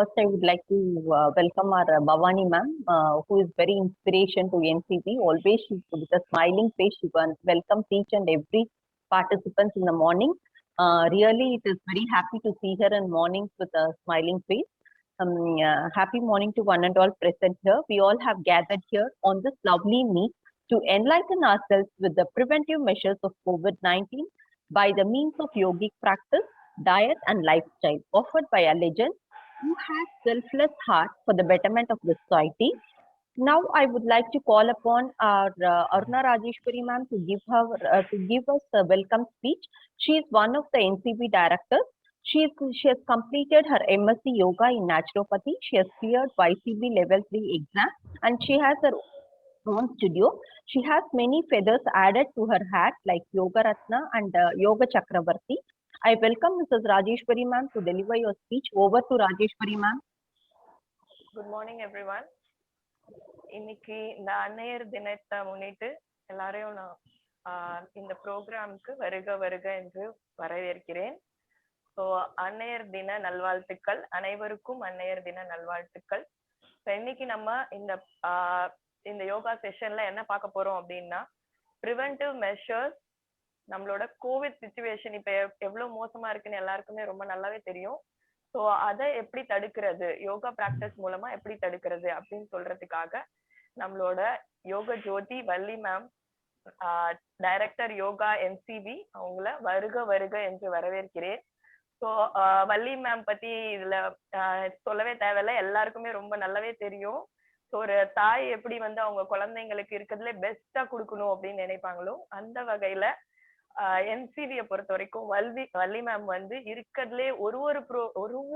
First, I would like to welcome our Bhavani ma'am, who is very inspiration to NCP. Always she, with a smiling face, she welcomes each and every participant in the morning. Really, it is very happy to see her in mornings with a smiling face. Happy morning to one and all present here. We all have gathered here on this lovely meet to enlighten ourselves with the preventive measures of COVID-19 by the means of yogic practice, diet and lifestyle offered by a legend who has selfless heart for the betterment of the society. Now, I would like to call upon our Aruna Rajeshwari ma'am to give us a welcome speech. She is one of the NCB directors. She has completed her MSc Yoga in Naturopathy. She has cleared YCB Level 3 exam and she has her own studio. She has many feathers added to her hat like Yoga Ratna and Yoga Chakravarti. I welcome Mrs. Rajeshwari ma'am to deliver your speech. Over to Rajeshwari ma'am. Good morning everyone. இன்னைக்கு இந்த அன்னையர் தினத்தை முன்னிட்டு எல்லாரையும் நான் இந்த ப்ரோக்ராமுக்கு வருக வருக என்று வரவேற்கிறேன். ஸோ அன்னையர் தின நல்வாழ்த்துக்கள், அனைவருக்கும் அன்னையர் தின நல்வாழ்த்துக்கள். ஸோ இன்னைக்கு நம்ம இந்த யோகா செஷன்ல என்ன பார்க்க போறோம் அப்படின்னா, ப்ரிவென்டிவ் மெஷர்ஸ். நம்மளோட கோவிட் சிச்சுவேஷன் இப்ப எவ்வளவு மோசமா இருக்குன்னு எல்லாருக்குமே ரொம்ப நல்லாவே தெரியும். ஸோ அதை எப்படி தடுக்கிறது, யோகா பிராக்டிஸ் மூலமா எப்படி தடுக்கிறது அப்படின்னு சொல்றதுக்காக நம்மளோட Yoga Jothi Valli ma'am, director yoga NCB, அவங்கள வருக வருக என்று வரவேற்கிறேன். ஸோ வள்ளி மேம் பத்தி இதுல சொல்லவே தேவையில்லை, எல்லாருக்குமே ரொம்ப நல்லாவே தெரியும். ஸோ ஒரு தாய் எப்படி அவங்க குழந்தைங்களுக்கு இருக்கிறதுல பெஸ்டா கொடுக்கணும் அப்படின்னு நினைப்பாங்களோ, அந்த வகையில NCB பொறுத்த வரைக்கும் வள்ளி மேம் இருக்கிறதுலே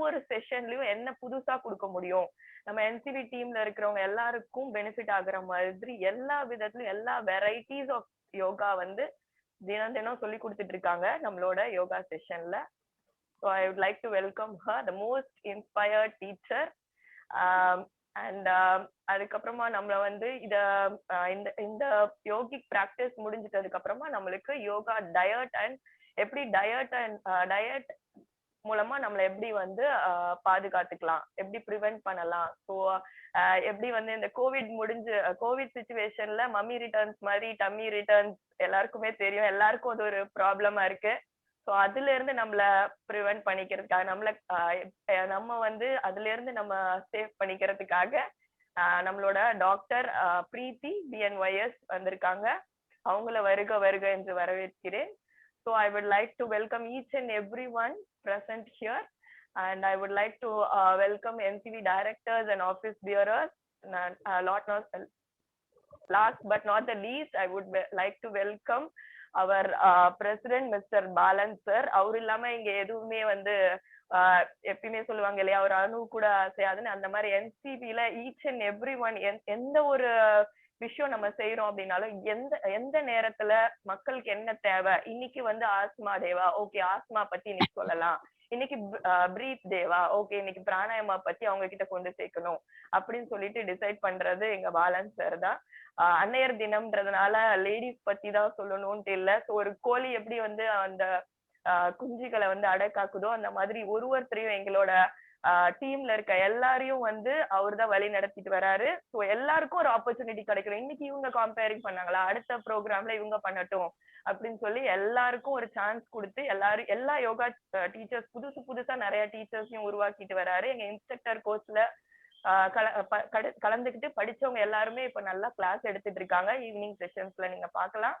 ஒரு செஷன்லயும் என்ன புதுசா கொடுக்க முடியும், நம்ம NCB டீம்ல இருக்கிறவங்க எல்லாருக்கும் பெனிஃபிட் ஆகுற மாதிரி எல்லா விதத்திலும் எல்லா வெரைட்டிஸ் ஆஃப் யோகா தினம் தினம் சொல்லி கொடுத்துட்டு இருக்காங்க நம்மளோட யோகா செஷன்ல. So I would like to welcome her, the most inspired teacher. And அதுக்கப்புறமா நம்மள இந்த யோகிக் பிராக்டிஸ் முடிஞ்சிட்டதுக்கு அப்புறமா நம்மளுக்கு யோகா டயட் அண்ட் எப்படி டயட் மூலமா நம்மள எப்படி பாதுகாத்துக்கலாம், எப்படி ப்ரிவென்ட் பண்ணலாம். ஸோ எப்படி இந்த கோவிட் சிச்சுவேஷன்ல மம்மி ரிட்டர்ன்ஸ் மாதிரி டம்மி ரிட்டர்ன்ஸ் எல்லாருக்குமே தெரியும், எல்லாருக்கும் அது ஒரு ப்ராப்ளமா இருக்கு. ஸோ அதுல இருந்து நம்மள ப்ரிவென்ட் பண்ணிக்கிறதுக்காக நம்ம அதுல இருந்து நம்ம சேவ் பண்ணிக்கிறதுக்காக நம்மளோட டாக்டர் பிரீத்தி BNYS வந்திருக்காங்க. அவங்கள வருக வருக என்று வரவேற்கிறேன். So I would like to welcome each and every one present here, and I would like to welcome NCB directors and office bearers. Last but not the least, I would like to welcome our president Mr. Balan sir. அவர் இல்லாம இங்க எதுவுமே எப்பயுமே சொல்லுவாங்க இல்லையா, ஒரு அணு கூட செய்யாதுன்னு, அந்த மாதிரி NCBல ஈச் அண்ட் எவ்ரி ஒன் எந்த ஒரு விஷயம் நம்ம செய்யறோம் அப்படின்னாலும் எந்த நேரத்துல மக்களுக்கு என்ன தேவை, இன்னைக்கு ஆஸ்மா டேவா, ஓகே ஆஸ்மா பத்தி இன்னைக்கு சொல்லலாம், இன்னைக்கு பிரீத் டேவா, ஓகே இன்னைக்கு பிராணாயமா பத்தி அவங்க கிட்ட கொண்டு சேர்க்கணும் அப்படின்னு சொல்லிட்டு டிசைட் பண்றது எங்க பாலன் சார் தான். அன்னையர் தினம்ன்றதுனால லேடிஸ் பத்தி தான் சொல்லணும்ட்டு இல்ல. ஸோ ஒரு கோழி எப்படி அந்த குஞ்சுகளை அடக்காக்குதோ, அந்த மாதிரி ஒருத்தரையும் எங்களோட டீம்ல இருக்க எல்லாரையும் அவர் தான் வழி நடத்திட்டு வராரு. ஸோ எல்லாருக்கும் ஒரு ஆப்பர்ச்சுனிட்டி கிடைக்கணும், இன்னைக்கு இவங்க கம்பேரிங் பண்ணாங்களா, அடுத்த ப்ரோக்ராம்ல இவங்க பண்ணட்டும் அப்படின்னு சொல்லி எல்லாருக்கும் ஒரு சான்ஸ் கொடுத்து எல்லா யோகா டீச்சர்ஸ் புதுசா நிறைய டீச்சர்ஸையும் உருவாக்கிட்டு வராரு. எங்க இன்ஸ்ட்ரக்டர் கோர்ஸ்ல கலந்துக்கிட்டு படிச்சவங்க எல்லாருமே இப்ப நல்லா கிளாஸ் எடுத்துட்டு இருக்காங்க. ஈவினிங் செஷன்ஸ்ல நீங்க பார்க்கலாம்.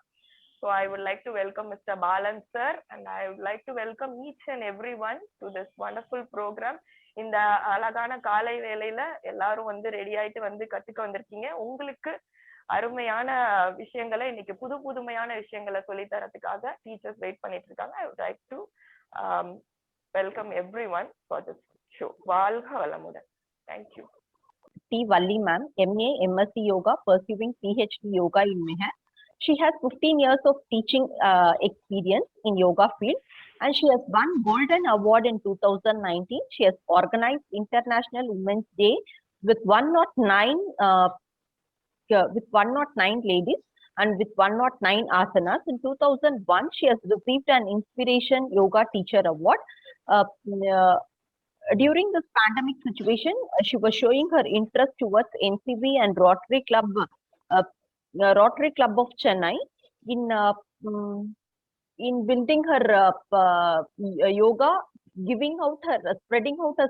So I would like to welcome Mr. Balan sir, and I would like to welcome each and everyone to this wonderful program. இந்த அழகான காலை வேளையில எல்லாரும் ரெடி ஆயிட்டு கத்துக்க வந்திருக்கீங்க. உங்களுக்கு அருமையான விஷயங்களை இன்னைக்கு புதுமையான விஷயங்களை சொல்லி தரதுக்காக டீச்சர்ஸ் வெயிட் பண்ணிட்டு இருக்காங்க. I would like to welcome everyone for this show. வாழ்க வளமுடன். Thank you. T. Valli ma'am, MA MSc Yoga, pursuing PhD Yoga in Meher. She has 15 years of teaching experience in yoga field, and she has won Golden Award in 2019. She has organized International Women's Day with 109 ladies and with 109 asanas. In 2001, she has received an Inspiration Yoga Teacher Award. during this pandemic situation, she was showing her interest towards NCB and Rotary Club of Chennai in in building her yoga, giving out her spreading out her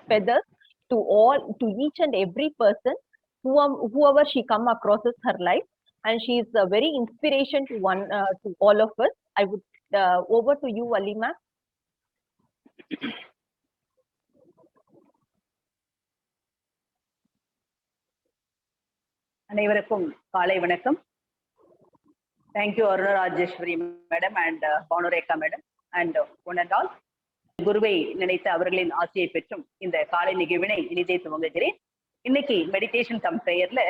feathers to each and every person whoever she come across in her life, and she is a very inspiration to all of us. I would over to you, Alima. அனைவருக்கும் காலை வணக்கம். Thank you Aruna Rajeswari madam and Bhanurekha madam and one and all. குருவை நினைத்து அவர்களின் ஆசையை பெற்றும் இந்த காலை நிகழ்வினை இனிதே துவங்குகிறேன். இன்னைக்கு மெடிடேஷன் கம் ப்ரேயர்ல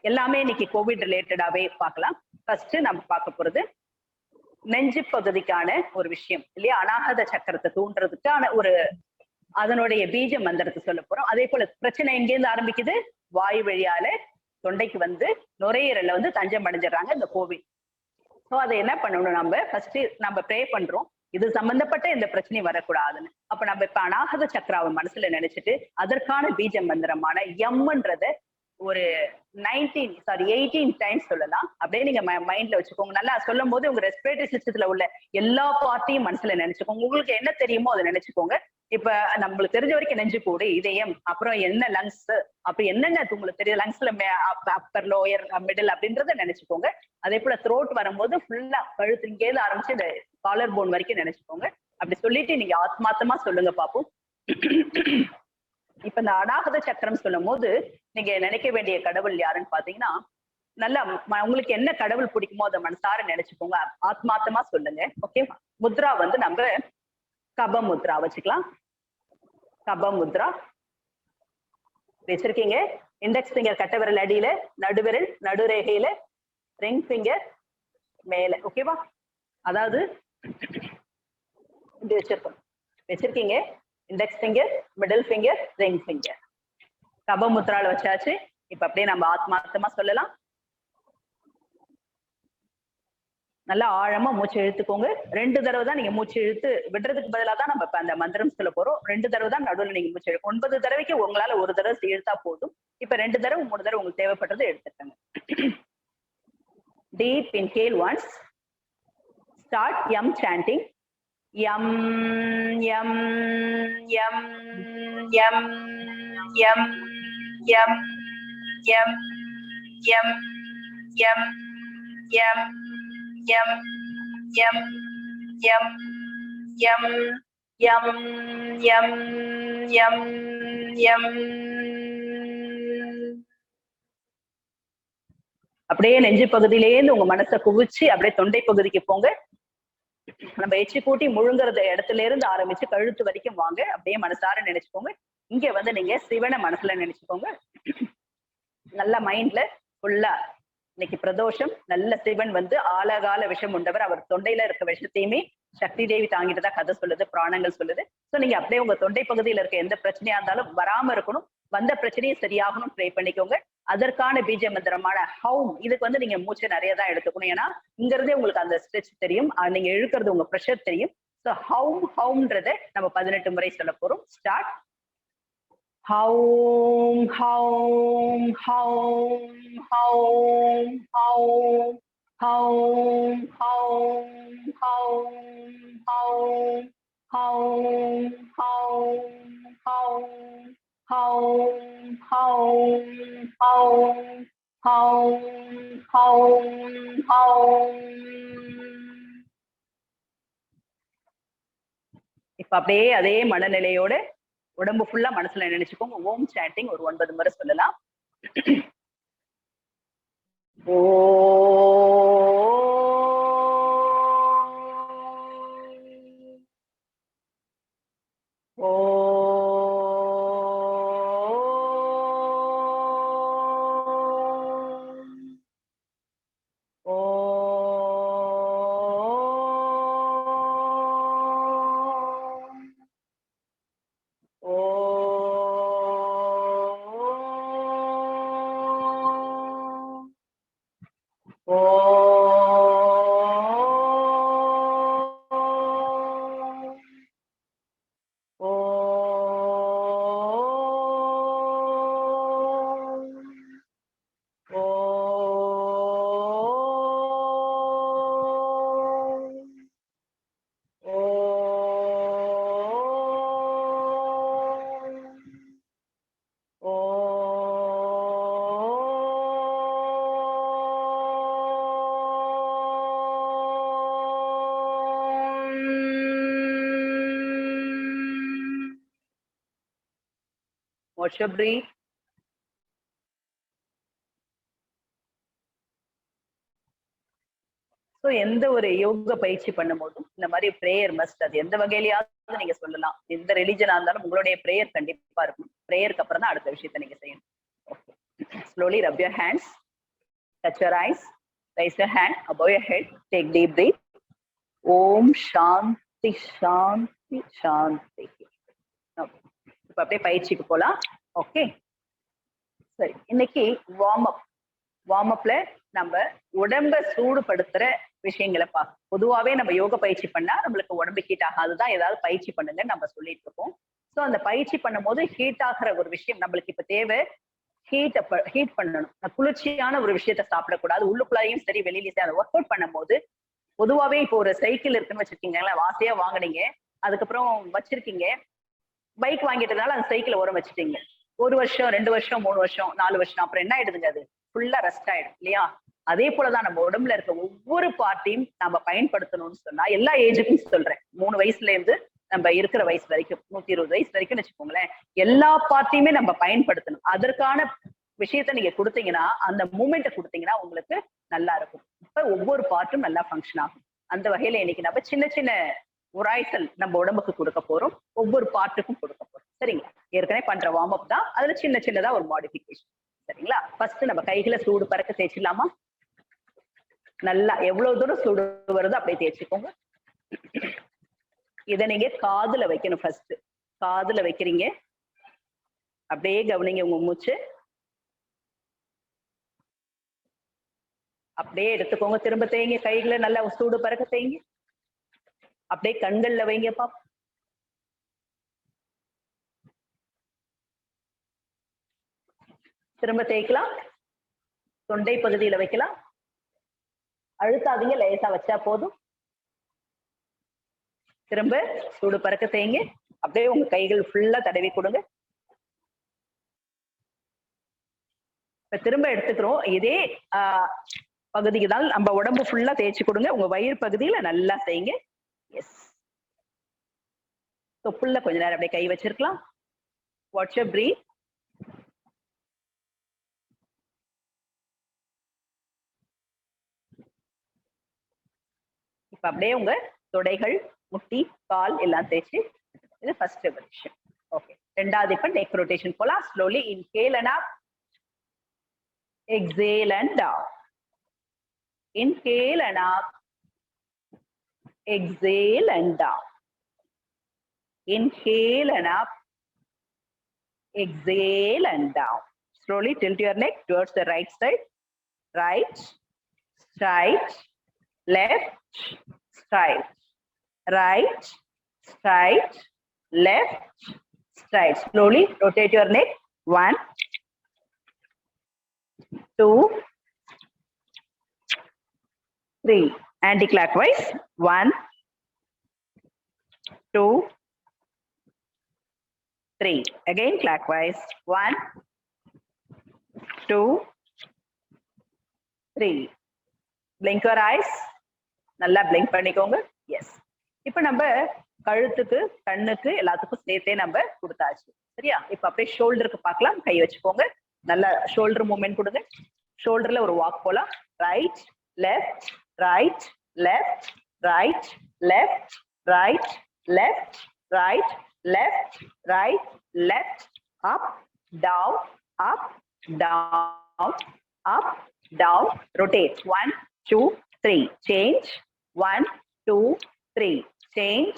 எல்லாமே இன்னைக்கு கோவிட் ரிலேட்டடாவே பார்க்கலாம். ஃபர்ஸ்ட் நம்ம பார்க்க போறது நெஞ்சு பகுதிக்கான ஒரு விஷயம் இல்லையா, அநாகத சக்கரத்தை தூண்டுறதுக்கான ஒரு அதனுடைய பீஜ மந்திரத்தை சொல்ல போறோம். அதே போல பிரச்சனை எங்கேருந்து ஆரம்பிக்குது, வாயு வழியால தொண்டைக்கு வந்து நுரையீரல்ல வந்து தஞ்சம் அடைஞ்சிடறாங்க இந்த கோவிட். ஸோ அதை என்ன பண்ணணும், நம்ம ஃபர்ஸ்ட் நம்ம ப்ரே பண்றோம் இது சம்பந்தப்பட்ட எந்த பிரச்சனையும் வரக்கூடாதுன்னு. அப்ப நம்ம இப்ப அநாகத சக்கராவை மனசுல நினைச்சிட்டு அதற்கான பீஜ மந்திரமான எம்ன்றத ஒரு 18 டைம்ஸ் சொல்லலாம். அப்படியே நீங்க மைண்ட்ல வச்சுக்கோங்க. நல்லா சொல்லும் போது உங்க ரெஸ்பிரேட்டரி சிஸ்டத்துல உள்ள எல்லா பார்ட்டையும் மனசுல நினைச்சுக்கோங்க. உங்களுக்கு என்ன தெரியுமோ அதை நினைச்சுக்கோங்க. இப்ப நம்மளுக்கு தெரிஞ்ச வரைக்கும் நெஞ்சு கூடு, இதயம், அப்புறம் என்ன லங்ஸ், அப்படி என்னென்ன உங்களுக்கு தெரியும் லங்ஸ்ல அப்பர் லோயர் மிடில் அப்படின்றத நினைச்சுக்கோங்க. அதே போல த்ரோட் வரும்போது ஃபுல்லா கழுத்து இங்கேருந்து ஆரம்பிச்சு இந்த காலர் போன் வரைக்கும் நினைச்சுக்கோங்க. அப்படி சொல்லிட்டு நீங்க ஆத்மாத்தமா சொல்லுங்க பாப்போம். இப்ப இந்த அநாகத சக்கரம் சொல்லும் போது நீங்க நினைக்க வேண்டிய கடவுள் யாருன்னு பாத்தீங்கன்னா, நல்லா உங்களுக்கு என்ன கடவுள் பிடிக்குமோ அதை மனசார நினைச்சுக்கோங்க, ஆத்மாத்தமா சொல்லுங்க. ஓகே, முத்ரா வந்து நம்ம கப முத்ரா வச்சுக்கலாம். கப முத்ரா வச்சிருக்கீங்க. இண்டெக்ஸ் ஃபிங்கர் கட்ட விரல் அடியில, நடுவிரல் நடுரேகையில, ரிங் ஃபிங்கர் மேல. ஓகேவா, அதாவது இப்படி வச்சிருக்கீங்க. Index finger, middle finger, ring finger கப முத்ரால வச்சாச்சு. இப்ப அப்படியே நம்ம ஆத்மார்த்தமா சொல்லலாம். நல்லா ஆழமா மூச்சு இழுத்துக்கோங்க. 2 தடவை தான் நீங்க மூச்சு இழுத்து விடுறதுக்கு பதிலாக தான் நம்ம இப்ப அந்த மந்திரம் சொல்ல போறோம். 2 தடவை தான் நடுவில் நீங்க மூச்சு இழுக்கும். 9 தடவைக்கு உங்களால ஒரு தடவை இழுத்தா போதும். இப்ப 2 தடவை 3 தடவை உங்களுக்கு தேவைப்படுறது எடுத்துக்கோங்க. Deep inhale once. Start M sanding. Yum, yum, yum, yum, yum, yum, yum, yum, yum, yum, yum, yum, yum, yum, yum, yum, yum, yum. அப்படியே நெஞ்சு பகுதியிலேருந்து உங்க மனசை குவிச்சு அப்படியே தொண்டை பகுதிக்கு போங்க. நம்ம எச்சி கூட்டி முழுங்குறத இடத்துல இருந்து ஆரம்பிச்சு கழுத்து வரைக்கும் வாங்க. அப்படியே மனசார நினைச்சுக்கோங்க. இங்க வந்து நீங்க சிவனை மனசுல நினைச்சுக்கோங்க. நல்ல மைண்ட்ல ஃபுல்லா இன்னைக்கு பிரதோஷம், நல்ல சிவன் வந்து ஆலகால விஷம் உண்டவர். அவர் தொண்டையில இருக்க விஷத்தையுமே சக்தி தேவி தாங்கிட்டு கதை சொல்லுது, பிராணங்கள் சொல்லுது. சோ நீங்க அப்படியே உங்க தொண்டை பகுதியில இருக்க எந்த பிரச்சனையா இருந்தாலும் வராம இருக்கணும், வந்த பிரச்சனையும் சரியாகணும் ட்ரை பண்ணிக்கோங்க. அதற்கான பீஜ மந்திரமான ஹவும், இதுக்கு வந்து நீங்க மூச்சை நிறைய தான் எடுத்துக்கணும். ஏன்னா இங்க இருந்தே உங்களுக்கு அந்த ஸ்ட்ரெச் தெரியும், நீங்க இழுக்கிறது உங்க ப்ரெஷர் தெரியும். ஸோ ஹவும்ன்றத நம்ம 18 முறை சொல்ல போறோம். ஸ்டார்ட். ஹவும் ஹவும் ஹவும் ஹவும் ஹவும் ஹவும் ஹவும் ஹவும் ஹவும் ஹவும் ஹவும் ஹவும் ஹவும் ஹவும் ஹவும் ஹவும் ஹவும். இப்ப அப்படியே அதே மனநிலையோட உடம்பு ஃபுல்லா மனசுல நினைச்சுக்கோங்க. ஓம் சாண்டிங் ஒரு 9 முறை சொல்லலாம். ஓ ஓ What's your breathe? ஸோ எந்த ஒரு யோக பயிற்சி பண்ணும் போதும் இந்த மாதிரி பிரேயர் மஸ்ட். அது எந்த வகையிலயாவது நீங்க சொல்லலாம், எந்த ரிலிஜனா இருந்தாலும் உங்களுடைய பிரேயர் கண்டிப்பா இருக்கும். பிரேயருக்கு அப்புறம் தான் அடுத்த விஷயத்த நீங்க செய்யணும். Okay, slowly rub your hands, touch your eyes, raise your hand above your head, take deep breath. ஓம் சாந்தி சாந்தி சாந்தி. இப்ப அப்படியே பயிற்சிக்கு போலாம். ஓகே, சரி. இன்னைக்கு வார்ம் அப்ல நம்ம உடம்ப சூடுபடுத்துற விஷயங்களை பார்க்க. பொதுவாவே நம்ம யோக பயிற்சி பண்ணா நம்மளுக்கு உடம்பு ஹீட் ஆகாதுதான் ஏதாவது பயிற்சி பண்ணுங்க நம்ம சொல்லிட்டு இருக்கோம். ஸோ அந்த பயிற்சி பண்ணும் போது ஹீட் ஆகிற ஒரு விஷயம் நம்மளுக்கு இப்ப தேவை. ஹீட் பண்ணணும். குளிர்ச்சியான ஒரு விஷயத்த சாப்பிடக்கூடாது. உள்ளுக்குள்ளாரையும் சரி வெளியிலயும் சரி. ஒர்க் அவுட் பண்ணும் போது பொதுவாவே இப்போ ஒரு சைக்கிள் இருக்குன்னு வச்சிருக்கீங்களா, வாசையா வாங்கினீங்க, அதுக்கப்புறம் வச்சிருக்கீங்க, பைக் வாங்கிட்டதுனால அந்த சைக்கிளை உரம் வச்சுட்டீங்க. 1 வருஷம் 2 வருஷம் 3 வருஷம் 4 வருஷம் அப்புறம் என்ன ஆயிடுதுங்க, அது ஃபுல்லா ரெஸ்ட் ஆயிடும் இல்லையா? அதே போலதான் நம்ம உடம்புல இருக்க ஒவ்வொரு பார்ட்டையும் நம்ம பயன்படுத்தணும்னு சொன்னா, எல்லா ஏஜுக்கும் சொல்றேன், 3 வயசுல இருந்து நம்ம இருக்கிற வயசு வரைக்கும் 120 வயசு வரைக்கும் வச்சுக்கோங்களேன், எல்லா பார்ட்டையுமே நம்ம பயன்படுத்தணும். அதற்கான விஷயத்த நீங்க கொடுத்தீங்கன்னா, அந்த மூமெண்ட்டை கொடுத்தீங்கன்னா உங்களுக்கு நல்லா இருக்கும். இப்ப ஒவ்வொரு பார்ட்டும் நல்லா ஃபங்க்ஷன் ஆகும். அந்த வகையில இன்னைக்கு நம்ம சின்ன சின்ன உராய்ச்சல் நம்ம உடம்புக்கு கொடுக்க போறோம், ஒவ்வொரு பார்ட்டுக்கும் கொடுக்க போறோம். சரிங்களா? ஏற்கனவே பண்ற வார்ம் அப் தான், அதுல சின்ன சின்னதா ஒரு மாடிஃபிகேஷன். சரிங்களா? ஃபர்ஸ்ட் நம்ம கைகளை சூடு பறக்க தேய்ச்சிடலாமா? நல்லா எவ்வளவு தூரம் சூடு வருதோ அப்படியே தேய்ச்சிக்கோங்க. இதை நீங்க காதுல வைக்கணும். ஃபர்ஸ்ட் காதுல வைக்கிறீங்க, அப்படியே கவனிங்க உங்க மூச்சு. அப்படியே எடுத்துக்கோங்க, திரும்ப தேய்ங்க, கைகளை நல்லா சூடு பறக்க தேய்ங்க. அப்படியே கண்கள்ல வைங்கப்பா. திரும்ப தேய்க்கலாம், தொண்டை பகுதியில வைக்கலாம், அழுத்தாதீங்க, லேசா வச்சா போதும். திரும்ப சூடு பறக்க தேய்ங்க, அப்படியே உங்க கைகள் ஃபுல்லா தடவி கொடுங்க. இப்ப திரும்ப எடுத்துக்கிறோம், இதே பகுதிக்கு தான் நம்ம உடம்பு ஃபுல்லா தேய்ச்சி கொடுங்க. உங்க வயிறு பகுதியில நல்லா செய்யுங்க. எஸ், தொப்புள்ள கொஞ்ச நேரம் அப்படியே கை வச்சிருக்கலாம். Watch your breath. இப்ப அப்படியே உங்க தொடைகள், முட்டி, கால் எல்லாம் தேய்ச்சி, இது ஃபர்ஸ்ட் விஷயம். ஓகே, ரெண்டாவது இப்ப நெக் ரொட்டேஷன் போலாம். Slowly inhale and up, exhale and down, inhale and up, exhale and down, inhale and up, exhale and down. Slowly tilt your neck towards the right side, right, straight, left, straight, right, straight, left, straight. Slowly rotate your neck. 1, 2, 3. Anti-clockwise. 1, 2, 3. Again clockwise. 1, 2, 3. Blink your eyes. நல்லா blink பண்ணிக்கோங்க. S, இப்ப நம்ம கழுத்துக்கு, கண்ணுக்கு எல்லாத்துக்கும் சேர்த்தே நம்ம கொடுத்தாச்சு. சரியா? இப்ப அப்படியே ஷோல்டருக்கு பார்க்கலாம். கை வச்சுக்கோங்க, நல்லா ஷோல்டர் மூவ்மெண்ட் கொடுங்க. ஷோல்டர்ல ஒரு வாக் போலாம். Right left, right left, right left, right left, right left, right left, up down, up down, up down. Rotate. 1, 2, 3. Change. 1, 2, 3. Change.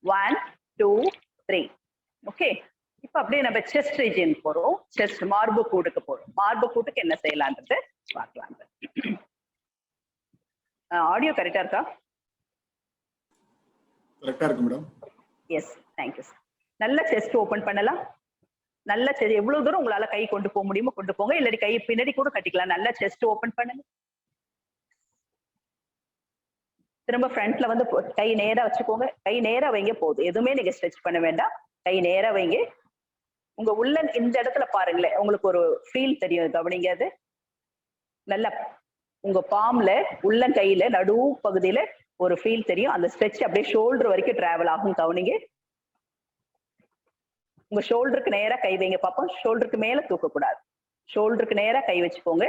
1, 2, 3. Okay, இப்ப அப்படியே நம்ம செஸ்ட் ரீஜன் போறோம். செஸ்ட் மார்பு கூட்டுக்கு போறோம். மார்பு கூட்டுக்கு என்ன செய்யலான்றது பார்க்கலாம். ஆடியோ கரெக்டா இருக்கா? கரெக்டா இருக்கு மேடம். Yes, thank you sir. நல்ல செஸ்ட் ஓபன் பண்ணலாம். நல்ல எவ்வளவு தூரம் உங்களால கை கொண்டு போக முடியுமோ கொண்டு போங்க, இல்லாட்டி கை பின்னாடி கூட கட்டிக்கலாம். நல்ல செஸ்ட் ஓபன் பண்ணுங்க. திரும்ப ஃப்ரண்ட்ல வந்து கை நேரா வச்சுக்கோங்க. கை நேரா வைங்க போதும், எதுவுமே நீங்க ஸ்ட்ரெச் பண்ண வேண்டாம். கை நேரா வைங்க. உங்க உள்ளன் இந்த இடத்துல பாருங்களேன், உங்களுக்கு ஒரு ஃபீல் தெரியும், கவனிங்க. அது நல்லா உங்க பாம்ல, உள்ளன் கையில நடு பகுதியில ஒரு ஃபீல் தெரியும். அந்த ஸ்ட்ரெச் அப்படியே ஷோல்டர் வரைக்கும் டிராவல் ஆகும், கவனிங்க. உங்க ஷோல்டருக்கு நேரா கை வைங்க பாப்போம். ஷோல்டருக்கு மேல தூக்க கூடாது. ஷோல்டருக்கு நேரா கை வச்சுக்கோங்க.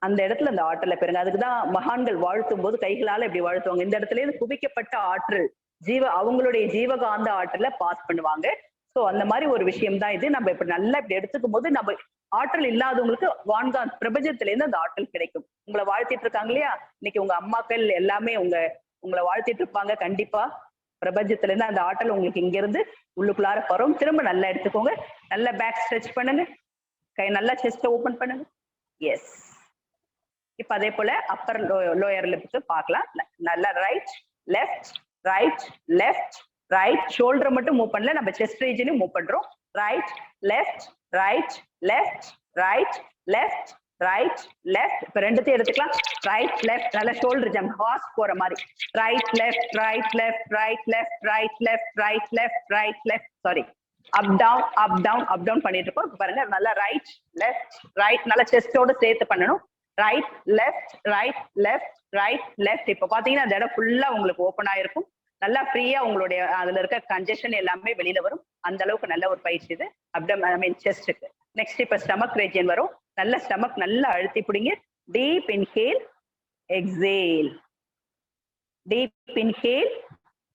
அந்த இடத்துல அந்த ஆற்றலை பெறுங்க. அதுக்குதான் மகான்கள் வாழ்த்தும் போது கைகளால இப்படி வாழ்த்துவாங்க. இந்த இடத்துல இருந்து குவிக்கப்பட்ட ஆற்றல் அவங்களுடைய ஜீவகாந்த ஆற்றலை பாஸ் பண்ணுவாங்க. சோ அந்த மாதிரி ஒரு விஷயம் தான் இது. நம்ம இப்ப நல்லா இப்படி எடுத்துக்கும் போது நம்ம ஆற்றல் இல்லாதவங்களுக்கு வான்காந்த பிரபஞ்சத்துல இருந்து அந்த ஆற்றல் கிடைக்கும். உங்களை வாழ்த்திட்டு இருக்காங்க இல்லையா, இன்னைக்கு உங்க அம்மாக்கள் எல்லாமே உங்களை வாழ்த்திட்டு இருப்பாங்க. கண்டிப்பா பிரபஞ்சத்துல இருந்து அந்த ஆற்றல் உங்களுக்கு இங்க இருந்து உள்ளுக்குள்ளார வரும். திரும்ப நல்லா எடுத்துக்கோங்க. நல்லா பேக் ஸ்ட்ரெச் பண்ணுங்க. கை நல்லா செஸ்ட் ஓபன் பண்ணுங்க. எஸ். இப்ப அதே போல அப்பர் லோயர் லிப்க்கு பார்க்கலாம். நல்லா right left right left right. ஷோல்டரை மட்டும் மூவ் பண்ணல, நம்ம செஸ்ட் ரீஜனையும் மூவ் பண்றோம். Right left right left right left right left. இப்ப ரெண்டுத்தையும் எடுத்துக்கலாம். ரைட் லெஃப்ட், நல்ல ஷோல்டர் ஜம்ப் ஹார்ஸ் போற மாதிரி. Right left right left right left right left right left right left. Sorry, up down up down up down பண்ணிட்டு இருக்கோம். பாருங்க, நல்லா ரைட் லெஃப்ட் ரைட், நல்லா செஸ்டோட சேர்த்து பண்ணணும். Right left right left right left. இப்ப பாத்தீங்கன்னா அந்த இடம் ஃபுல்லா உங்களுக்கு ஓப்பன் ஆயிருக்கும். நல்லா ஃப்ரீயா உங்களுடைய அதுல இருக்க கன்ஜெஷன் எல்லாமே வெளியில வரும். அந்த அளவுக்கு நல்ல ஒரு பயிற்சி இது செஸ்டுக்கு. நெக்ஸ்ட் இப்ப ஸ்டமக் ரீஜன் வரும். நல்ல ஸ்டமக் நல்லா அழுத்தி பிடிங்க. Deep inhale exhale. Deep inhale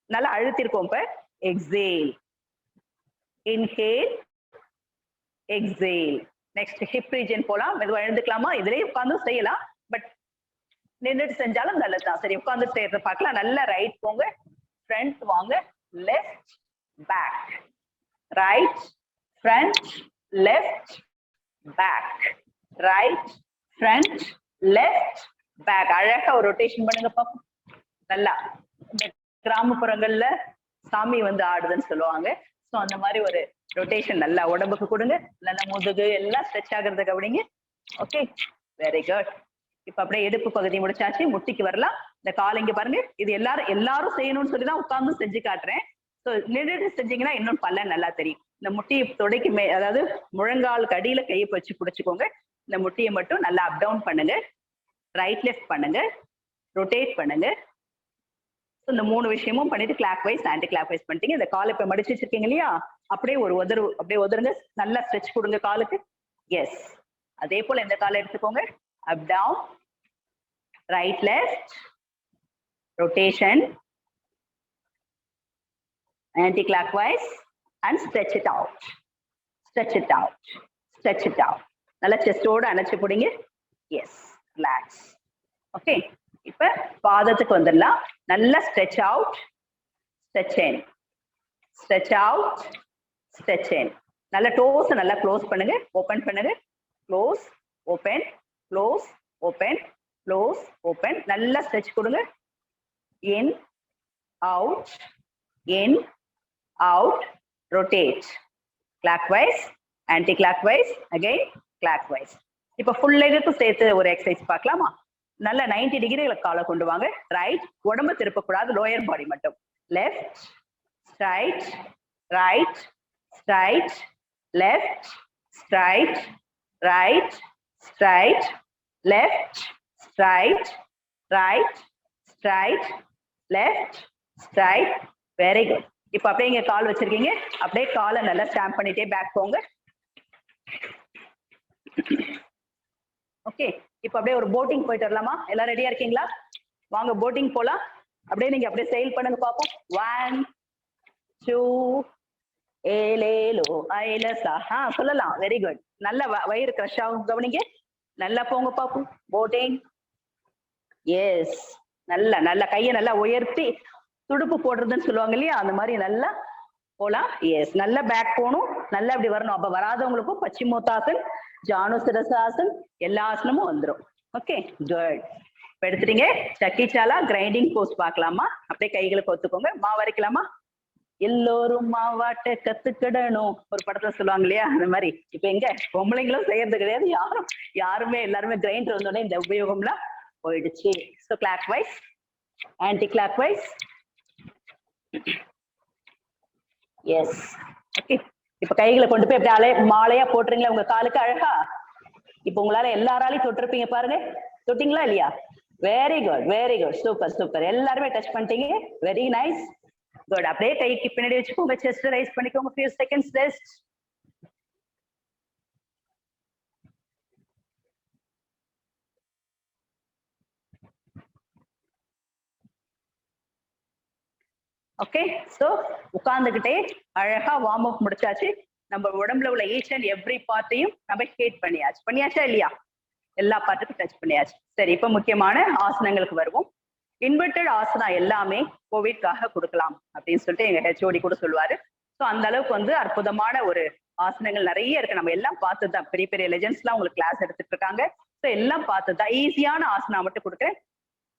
நல்லா அழுத்தி இருக்கோம். இப்ப exhale. Inhale exhale. Next hip region போலாம். மெதுவா எழுந்துக்கலாமா? இதுலயே உட்கார்ந்து செய்யலாம், பட் நின்றுட்டு செஞ்சாலும் நல்லதுதான். சரி, உட்கார்ந்து செய்யறத பார்க்கலாம். நல்லா ரைட் போங்க, ஃப்ரண்ட் வாங்க, left back, right front left back, right front left back. அழகா ஒரு ரொட்டேஷன் பண்ணுங்க பாப்போம். நல்லா இந்த கிராமப்புறங்கள்ல சாமி வந்து ஆடுதுன்னு சொல்லுவாங்க. ஸோ அந்த மாதிரி ஒரு ரொட்டேஷன் நல்லா உடம்புக்கு கொடுங்க. நல்லா முதுகு எல்லாம் ஸ்ட்ரெச் ஆகுறத கவனிங்க. Okay, very good. இப்ப அப்படியே இடுப்பு பகுதி முடிச்சாச்சு. முட்டிக்கு வரலாம். இந்த கால் இங்க பாருங்க. இது எல்லாரும் செய்யணும்னு சொல்லிதான் உட்கார்ந்து செஞ்சு காட்டுறேன். ஸோ நின்றுட்டு செஞ்சீங்கன்னா இன்னும் பலன் நல்லா தெரியும். இந்த முட்டியை தொடைக்கு அதாவது முழங்காலுக்கு அடியில கையை வச்சு பிடிச்சிக்கோங்க. இந்த முட்டியை மட்டும் நல்லா அப் டவுன் பண்ணுங்க. ரைட் லெஃப்ட் பண்ணுங்க, ரொட்டேட் பண்ணுங்க. இந்த மூணு விஷயமும் பண்ணிட்டு clockwise anticlockwise பண்ணிட்டீங்க. இந்த காலை இப்ப மடிச்சு வச்சிருக்கீங்க இல்லையா, அப்படியே ஒரு அப்படியே உதருங்க. நல்லா ஸ்ட்ரெச் கொடுங்க காலுக்கு. எஸ். அதே போல இந்த காலை எடுத்துக்கோங்க. Up down, right left, rotation, anticlockwise and stretch it out, stretch it out, stretch it out. நல்லா செஸ்டோட அணைச்சு போடுங்க. S, relax. ஓகே, இப்ப பாதத்துக்கு வந்துடலாம். நல்லா ஸ்ட்ரெச் அவுட், ஸ்ட்ரெச் இன், ஸ்ட்ரெச் அவுட், ஸ்ட்ரெச் இன். நல்லா டோஸ் நல்லா க்ளோஸ் பண்ணுங்க, ஓபன் பண்ணுங்க, close open, close open, close open. நல்லா ஸ்ட்ரெச் கொடுங்க. In out, in out, rotate, clockwise, anti clockwise, again clockwise. இப்ப ஃபுல் லெக்குக்கு சேர்த்து ஒரு எக்ஸசைஸ் பார்க்கலாமா? நல்ல 90 டிகிரில காலை கொண்டு வாங்க. ரைட், உடம்பு திருப்பக்கூடாது, லோயர் பாடி மட்டும். Left straight, right straight, left straight, right straight, left straight, right straight, left straight. Very good. இப்ப அப்படியே இங்க கால் வச்சிருக்கீங்க. அப்படியே காலை நல்லா ஸ்டாம்ப் பண்ணிட்டே பேக் போங்க. ஓகே, இப்ப அப்படியே ஒரு போட்டிங் போயிட்டு வரலாமா? எல்லாம் ரெடியா இருக்கீங்களா? வாங்க போட்டிங் போலாம். அப்படியே நீங்க அப்படியே செயில் பண்ணுங்க பாப்போம். 1 2 ஏலேலோ ஐலசா. சொல்லலாம். Very good. நல்ல வயிறு கிரஷ் ஆகும், கவனிங்க. நல்லா போங்க பாப்போம். போட்டிங். எஸ். நல்லா நல்லா கையை நல்லா உயர்த்தி துடுப்பு போடுறதுன்னு சொல்லுவாங்க இல்லையா, அந்த மாதிரி நல்லா போலாம். எஸ். நல்லா பேக் போகணும், நல்லா அப்படி வரணும். அப்ப வராதவங்களுக்கும் பச்சிமோத்தாசன், ஜானுசிரசாசன், எல்லா ஆசனமும் வந்துடும். Okay, good. இப்ப எடுத்துட்டீங்க. சக்கி சாலா கிரைண்டிங் போஸ்ட் பார்க்கலாமா? அப்படியே கைகளை கொத்துக்கோங்க. மாவு அரைக்கலாமா? எல்லோரும் மாவாட்ட கத்துக்கிடணும் ஒரு படத்துல சொல்லுவாங்க இல்லையா, அந்த மாதிரி. இப்ப எங்க பொம்பளைங்களும் செய்யறது கிடையாது, யாருமே எல்லாருமே கிரைண்டர் வந்தோடனே இந்த உபயோகம்லாம் போயிடுச்சு. So clockwise, anticlockwise. Yes. Okay, இப்ப கைகளை கொண்டு போய் அப்படியே மாலையா போட்டுறீங்களா உங்க காலுக்கு அழகா? இப்ப உங்களால எல்லாராலையும் தொட்டிருப்பீங்க பாருங்க. தொட்டிங்களா இல்லையா? Very good, very good, super super. எல்லாருமே டச் பண்ணிட்டீங்க. Very nice. குட். அப்படியே கைக்கு பின்னாடி வச்சுக்கோங்க. செஸ்ட் ரைஸ் பண்ணிக்கோங்க. few seconds rest. Okay, so உட்கார்ந்துகிட்டே அழகா வார்ம் அப் முடிச்சாச்சு. நம்ம உடம்புல உள்ள ஈச் அண்ட் எவ்ரி பார்ட்டையும் நம்ம ஹீட் பண்ணியாச்சா இல்லையா? எல்லா பார்ட்டுக்கும் டச் பண்ணியாச்சு. சரி, இப்ப முக்கியமான ஆசனங்களுக்கு வருவோம். இன்வெர்டட் ஆசனா எல்லாமே கோவிட்காக கொடுக்கலாம் அப்படின்னு சொல்லிட்டு எங்க ஹெச்ஓடி கூட சொல்லுவாரு. ஸோ அந்த அளவுக்கு வந்து அற்புதமான ஒரு ஆசனங்கள் நிறைய இருக்கு. நம்ம எல்லாம் பார்த்துதான், பெரிய பெரிய லெஜெண்ட்ஸ் எல்லாம் உங்களுக்கு கிளாஸ் எடுத்துட்டு இருக்காங்க. ஸோ எல்லாம் பார்த்துதான். ஈஸியான ஆசனா மட்டும் கொடுக்குறேன்.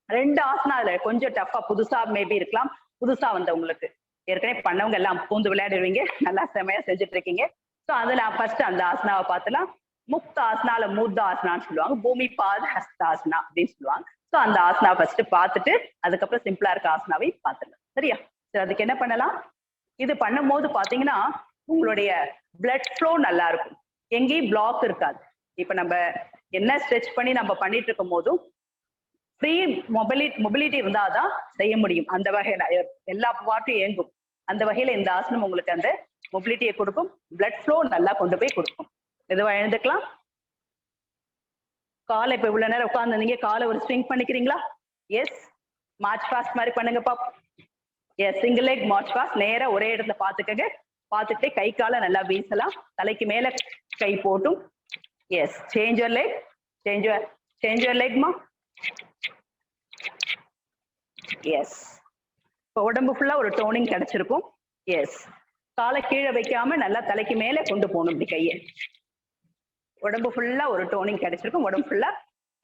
2 ஆசனா அதுல கொஞ்சம் டஃபா புதுசா மேபி இருக்கலாம். புதுசா வந்தவங்களுக்கு, ஏற்கனவே பண்ணவங்க எல்லாம் பூந்து விளையாடுவீங்க, நல்லா செமையா செஞ்சுட்டு இருக்கீங்க. ஸோ அதுல ஃபர்ஸ்ட் அந்த ஆசனாவை பார்த்துலாம். முக்த ஆசனால மூர்த்த ஆசனான்னு சொல்லுவாங்க. பூமி பாத ஹஸ்தாசனா அப்படின்னு சொல்லுவாங்க. ஸோ அந்த ஆசனாவை ஃபர்ஸ்ட் பார்த்துட்டு அதுக்கப்புறம் சிம்பிளா இருக்க ஆசனாவை பார்த்துடலாம். சரியா? சரி, அதுக்கு என்ன பண்ணலாம்? இது பண்ணும் போது பாத்தீங்கன்னா உங்களுடைய பிளட் ஃப்ளோ நல்லா இருக்கும். எங்கேயும் பிளாக் இருக்காது. இப்ப நம்ம என்ன ஸ்ட்ரெச் பண்ணி நம்ம பண்ணிட்டு இருக்கும் போதும் ஃப்ரீ மொபிலிட்டி இருந்தாதான் செய்ய முடியும். அந்த வகையில எல்லா பார்ட்டும் இயங்கும். அந்த வகையில இந்த ஆசனம் உங்களுக்கு அந்த மொபிலிட்டியை கொடுக்கும். பிளட் ஃப்ளோ நல்லா கொண்டு போய் கொடுக்கும். எதுவா எழுந்துக்கலாம். காலை இப்ப இவ்வளவு நேரம் உட்கார்ந்து காலை ஒரு ஸ்விங் பண்ணிக்கிறீங்களா? எஸ். மார்ச் ஃபாஸ்ட் மாதிரி பண்ணுங்க பாப்போம். Yes, single leg march fast. நேரா ஒரே இடத்துல பாத்துக்கங்க. பார்த்துட்டு கை காலை நல்லா வீசலாம். தலைக்கு மேல கை போட்டும். Yes, change your leg. Change your லெக்மா. எஸ், இப்போ உடம்பு ஃபுல்லா ஒரு டோனிங் கிடைச்சிருக்கும். எஸ், காலை கீழே வைக்காம நல்லா தலைக்கு மேல கொண்டு போகணும். இப்படி கையை உடம்பு ஃபுல்லா ஒரு டோனிங் கிடைச்சிருக்கும். உடம்பு ஃபுல்லா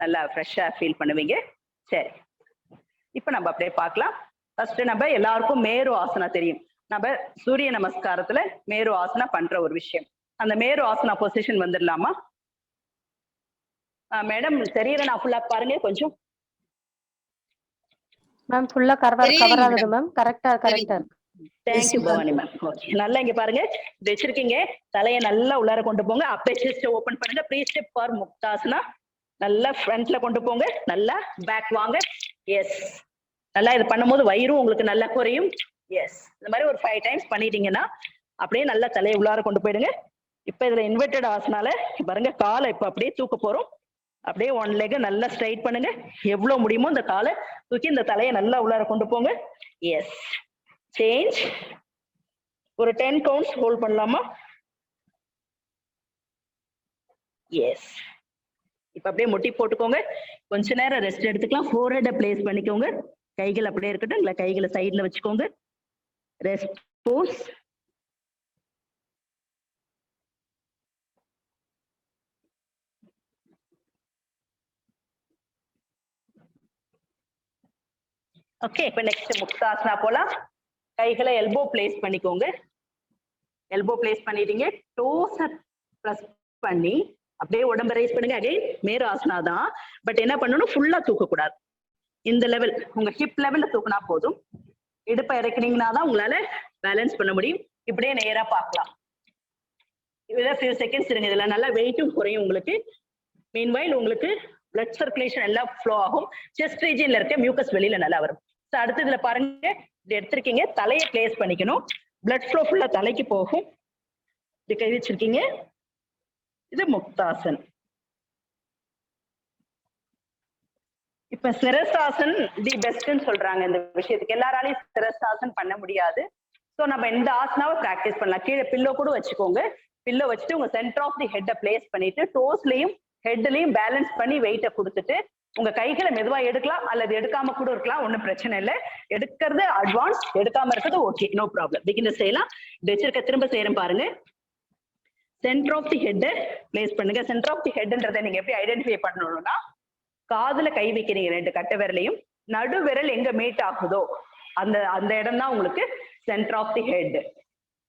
நல்லா ஃப்ரெஷ்ஷா ஃபீல் பண்ணுவீங்க. சரி, இப்போ நம்ம அப்படியே பார்க்கலாம். ஃபர்ஸ்ட் நம்ம எல்லாருக்கும் மேரு ஆசனா தெரியும். நம்ம சூரிய நமஸ்காரத்துல மேரு ஆசனா பண்ற ஒரு விஷயம். அந்த மேரு ஆசனா பொசிஷன் வந்துடலாமா மேடம்? தெரியல, நான் ஃபுல்லா பாருங்க கொஞ்சம். மேம் ஃபுல்லா கவர் ஆகுது மேம். கரெக்டா இருக்கு. Thank you Bhavani ma'am. Okay, நல்லா இங்க பாருங்க வச்சிருக்கீங்க. தலையை நல்லா உள்ளார கொண்டு போங்க. அப்படியே செஸ்ட் ஓபன் பண்ணுங்க. Pre step for Muktasana. நல்லா ஃப்ரண்ட்ல கொண்டு போங்க. நல்லா பேக் வாங்க. எஸ், நல்லா இது பண்ணும்போது வயிறும் உங்களுக்கு நல்லா குறையும். எஸ், இந்த மாதிரி ஒரு 5 டைம்ஸ் பண்ணிட்டீங்கன்னா அப்படியே நல்லா தலையை உள்ளார கொண்டு போயிடுங்க. இப்ப இதுல இன்வெர்டட் ஆசனால பாருங்க, காலை இப்ப அப்படியே தூக்க போறோம். அப்படியே 1 லெக் நல்லா ஸ்ட்ரைட் பண்ணுங்க. எவ்வளவு முடியுமோ இந்த காலை தூக்கி இந்த தலையை நல்லா உள்ளார கொண்டு போங்க. Yes, change. ஒரு 10 கவுண்ட்ஸ் ஹோல்ட் பண்ணலாமா? எஸ், இப்ப அப்படியே முட்டி போட்டுக்கோங்க. கொஞ்ச நேரம் ரெஸ்ட் எடுத்துக்கலாம். ஃபோர்ஹெட்டை பிளேஸ் பண்ணிக்கோங்க. கைகள் அப்படியே இருக்கட்டும். இல்ல கைகளை சைட்ல வச்சுக்கோங்க. ரெஸ்ட் போஸ். ஓகே, இப்ப நெக்ஸ்ட் முக்தாசனா போலாம். கைகளை எல்போ பிளேஸ் பண்ணிக்கோங்க. எல்போ பிளேஸ் பண்ணிட்டீங்க. டோஸ பிரஸ் பண்ணி அப்படியே உடம்ப ரைஸ் பண்ணுங்க. அகைன் மேரு ஆசனா தான். பட் என்ன பண்ணணும், ஃபுல்லா தூக்க கூடாது. இந்த லெவல், உங்க ஹிப் லெவல்ல தூக்கினா போதும். இடுப்பை இறக்குனீங்கன்னா தான் உங்களால பேலன்ஸ் பண்ண முடியும். இப்படியே நேரா பார்க்கலாம். இதுல ஃபியூ செகண்ட்ஸ் இருங்க. இதுல நல்லா வெயிட்டும் குறையும் உங்களுக்கு. மீன்வைல் உங்களுக்கு பிளட் சர்க்குலேஷன் எல்லாம் ஃப்ளோ ஆகும். செஸ்ட் ரீஜியன்ல இருக்க மியூக்கஸ் வெளியில நல்லா வரும். ஸோ அடுத்து இதுல பாருங்க, இப்படி எடுத்திருக்கீங்க. தலையை பிளேஸ் பண்ணிக்கணும். பிளட் ஃப்ளோ ஃபுல்லா தலைக்கு போகும். இப்படி கை வச்சிருக்கீங்க. இது முக்தாசன். இப்ப சிரசாசன் தி பெஸ்ட்னு சொல்றாங்க இந்த விஷயத்துக்கு. எல்லாராலையும் சிரசாசன் பண்ண முடியாது. ஸோ நம்ம இந்த ஆசனாவை பிராக்டிஸ் பண்ணலாம். கீழே பில்லோ கூட வச்சுக்கோங்க. பில்லோ வச்சுட்டு உங்க சென்டர் ஆஃப் தி ஹெட்டை பிளேஸ் பண்ணிட்டு டோஸ்லயும் ஹெட்லயும் பேலன்ஸ் பண்ணி வெயிட்டை கொடுத்துட்டு உங்க கைகளை மெதுவா எடுக்கலாம் அல்லது எடுக்காம கூட இருக்கலாம். ஒன்றும் பிரச்சனை இல்லை. எடுக்கிறது அட்வான்ஸ், எடுக்காம இருக்கிறது ஓகே, நோ ப்ராப்ளம். பிகினர் செய்யலாம். வச்சிருக்க திரும்ப செய்யறேன் பாருங்க. சென்டர் ஆஃப் தி ஹெட் பிளேஸ் பண்ணுங்க. சென்டர் ஆஃப் தி ஹெட்ன்றதை நீங்க எப்படி ஐடென்டிஃபை பண்ணணும்னா, காதுல கை வைக்கிறீங்க 2 கட்டை விரலையும். நடு விரல் எங்க மீட் ஆகுதோ அந்த இடம் தான் உங்களுக்கு சென்டர் ஆஃப் தி ஹெட்.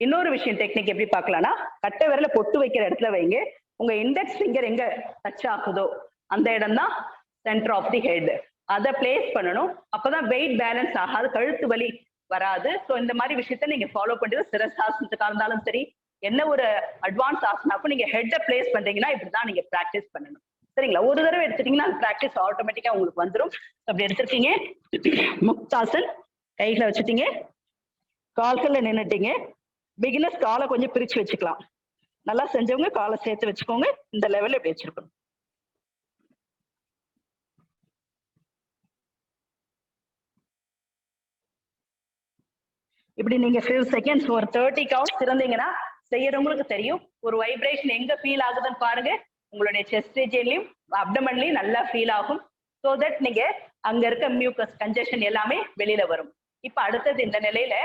இன்னொரு விஷயம், டெக்னிக் எப்படி பார்க்கலாம்னா, கட்டை விரல பொட்டு வைக்கிற இடத்துல வைங்க. உங்க இண்டெக்ஸ் ஃபிங்கர் எங்க டச் ஆகுதோ அந்த இடம் தான் சென்டர் ஆஃப் தி ஹெட். அதை பிளேஸ் பண்ணணும். அப்பதான் வெயிட் பேலன்ஸ் ஆகாது, கழுத்து வலி வராது. ஸோ இந்த மாதிரி விஷயத்த நீங்க ஃபாலோ பண்ணிட்டு சிரசாசனத்துக்காக இருந்தாலும் சரி, என்ன ஒரு அட்வான்ஸ் ஆசனாக்கும் நீங்க ஹெட்டை பிளேஸ் பண்றீங்கன்னா இப்படிதான் நீங்க பிராக்டிஸ் பண்ணணும். சரிங்களா? ஒரு தடவை எடுத்துட்டீங்கன்னா பிராக்டிஸ் ஆட்டோமேட்டிக்கா உங்களுக்கு வந்துடும். அப்படி எடுத்துருக்கீங்க. முக்தாசன் கைகளை வச்சுட்டீங்க. கால்கள்ல நின்னுட்டீங்க. பிகினர்ஸ் காலை கொஞ்சம் பிரிச்சு வச்சுக்கலாம். நல்லா செஞ்சவங்க காலை சேர்த்து வச்சுக்கோங்க. இந்த லெவல்ல இப்படி வச்சிருக்கணும். இப்படி நீங்க 5 செகண்ட்ஸ் ஒரு 30 கவுண்ட்ஸ் இருந்தீங்கன்னா செய்யறவங்களுக்கு தெரியும் ஒரு வைப்ரேஷன் எங்க ஃபீல் ஆகுதுன்னு பாருங்க. உங்களுடைய செஸ்ட் ரீஜன்லயும் அப்டமன்லயும் நல்லா ஃபீல் ஆகும். சோ தட் நீங்க அங்க இருக்க மியூக்கஸ் கன்ஜெஷன் எல்லாமே வெளியில வரும். இப்ப அடுத்தது இந்த நிலையில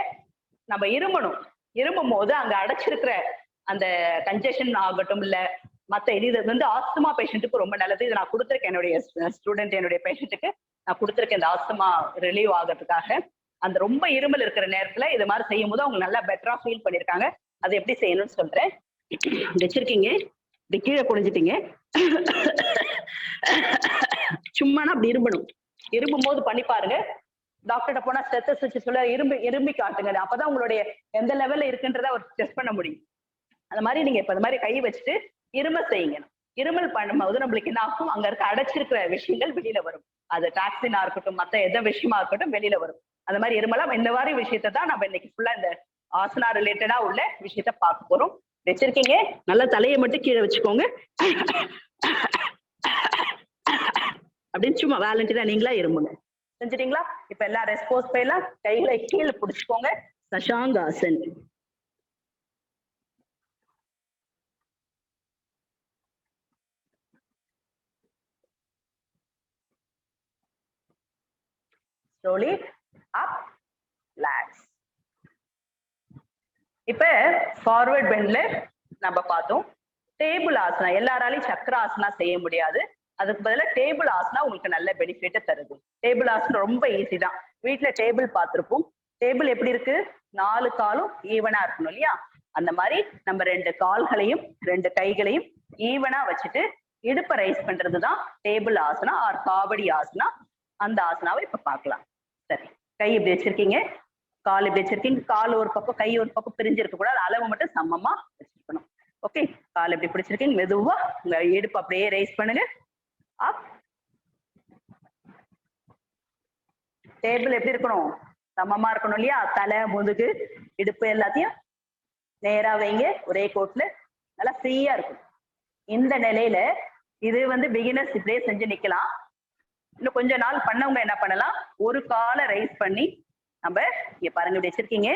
நம்ம இருமணும். இருமும் போது அங்க அடைச்சிருக்கிற அந்த கன்ஜெஷன் ஆகட்டும் இல்ல மத்த இது வந்து ஆஸ்துமா பேஷண்ட்டுக்கு ரொம்ப நல்லது. இது நான் கொடுத்துருக்கேன் என்னுடைய ஸ்டூடெண்ட் என்னுடைய பேஷண்ட்டுக்கு நான் கொடுத்துருக்கேன் இந்த ஆஸ்துமா ரிலீவ் ஆகிறதுக்காக. அந்த ரொம்ப இருமல் இருக்கிற நேரத்துல இது மாதிரி செய்யும் போது அவங்க நல்லா பெட்டரா ஃபீல் பண்ணிருக்காங்க. அது எப்படி செய்யணும்னு சொல்றேன். வச்சிருக்கீங்க, இப்படி கீழே குடிஞ்சிட்டீங்க. சும்மானா அப்படி இரும்பணும். இரும்பும் போது பண்ணி பாருங்க. டாக்டர்கிட்ட போனா ஸ்டெத்தஸ் வச்சு சொல்ல இரும்பி காட்டுங்க. அப்பதான் உங்களுடைய எந்த லெவல்ல இருக்குன்றத அவர் டெஸ்ட் பண்ண முடியும். அந்த மாதிரி நீங்க இப்ப இந்த மாதிரி கை வச்சுட்டு இருமல் செய்யுங்க. இருமல் பண்ணும்போது நம்மளுக்கு என்ன ஆகும், அங்க இருக்க அடைச்சிருக்கிற விஷயங்கள் வெளியில வரும். அது டாக்ஸினா இருக்கட்டும் மத்த எந்த விஷயமா இருக்கட்டும் வெளியில வரும். அந்த மாதிரி இருமலாம் இந்த மாதிரி விஷயத்தை தான் நம்ம இன்னைக்கு ஃபுல்லா இந்த ஆசனா ரிலேட்டடா உள்ள விஷயத்த பார்க்க போறோம். வச்சிருக்கீங்க, நல்லா தலையை மட்டும் கீழே வச்சுக்கோங்க. அப்படின்னு சும்மா வேலண்டினா நீங்களா இருமுங்க. செஞ்சிட்டீங்களா? இப்ப எல்லாம் ரெஸ்போஸ் போயெல்லாம் கைகளை கீழே பிடிச்சுக்கோங்க. சஷாங்காசன். slowly up, relax. இப்ப ஃபார்வர்ட் பெண்ட்ல நம்ம பார்த்தோம். டேபிள் ஆசனா எல்லாராலையும் சக்கர ஆசனா செய்ய முடியாது. அதுக்கு பதிலா டேபிள் ஆசனா உங்களுக்கு நல்ல பெனிஃபிட் தருது. டேபிள் ஆசனா ரொம்ப ஈஸி தான். வீட்டுல டேபிள் பார்த்திருப்போம். டேபிள் எப்படி இருக்கு, 4 காலும் ஈவனா இருக்கணும் இல்லையா? அந்த மாதிரி நம்ம 2 கால்களையும் 2 கைகளையும் ஈவனா வச்சுட்டு இடுப்பை ரைஸ் பண்றதுதான் டேபிள் ஆசனா ஆர் காவடி ஆசனா. அந்த ஆசனாவை இப்ப பார்க்கலாம். சரி, கை இப்படி வச்சிருக்கீங்க, கால் இப்படி வச்சிருக்கீங்க. கால் ஒரு பக்கம் கை ஒரு பக்கம் பிரிஞ்சிருக்க கூடாது. அளவு மட்டும் சமமா வச்சிருக்கணும். ஓகே, கால் இப்படி பிடிச்சிருக்கீங்க. மெதுவா உங்க இடுப்பு அப்படியே ரைஸ் பண்ணுங்க. அப். டேபிள் எப்படி இருக்கணும், சமமா இருக்கணும் இல்லையா? தலை முதுகு இடுப்பு எல்லாத்தையும் நேரா வைங்க. ஒரே கோட்ல நல்லா ஃப்ரீயா இருக்கும். இந்த நிலையில இது வந்து பிகினர்ஸ் இப்படியே செஞ்சு நிக்கலாம். இன்னும் கொஞ்ச நாள் பண்ணவங்க என்ன பண்ணலாம், ஒரு காலை ரைஸ் பண்ணி நம்ம இங்க பாருங்க இப்படி வச்சிருக்கீங்க.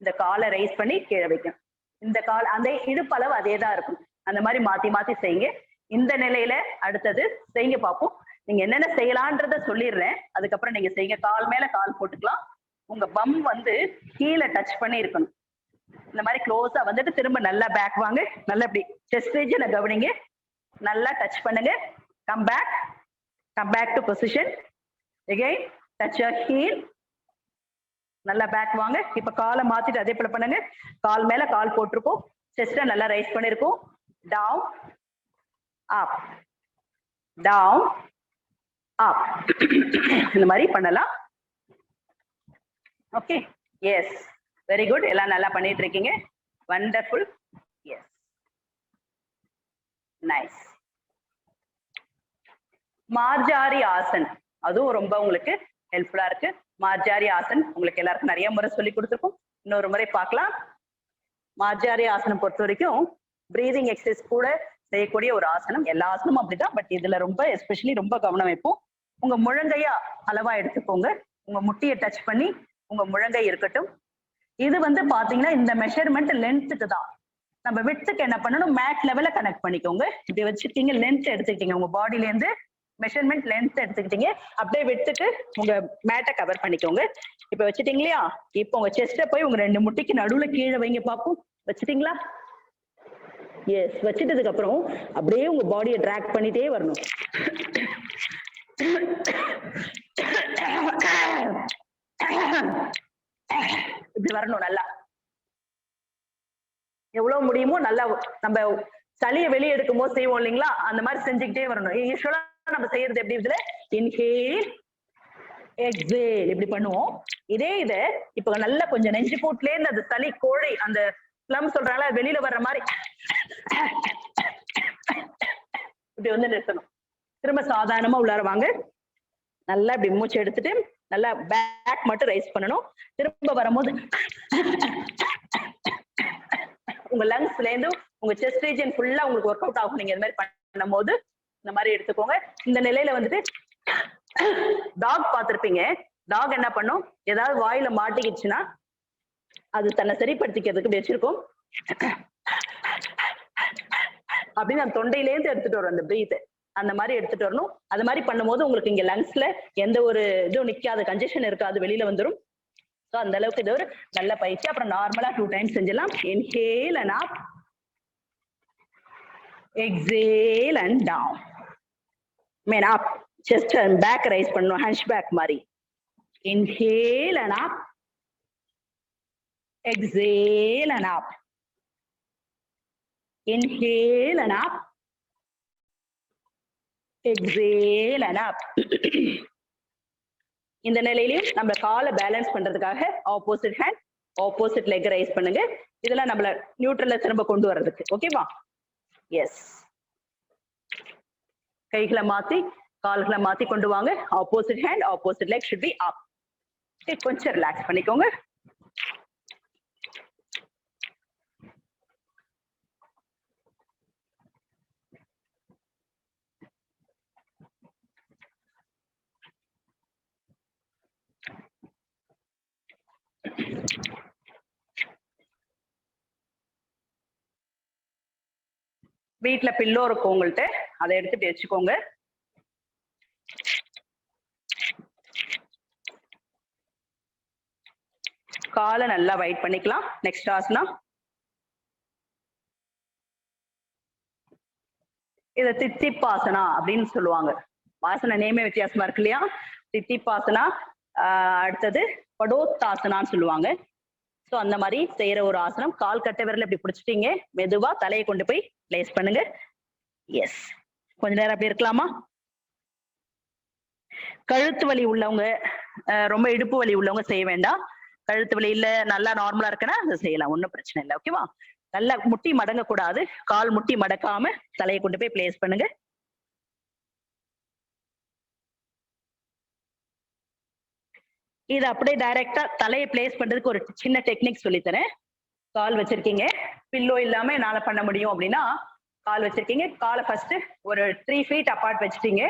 இந்த காலை ரைஸ் பண்ணி கீழே வைக்கணும். இந்த கால் அந்த இடுப்பளவு அதே தான் இருக்கும். அந்த மாதிரி மாத்தி மாத்தி செய்யுங்க. இந்த நிலையில அடுத்தது செய்யுங்க பார்ப்போம். நீங்க என்னென்ன செய்யலான்றத சொல்லிடுறேன், அதுக்கப்புறம் நீங்க செய்யுங்க. கால் மேல கால் போட்டுக்கலாம். உங்க பம் வந்து கீழே டச் பண்ணி இருக்கணும். இந்த மாதிரி க்ளோஸா வந்துட்டு திரும்ப நல்லா பேக் வாங்க. நல்லா இப்படி செஸ்ட் ரீஜனை கவனிங்க. நல்லா டச் பண்ணுங்க. Come back to position. again touch your heel. நல்லா பேக் வாங்க. இப்ப காலை மாத்திட்டு அதே போல பண்ணுங்க. கால் மேல கால் போட்டிருக்கோம். செஸ்ட நல்லா ரைஸ் பண்ணிருக்கோம். Down up down up. இந்த மாதிரி பண்ணலாம். Okay, yes, very good. எல்லாம் நல்லா பண்ணிட்டு இருக்கீங்க. Wonderful. Yes, nice. Marjari Asan அதுவும் ரொம்ப உங்களுக்கு ஹெல்ப்ஃபுல்லா இருக்கு. மார்ஜாரி ஆசன் உங்களுக்கு எல்லாருக்கும் நிறைய முறை சொல்லி கொடுத்துருக்கோம். இன்னொரு முறை பார்க்கலாம். மார்ஜாரி ஆசனம் பொறுத்த வரைக்கும் பிரீதிங் எக்ஸசைஸ் கூட செய்யக்கூடிய ஒரு ஆசனம். எல்லா ஆசனமும் அப்படிதான், பட் இதுல ரொம்ப எஸ்பெஷலி ரொம்ப கவனம் வைப்போம். உங்க முழங்கையா அளவா எடுத்துக்கோங்க. உங்க முட்டியை டச் பண்ணி உங்க முழங்கை இருக்கட்டும். இது வந்து பாத்தீங்கன்னா இந்த மெஷர்மெண்ட் லென்த்துக்கு தான். நம்ம விட்த்துக்கு என்ன பண்ணணும், மேட் லெவல்ல கனெக்ட் பண்ணிக்கோங்க. இப்படி வச்சுக்கிட்டீங்க, லென்த் எடுத்துக்கிட்டீங்க, உங்க பாடியில இருந்து மெஷர்மெண்ட் லென்த் எடுத்துக்கிட்டீங்க. அப்படியே விட்டுட்டு உங்க மேட்டை கவர் பண்ணிக்கோங்க. இப்ப வச்சுட்டீங்க இல்லையா? இப்போ உங்க செஸ்ட போய் உங்க 2 முட்டிக்கு நடுவுல கீழே வைங்க பார்ப்போம். வச்சுட்டீங்களா? எஸ். வச்சுட்டதுக்கு அப்புறம் அப்படியே உங்க பாடியை டிராக் பண்ணிட்டே வரணும். இப்படி வரணும். நல்லா எவ்வளவு முடியுமோ நல்லா நம்ம சளியை வெளியே எடுக்கும் போது செய்வோம் இல்லைங்களா, அந்த மாதிரி செஞ்சுக்கிட்டே வரணும். யூஸ்வலா நம்ம செய்யறது எப்படி, இதுல இன்ஹேல் எக்ஸேல் இப்படி பண்ணுவோம். இதே இதை இப்ப நல்லா கொஞ்சம் நெஞ்சு கூட்டுல இருந்து அந்த சளி கோழை அந்த பிளம் சொல்றாங்களா வெளியில வர்ற மாதிரி இப்படி வந்து நிறுத்தணும். திரும்ப சாதாரணமா உள்ளார வாங்க. நல்லா இப்படி மூச்சு எடுத்துட்டு நல்லா பேக் மட்டும் ரைஸ் பண்ணணும். திரும்ப வரும்போது உங்க லங்ஸ்ல இருந்து உங்க செஸ்ட் ரீஜன் ஃபுல்லா உங்களுக்கு ஒர்க் அவுட் ஆகும். நீங்க இந்த மாதிரி பண்ணும்போது இந்த மாதிரி எடுத்துக்கோங்க. இந்த நிலையில வந்துட்டு டாக் பார்த்திருப்பீங்க. டாக் என்ன பண்ணும், ஏதாவது வாயில மாட்டிக்கிச்சுன்னா அது தன்னை சரிப்படுத்திக்கிறதுக்கு வச்சிருக்கும் அப்படின்னு அந்த தொண்டையிலேருந்து எடுத்துட்டு வரும் அந்த பிரீத். அந்த மாதிரி எடுத்துட்டு வரணும். அது மாதிரி பண்ணும்போது உங்களுக்கு இங்க லங்ஸ்ல எந்த ஒரு இதுவும் நிக்காது, கன்ஜெஷன் இருக்காது, வெளியில வந்துடும். ஸோ அந்த அளவுக்கு இது ஒரு நல்ல பயிற்சி. அப்புறம் நார்மலா 2 டைம்ஸ் செஞ்சலாம். Inhale and up, exhale and down. Man up, chest and back raise பண்ணணும், ஹன்ச் பேக் மாதிரி. Inhale and up, exhale and up. Inhale and up. Exhale and up. இந்த நிலையிலையும் நம்ம காலை பேலன்ஸ் பண்றதுக்காக opposite hand opposite leg raise பண்ணுங்க. இதெல்லாம் நம்மள நியூட்ரல்ல திரும்ப கொண்டு வர்றதுக்கு. ஓகேவா? எஸ். கைகளை மாத்தி கால்களை மாத்தி கொண்டு வாங்க. Opposite hand opposite leg should be up. கொஞ்சம் ரிலாக்ஸ் பண்ணிக்கோங்க. வீட்டுல பில்லோ இருக்கும் உங்கள்கிட்ட, அதை எடுத்துட்டு வச்சுக்கோங்க. காலை நல்லா வைட் பண்ணிக்கலாம். நெக்ஸ்ட் ஆசனா, இத தித்திப்பாசனா அப்படின்னு சொல்லுவாங்க. ஆசன நேமே வித்தியாசமா இருக்கு இல்லையா? தித்திப்பாசனா. அடுத்தது படோத்தாசனான்னு சொல்லுவாங்க. ஸோ அந்த மாதிரி செய்யற ஒரு ஆசனம். கால் கட்டை விரல் இப்படி பிடிச்சிட்டீங்க, மெதுவா தலையை கொண்டு போய் பிளேஸ் பண்ணுங்க. எஸ். கொஞ்ச நேரம் அப்படி இருக்கலாமா? கழுத்து வலி உள்ளவங்க, ரொம்ப இடுப்பு வலி உள்ளவங்க செய்ய வேண்டாம். கழுத்து வலி இல்ல, நல்லா நார்மலா இருக்குன்னா அதை செய்யலாம், ஒன்றும் பிரச்சனை இல்லை. ஓகேவா? நல்லா முட்டி மடங்க கூடாது, கால் முட்டி மடக்காம தலையை கொண்டு போய் பிளேஸ் பண்ணுங்க. இது அப்படியே டைரக்டா தலையை பிளேஸ் பண்றதுக்கு ஒரு சின்ன டெக்னிக் சொல்லித்தரேன். கால் வச்சிருக்கீங்க, பில்லோ இல்லாம என்னால பண்ண முடியும் அப்படின்னா, கால் வச்சிருக்கீங்க, காலை ஃபர்ஸ்ட் ஒரு 3 feet அப்பார்ட் வச்சுட்டீங்க.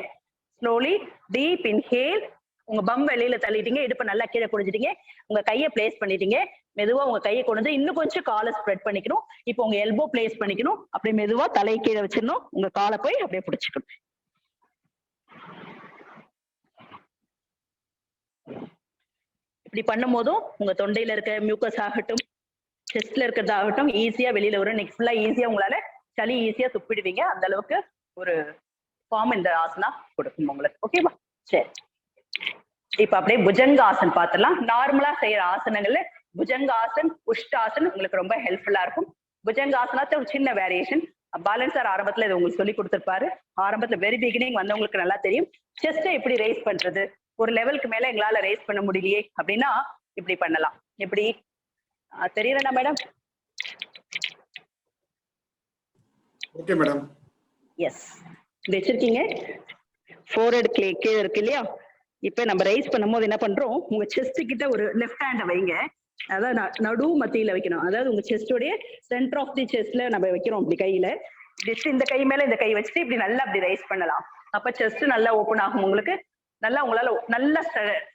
ஸ்லோலி டீப் இன்ஹேல், உங்க பம் வெளியில தள்ளிட்டீங்க, இடுப்பை நல்லா கீழே குடிஞ்சிட்டீங்க, உங்க கையை பிளேஸ் பண்ணிட்டீங்க. மெதுவா உங்க கையை கொண்டு இன்னும் கொஞ்சம் காலை ஸ்ப்ரெட் பண்ணிக்கணும். இப்போ உங்க எல்போ பிளேஸ் பண்ணிக்கணும். அப்படியே மெதுவா தலையை கீழே வச்சிடணும். உங்க காலை போய் அப்படியே பிடிச்சிக்கணும். இப்படி பண்ணும் போதும் உங்க தொண்டையில இருக்க மியூக்கஸ் ஆகட்டும், செஸ்ட்ல இருக்கிறதாகட்டும் ஈஸியா வெளியில வரும். நெக்ஸ்ட் ஃபுல்லா ஈஸியா உங்களால சளி ஈஸியா துப்பிடுவீங்க. அந்த அளவுக்கு ஒரு ஃபார்ம் இந்த ஆசனா கொடுக்கும் உங்களுக்கு. ஓகேவா? சரி, இப்ப அப்படியே புஜங்காசன் பார்த்துடலாம். நார்மலா செய்யற ஆசனங்கள்ல புஜங்காசன், உஷ்டாசன் உங்களுக்கு ரொம்ப ஹெல்ப்ஃபுல்லா இருக்கும். புஜங்காசனத்தை ஒரு சின்ன வேரியேஷன் பாலன் சார் ஆரம்பத்துல இது உங்களுக்கு சொல்லி கொடுத்திருப்பாரு. ஆரம்பத்துல வெரி பிகினிங் வந்தவங்களுக்கு நல்லா தெரியும். செஸ்ட்டை எப்படி ரைஸ் பண்றது, ஒரு லெவலுக்கு மேல எங்களால ரைஸ் பண்ண முடியலையே அப்படின்னா இப்படி பண்ணலாம். எப்படி தெரியலண்ணா மேடம்? Okay madam. எஸ், வச்சிருக்கீங்க. ஃபோர்ஹெட் கீழே இருக்கு இல்லையா? இப்ப நம்ம ரைஸ் பண்ணும்போது என்ன பண்றோம், உங்க செஸ்ட் கிட்ட ஒரு லெஃப்ட் ஹேண்டை வைங்க. அதாவது நடு மத்தியில வைக்கணும். அதாவது உங்க செஸ்டோடைய சென்டர் ஆஃப் தி செஸ்ட்ல நம்ம வைக்கிறோம். இப்படி கையில ஜஸ்ட் இந்த கை மேல இந்த கை வச்சுட்டு இப்படி நல்லா அப்படி ரைஸ் பண்ணலாம். அப்ப செஸ்ட் நல்லா ஓப்பன் ஆகும் உங்களுக்கு. நல்லா உங்களால நல்லா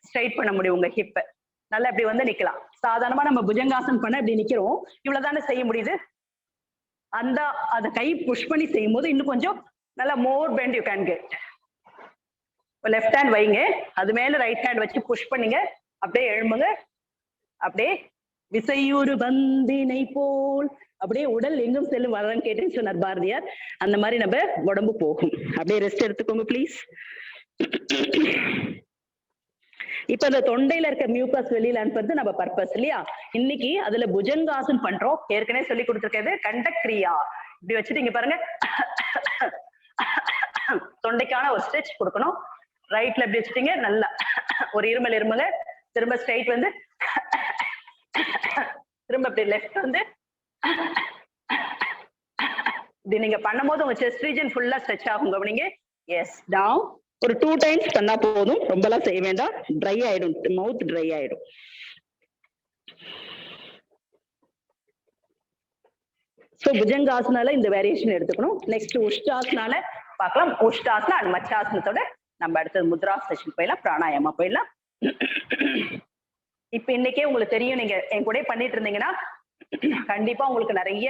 ஸ்ட்ரைட் பண்ண முடியும். உங்க ஹிப்பை நல்லா இப்படி வந்து நிக்கலாம். சாதாரணமா நம்ம புஜங்காசன் பண்ண இப்படி நிக்கிறோம், இவ்வளவுதானே செய்ய முடியுது. அந்த கை புஷ் பண்ணி செய்யும் போது இன்னும் கொஞ்சம் நல்லா more bend you can get. Left hand வைங்க, அது மேல ரைட் ஹேண்ட் வச்சு புஷ் பண்ணுங்க. அப்படியே எழும்புங்க. அப்படியே விசையூறு பந்தினை போல் அப்படியே உடல் எங்கும் செல்லும் வரன்னு கேட்டேன்னு சொன்னார் பாரதியார். அந்த மாதிரி நம்ம உடம்பு போகும். அப்படியே ரெஸ்ட் எடுத்துக்கோங்க ப்ளீஸ். இப்ப அந்த தொண்டையில இருக்க மியூக்கஸ் வெளியில அனுப்புறது நம்ம பர்பஸ் இல்லையா? இன்னைக்கு அதுல புஜங்காசன் பண்றோம். ஏற்கனவே சொல்லி கொடுத்துருக்கிறது கண்டக்ரியா. இப்படி வச்சுட்டு இங்க பாருங்க, தொண்டைக்கான ஒரு ஸ்ட்ரெச் கொடுக்கணும். ரைட்ல இப்படி வச்சுட்டீங்க, நல்லா ஒரு இருமல் இருமுங்க. திரும்ப ஸ்ட்ரைட் வந்து திரும்ப இப்படி லெஃப்ட் வந்து இப்படி நீங்க பண்ணும்போது உங்க செஸ்ட் ரீஜன் ஃபுல்லா ஸ்ட்ரெச் ஆகும். கவனிங்க. எஸ், டவுன் ஒரு 2 டைம்ஸ் பண்ணா போதும், ரொம்பலாம் செய்ய வேண்டாம். ட்ரை ஆயிடும், மவுத் ட்ரை ஆயிடும். சோ புஜங்காசனால இந்த வேரியேஷன் எடுத்துக்கணும். நெக்ஸ்ட் உஷ்டாசனால பார்க்கலாம். உஷ்டாசனா அண்ட் மச்சாசனத்தோட நம்ம அடுத்தது முத்ரா செஷன் போயிடலாம், பிராணாயாமா போயிடலாம். இப்ப இன்னைக்கே உங்களுக்கு தெரியும், நீங்க என் கூட பண்ணிட்டு இருந்தீங்கன்னா கண்டிப்பா உங்களுக்கு நிறைய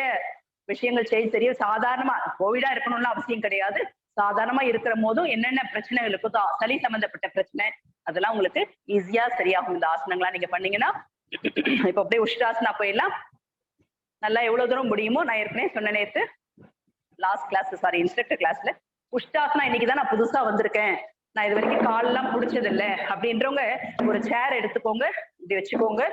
விஷயங்கள் செய்ய தெரியும். சாதாரணமா கோவிடா இருக்கணும்னு அவசியம் கிடையாது. சாதாரணமா இருக்கிற போதும் என்னென்ன பிரச்சனைகள் இருக்குதோ, சளி சம்பந்தப்பட்ட பிரச்சனை அதெல்லாம் உங்களுக்கு ஈஸியா சரியாகும் இந்த ஆசனங்களா நீங்க பண்ணீங்கன்னா. இப்ப அப்படியே உஷ்டாசனா போயிடலாம். நல்லா எவ்வளவு தூரம் முடியுமோ, நான் ஏற்கனவே சொன்ன நேத்து லாஸ்ட் கிளாஸ், சாரி இன்ஸ்ட்ரக்டர் கிளாஸ்ல, உஷ்டாசனா இன்னைக்குதான் நான் புதுசா வந்திருக்கேன், நான் இது வரைக்கும் கால் எல்லாம் புடிச்சது இல்ல அப்படின்றவங்க ஒரு சேர் எடுத்துக்கோங்க, இப்படி வச்சுக்கோங்க.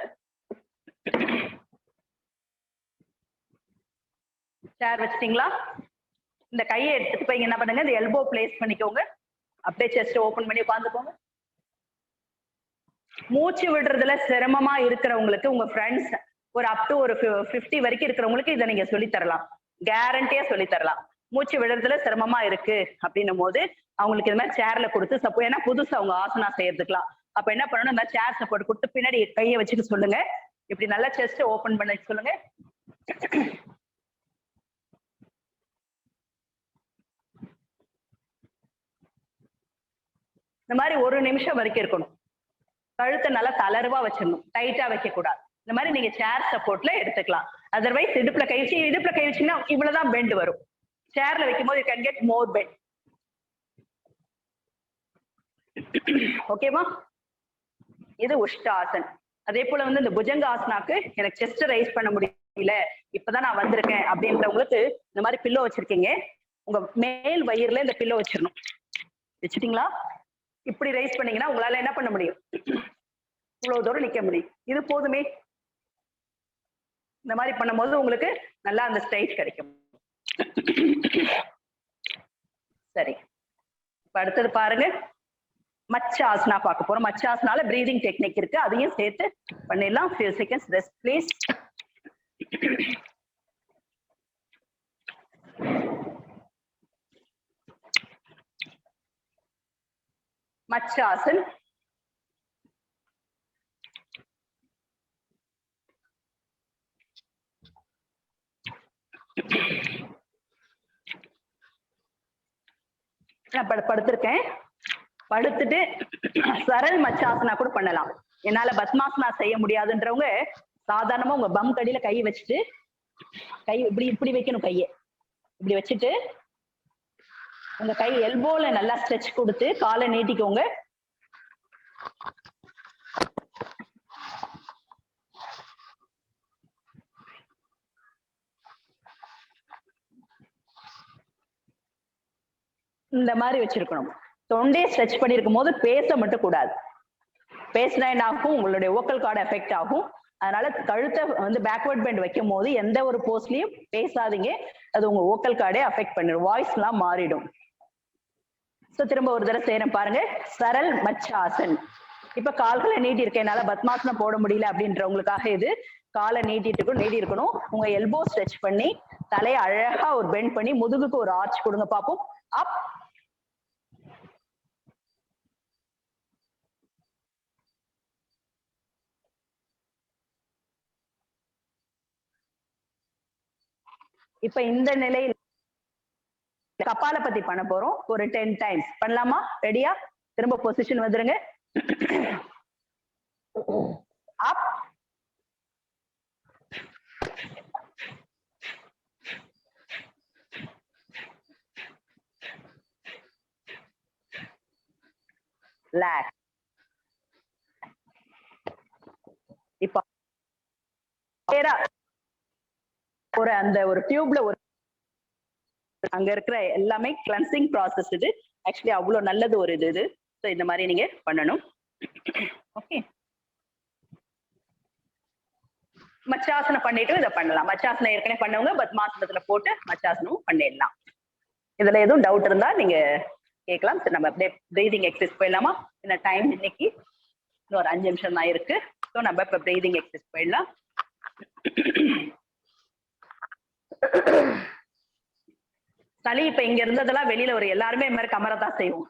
சேர் வச்சிட்டீங்களா? இந்த கையை எடுத்துட்டு போய் என்ன பண்ணுங்க, இந்த எல்போ பிளேஸ் பண்ணிக்கோங்க, அப்படியே செஸ்ட் ஓபன் பண்ணி உட்காந்துக்கோங்க. மூச்சு விடுறதுல சிரமமா இருக்கிறவங்களுக்கு, உங்க ஃப்ரெண்ட்ஸ் ஒரு அப் டு ஒரு 50 வரைக்கும் இருக்கிறவங்களுக்கு இதை நீங்க சொல்லி தரலாம், கேரண்டியா சொல்லி தரலாம். மூச்சு விடுறதுல சிரமமா இருக்கு அப்படின்னும் போது அவங்களுக்கு இது மாதிரி சேர்ல கொடுத்து, சப்போ ஏன்னா புதுசு அவங்க ஆசனா செய்யறதுக்கலாம், அப்ப என்ன பண்ணணும், இந்த சேர் சப்போர்ட் கொடுத்து பின்னாடி கையை வச்சுட்டு சொல்லுங்க, இப்படி நல்லா செஸ்ட் ஓபன் பண்ண சொல்லுங்க. இந்த மாதிரி ஒரு நிமிஷம் வரைக்கும் இருக்கணும். கழுத்தை நல்லா தளர்வா வச்சிடணும், டைட்டா வைக்க கூடாது. இந்த மாதிரி நீங்க சேர் சப்போர்ட்ல எடுத்துக்கலாம். அதர்வைஸ் இடுப்புல கை வச்சீங்கன்னா இவ்வளவுதான் பெண்ட் வரும். சேர்ல வைக்கும் போது you can get more bent. ஓகேவா? இது உஷ்டாசன். அதே போல வந்து இந்த புஜங்காசனாக்கு எனக்கு செஸ்ட் ரைஸ் பண்ண முடியல, இப்பதான் நான் வந்திருக்கேன் அப்படின்றவங்களுக்கு இந்த மாதிரி பில்லோ வச்சிருக்கீங்க, உங்க மேல் வயிறுல இந்த பில்லோ வச்சிடணும். வச்சுட்டீங்களா? இப்படி ரைஸ் பண்ணீங்கன்னா உங்களால என்ன பண்ண முடியும், இவ்வளவு தூரம் நிக்க முடியும். இது போதுமே. இந்த மாதிரி பண்ணும்போது உங்களுக்கு நல்லா அந்த ஸ்டைட் கிடைக்கும். சரி, இப்ப அடுத்தது பாருங்க, மச்சாசனா பார்க்க போறோம். மச்சாசனால பிரீதிங் டெக்னிக் இருக்கு, அதையும் சேர்த்து பண்ணிடலாம். few seconds rest please. மச்சாசன் நான் படுத்திருக்கேன். படுத்துட்டு சரல் மச்சாசனா கூட பண்ணலாம். என்னால பத்மாசனா செய்ய முடியாதுன்றவங்க சாதாரணமா உங்க பம் கடியில கை வச்சுட்டு, கை இப்படி வைக்கணும், கையை இப்படி வச்சுட்டு உங்க கை எல்போல நல்லா ஸ்ட்ரெச் கொடுத்து காலை நீட்டிக்கோங்க. இந்த மாதிரி வச்சிருக்கணும். தொண்டையை ஸ்ட்ரெச் பண்ணிருக்கும் போது பேச மட்டும் கூடாது. பேசினா என்ன ஆகும், உங்களுடைய வோக்கல் கார்டு எஃபெக்ட் ஆகும். அதனால கழுத்தை வந்து பேக்வர்ட் பெண்ட் வைக்கும் போது எந்த ஒரு போஸ்ட்லயும் பேசாதீங்க, அது உங்க வோக்கல் கார்டே அஃபெக்ட் பண்ணிடும், வாய்ஸ் எல்லாம் மாறிடும். சோ திரும்ப ஒரு தடவை செய்யறேன் பாருங்க, சரல் மச்சாசன். இப்ப கால்களை நீட்டி இருக்கேன், என்னால பத்மாசனம் போட முடியல அப்படின்றவங்களுக்காக இது காலை நீட்டி இருக்கணும். உங்க எல்போ ஸ்ட்ரெச் பண்ணி தலையை அழகா ஒரு பெண்ட் பண்ணி முதுகுக்கு ஒரு ஆர்ச் கொடுங்க பாப்போம். அப், இப்ப இந்த நிலையில் கபாலபதி பண்ண போறோம். ஒரு 10 டைம்ஸ் பண்ணலாமா? ரெடியா? திரும்ப பொசிஷன் வந்துருங்க. அப், ரிலாக்ஸ். இப்ப ஒரு அந்த ஒரு டியூப்ல ஒரு அங்க இருக்கிற எல்லாமே கிளன்சிங் ப்ராசஸ். இது ஆக்சுவலி அவ்வளவு நல்லது ஒரு இது. ஸோ இந்த மாதிரி நீங்க பண்ணணும். ஓகே, மச்சாசனம் பண்ணிட்டு இதை பண்ணலாம். மச்சாசனம் ஏற்கனவே பண்ணவங்க பத்மாசனத்துல போட்டு மச்சாசனமும் பண்ணிடலாம். இதுல எதுவும் டவுட் இருந்தா நீங்க கேட்கலாம். சரி, நம்ம அப்படியே பிரீதிங் எக்ஸசைஸ் போயிடலாமா? இந்த டைம் இன்னைக்கு இன்னொரு 5 நிமிஷம் தான் இருக்கு. ஸோ நம்ம இப்ப பிரீதிங் எக்ஸசைஸ் போயிடலாம். சளி இப்ப இங்க இருந்ததெல்லாம் வெளியில ஒரு எல்லாருமே இந்த மாதிரி கமரதான் செய்வோம்.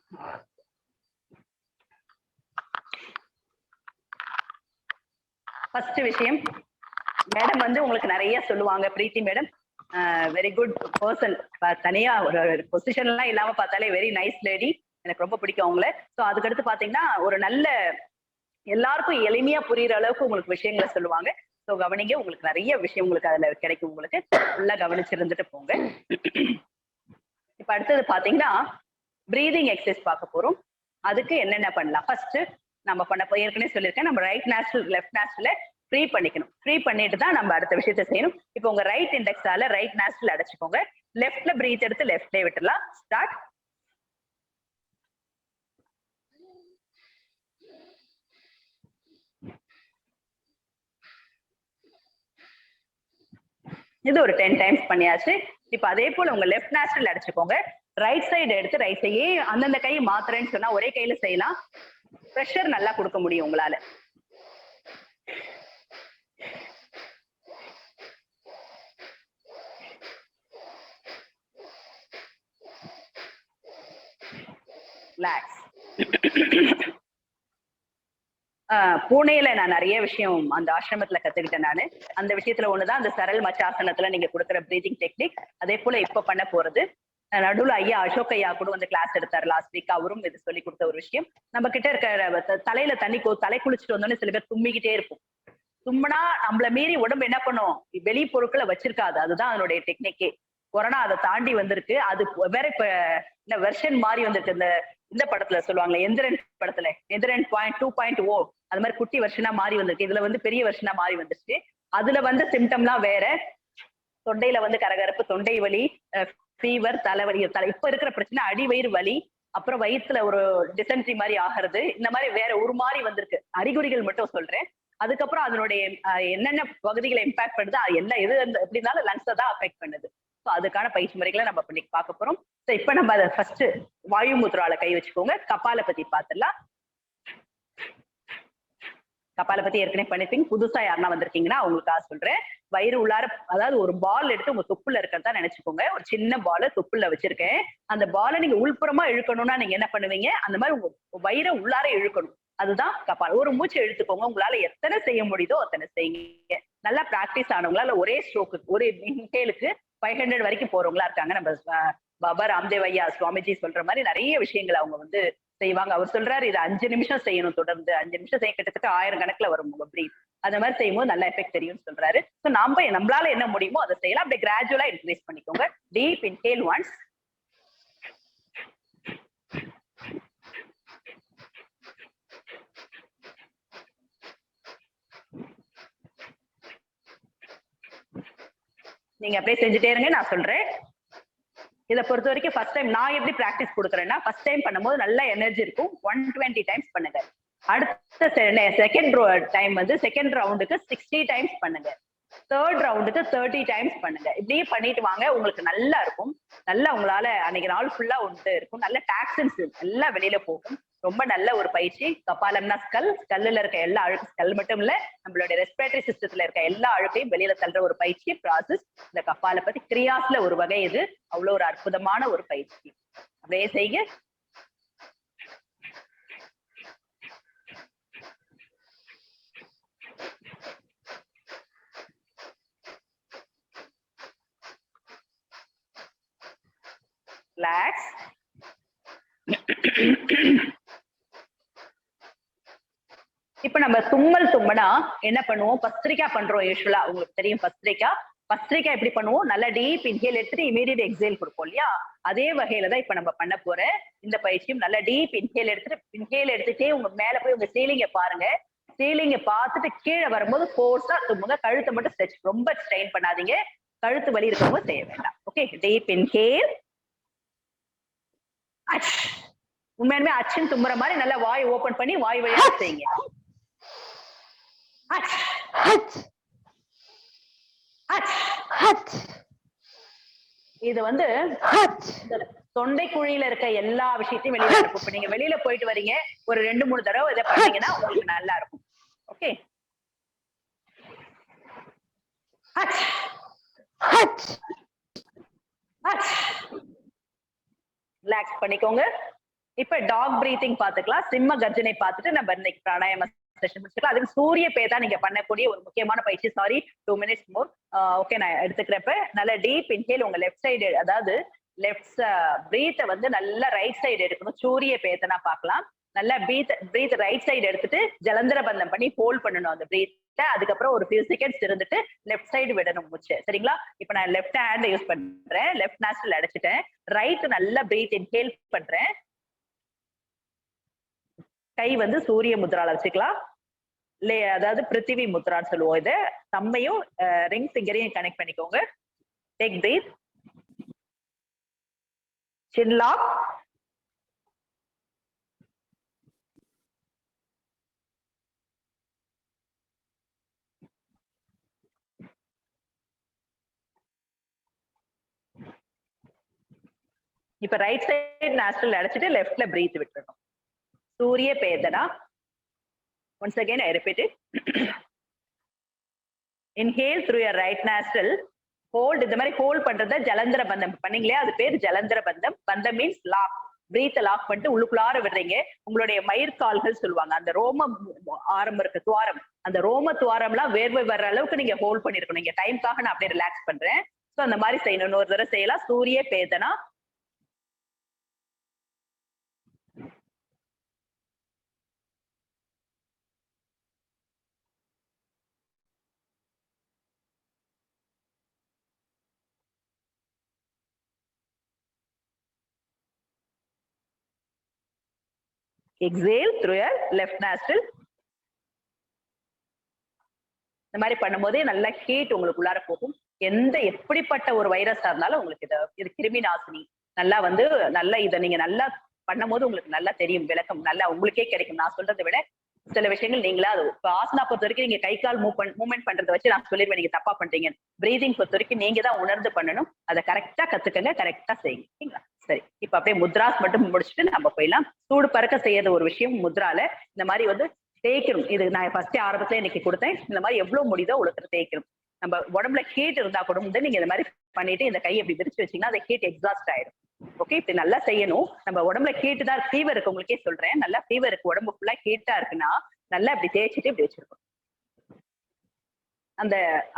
ஃபர்ஸ்ட் விஷயம், மேடம் வந்து உங்களுக்கு நிறைய சொல்லுவாங்க. பிரீத்தி மேடம் வெரி குட் பர்சன். தனியா ஒரு பொசிஷன்லாம் இல்லாம பார்த்தாலே வெரி நைஸ் லேடி. எனக்கு ரொம்ப பிடிக்கும் அவங்கள. ஸோ அதுக்கடுத்து பாத்தீங்கன்னா ஒரு நல்ல எல்லாருக்கும் எளிமையா புரியுற அளவுக்கு உங்களுக்கு விஷயங்களை சொல்லுவாங்க. ஸோ கவனிங்க, உங்களுக்கு நிறைய விஷயம் உங்களுக்கு அதுல கிடைக்கும். உங்களுக்கு ஃபுல்லா கவனிச்சிருந்துட்டு போங்க. இப்ப அடுத்தது பாத்தீங்கன்னா பிரீதிங் எக்ஸசைஸ் பார்க்க போறோம். அதுக்கு என்னென்ன பண்ணலாம்? ஃபர்ஸ்ட் நம்ம பண்ண ஏற்கனவே சொல்லியிருக்கேன், நம்ம ரைட் நாஸ்ட்ரல் லெஃப்ட் நாஸ்ட்ரல ஃப்ரீ பண்ணிக்கணும். ஃப்ரீ பண்ணிட்டு தான் நம்ம அடுத்த விஷயத்த செய்யணும். இப்போ உங்க ரைட் இண்டெக்ஸால ரைட் நாஸ்ட்ரல் அடைச்சுக்கோங்க. லெஃப்ட்ல பிரீத் எடுத்து லெஃப்ட்லயே விட்டுலாம். ஸ்டார்ட். இது ஒரு 10 டைம்ஸ் பண்ணியாச்சு. இப்ப அதே போல உங்க லெஃப்ட் நாஸ்ட்ரல் அடைச்சுக்கோங்க. ரைட் சைடு எடுத்து ரைட் சைடே அந்தந்த கை மாத்திரன்னு சொன்னா ஒரே கையில செய்யலாம். ப்ரெஷர் நல்லா கொடுக்க முடியும் உங்களால. ரிலாக்ஸ். பூனேல நான் நிறைய விஷயம் அந்த ஆசிரமத்துல கத்துக்கிட்டேன். நானு அந்த விஷயத்துல ஒண்ணுதான் அந்த சரல் மச்சாசனத்துல நீங்க கொடுக்குற பிரீதிங் டெக்னிக். அதே போல இப்ப பண்ண போறது, நடுவுல ஐயா அசோக் ஐயா கூட வந்து கிளாஸ் எடுத்தாரு லாஸ்ட் வீக். அவரும் இது சொல்லி கொடுத்த ஒரு விஷயம். நம்ம கிட்ட இருக்க தலையில தலை குளிச்சுட்டு வந்தோன்னு சில பேர் தும்மிக்கிட்டே இருக்கும். தும்முனா நம்மள மீறி உடம்பு என்ன பண்ணும்? வெளி பொருட்களை வச்சிருக்காது. அதுதான் அதனுடைய டெக்னிக்கே. கொரோனா அதை தாண்டி வந்திருக்கு. அது வேற இப்ப இந்த வெர்ஷன் மாறி வந்திருக்கு. இந்த படத்துல சொல்லுவாங்களே, எந்திரன் படத்துல எந்திரன் 2.0 அது மாதிரி குட்டி வெர்ஷனா மாறி வந்திருக்கு. இதுல வந்து பெரிய வெர்ஷனா மாறி வந்துருச்சு. அதுல வந்து சிம்டம்லாம் வேற. தொண்டையில வந்து கரகரப்பு, தொண்டை வலி, ஃபீவர், தலைவலி. இப்ப இருக்கிற பிரச்சனை அடிவயிறு வலி, அப்புறம் வயிற்றுல ஒரு டிசென்ட்ரி மாதிரி ஆகிறது. இந்த மாதிரி வேற ஒரு மாதிரி வந்திருக்கு. அறிகுறிகள் மட்டும் சொல்றேன். அதுக்கப்புறம் அதனுடைய என்னென்ன பகுதிகளை இம்பாக்ட் பண்ணுது, எல்லாம் எது எப்படி இருந்தாலும் லங்ஸை தான் அஃபெக்ட் பண்ணுது. ஸோ அதுக்கான பயிற்சி முறைகளை நம்ம இன்னைக்கு பார்க்க போறோம். ஸோ இப்ப நம்ம அதை ஃபர்ஸ்ட் வாயு முத்ரால கை வச்சுக்கோங்க. கபால பத்தி பார்த்துடலாம். கபால பத்தி ஏற்கனவே பண்ணிருப்பீங்க. புதுசா யாருன்னா வந்திருக்கீங்கன்னா அவங்களுக்காக சொல்றேன். வயிறு உள்ளார, அதாவது ஒரு பால் எடுத்து உங்க தொப்புல இருக்கிறதா நினைச்சுக்கோங்க. ஒரு சின்ன பால தொப்புல வச்சிருக்கேன். அந்த பாலை நீங்க உள்புறமா இழுக்கணும்னா நீங்க என்ன பண்ணுவீங்க? அந்த மாதிரி உங்க வயிறை உள்ளார இழுக்கணும். அதுதான் கபால். ஒரு மூச்சு எழுத்துக்கோங்க. உங்களால எத்தனை செய்ய முடியுதோ அத்தனை செய்யுங்க. நல்லா பிராக்டிஸ் ஆனவங்களால ஒரே ஸ்ட்ரோக்கு ஒரு இன்ஹேலுக்கு 500 வரைக்கும் போறவங்களா இருக்காங்க. நம்ம பாபா ராம்தேவ் ஐயா சுவாமிஜி சொல்ற மாதிரி நிறைய விஷயங்களை அவங்க வந்து செய்வாங்க. அவர் சொல்றாரு, இது 5 நிமிஷம் செய்யணும். தொடர்ந்து 5 நிமிஷம் செய்ய கிட்டத்தட்ட 1000 கணக்குல வரும் உங்க பிரீத். அந்த மாதிரி செய்யும்போது நல்ல எஃபெக்ட் தெரியும்னு சொல்றாரு. ஸோ நம்மளால என்ன முடியுமோ அதை செய்யலாம். அப்படியே கிராஜுவலா இன்க்ரீஸ் பண்ணிக்கோங்க. Deep inhale once. நீங்க அப்படியே செஞ்சுட்டே இருங்க, நான் சொல்றேன். இதை பொறுத்த வரைக்கும் ஃபர்ஸ்ட் டைம் நான் எப்படி பிராக்டிஸ் கொடுக்குறேன்னா, ஃபர்ஸ்ட் டைம் பண்ணும்போது நல்ல எனர்ஜி இருக்கும். 120 டைம்ஸ் பண்ணுங்க. அடுத்த செகண்ட் டைம் வந்து செகண்ட் ரவுண்டுக்கு 60 டைம்ஸ் பண்ணுங்க. தேர்ட் ரவுண்டுக்கு 30 டைம்ஸ் பண்ணுங்க. இப்படியே பண்ணிட்டு வாங்க. உங்களுக்கு நல்லா இருக்கும். நல்லா உங்களால அன்னைக்கு நாள் ஃபுல்லா ஒன்று இருக்கும். நல்ல டாக்ஸின்ஸ் எல்லாம் வெளியில போகும். ரொம்ப நல்ல ஒரு பயிற்சி. கபாலம்னா ஸ்கல்ல இருக்க எல்லா அழுக்கு, ஸ்கல் மட்டும் இல்ல, நம்மளுடைய ரெஸ்பிரேட்டரி சிஸ்டத்துல இருக்க எல்லா அழுக்கையும் வெளியில தள்ளுற ஒரு பயிற்சி ப்ராசஸ். இந்த கபால பத்தி கிரியாஸ்ல ஒரு வகை. இது அவ்வளவு ஒரு அற்புதமான ஒரு பயிற்சி. அப்படியே செய்ய. ரிலாக்ஸ். இப்ப நம்ம தும்மனா என்ன பண்ணுவோம்? பஸ்திரிக்கா பண்றோம். யூஸ்வலா உங்களுக்கு தெரியும் பஸ்திரிக்கா எப்படி பண்ணுவோம்? நல்லா டீப் இன்ஹேல் எடுத்துட்டு இமீடியட் எக்ஸேல் கொடுப்போம் இல்லையா? அதே வகையில தான் இப்ப நம்ம பண்ண போற இந்த பயிற்சியும். நல்லா டீப் இன்ஹேல் எடுத்துட்டே உங்க மேல போய் உங்க சீலிங்க பாருங்க. சீலிங்க பார்த்துட்டு கீழே வரும்போது ஃபோர்ஸா தும்முங்க. கழுத்தை மட்டும் ஸ்ட்ரெச், ரொம்ப ஸ்ட்ரெயின் பண்ணாதீங்க. கழுத்து வலி இருக்கவங்க செய்ய வேண்டாம். Okay, deep inhale. உண்மையாலுமே அச்சுன்னு தும்புற மாதிரி நல்லா வாய் ஓபன் பண்ணி வாய் வழியாக செய்யுங்க. இது வந்து தொண்டை குழியில இருக்க எல்லா விஷயத்தையும் வெளியில இருக்கும். இப்ப நீங்க வெளியில போயிட்டு வரீங்க, ஒரு 2-3 தடவை இதை பண்ணீங்கன்னா உங்களுக்கு நல்லா இருக்கும். ஓகே, ரிலாக்ஸ் பண்ணிக்கோங்க. இப்ப டாக் பிரீத்திங் பாத்துக்கலாம். சிம்ம கர்ஜனை பார்த்துட்டு நம்ம இன்னைக்கு பிராணாயாம செஷன் முடிச்சுக்கலாம். அதுக்கு சூரிய பே தான் நீங்க பண்ணக்கூடிய ஒரு முக்கியமான பயிற்சி. சாரி 2 minutes மோர். ஓகே, நான் எடுத்துக்கிறப்ப நல்ல டீப் இன்ஹேல் உங்க லெஃப்ட் சைடு, அதாவது லெஃப்ட் பிரீத்தை வந்து நல்லா ரைட் சைடு எடுக்கணும். சூரிய பேத்தனா பார்க்கலாம். நல்லா பிரீத் ரைட் சைடு எடுத்துட்டு ஜலந்தர பந்தம் பண்ணி ஹோல்ட் பண்ணணும் அந்த பிரீத்தை. அதுக்கப்புறம் ஒரு ஃபியூ செகண்ட்ஸ் இருந்துட்டு லெஃப்ட் சைடு விடணும் மூச்சு. சரிங்களா? இப்ப நான் லெஃப்ட் ஹேண்ட் யூஸ் பண்றேன். லெஃப்ட் நாஸ்ட்ரல் அடைச்சிட்டேன். ரைட் நல்லா பிரீத் இன்ஹேல் பண்றேன். கை வந்து சூரிய முத்ரால வச்சுக்கலாம். அதாவது பிருத்திவி முத்ரான்னு சொல்லுவோம். இதை தம்மையும் ரிங் ஃபிங்கரையும் கனெக்ட் பண்ணிக்கோங்க. Take breath. chin lock. இப்ப ரைட் சைடு நாஸ்ட்ரல் அடைச்சிட்டு லெஃப்ட்ல பிரீத் விட்டுறணும். Surya Bhedana. Once again I repeat it. Inhale through your right nostril. Hold. இந்த மாதிரி ஹோல்ட் பண்றத ஜலந்தர பந்தம் பண்ணீங்களே, அது பேர் ஜலந்தர பந்தம். பந்தம் மீன்ஸ் லாக். பிரீத்தை லாக் பண்ணிட்டு உள்ளுக்குள்ளார விடுறீங்க. உங்களுடைய மயிர்கால்கள் சொல்லுவாங்க, அந்த ரோம ஆரம் இருக்கு, துவாரம், அந்த ரோம துவாரம்லாம் வேர்வை வர்ற அளவுக்கு நீங்க ஹோல்ட் பண்ணிருக்கணும். நீங்க டைம்காக நான் அப்படியே ரிலாக்ஸ் பண்றேன். ஸோ அந்த மாதிரி செய்யணும். இன்னொரு தடவை செய்யலாம். சூரிய பேதனா. Exhale through your left nostril. இந்த மாதிரி பண்ணும்போதே நல்லா ஹீட் உங்களுக்கு உள்ளார போகும். எப்படிப்பட்ட ஒரு வைரஸா இருந்தாலும் உங்களுக்கு இது கிருமி நாசினி. நல்லா வந்து நல்லா இதை நீங்க நல்லா பண்ணும் போது உங்களுக்கு நல்லா தெரியும், விளக்கம் நல்லா உங்களுக்கே கிடைக்கும். நான் சொல்றதை விட சில விஷயங்கள் நீங்களா அது ஆசனா பொறுத்த வரைக்கும் நீங்க கை கால் மூவ்மெண்ட் பண்றதை வச்சு நான் சொல்லிடுவேன் நீங்க தப்பா பண்றீங்க. பிரீதிங் பொறுத்த வரைக்கும் நீங்க தான் உணர்ந்து பண்ணணும். அதை கரெக்டா கத்துக்கங்க, கரெக்டா செய்யுங்க. சரிங்களா? சரி, இப்ப அப்படியே முத்ராஸ் மட்டும் முடிச்சுட்டு நம்ம போயிடலாம். சூடு பறக்க செய்யறது ஒரு விஷயம். முத்ரால இந்த மாதிரி வந்து தேய்க்கணும். இது நான் ஃபர்ஸ்ட் ஆரம்பத்துல இன்னைக்கு கொடுத்தேன். இந்த மாதிரி எவ்வளவு முடியுதோ ஒருத்தர் தேய்க்கணும். நம்ம உடம்புல ஹீட் இருந்தா கூட வந்து நீங்க இந்த மாதிரி பண்ணிட்டு இந்த கையை இப்படி விரிச்சு வச்சீங்கன்னா அந்த ஹீட் எக்ஸாஸ்ட் ஆயிடும். ஓகே, இப்படி நல்லா செய்யணும். நம்ம உடம்புல ஹீட் தான், ஃபீவர் இருக்கு, உங்களுக்கே சொல்றேன். நல்லா ஃபீவர் இருக்கு, உடம்பு ஃபுல்லா ஹீட்டா இருக்குன்னா நல்லா இப்படி தேய்ச்சிட்டு இப்படி வச்சிருக்கோம்.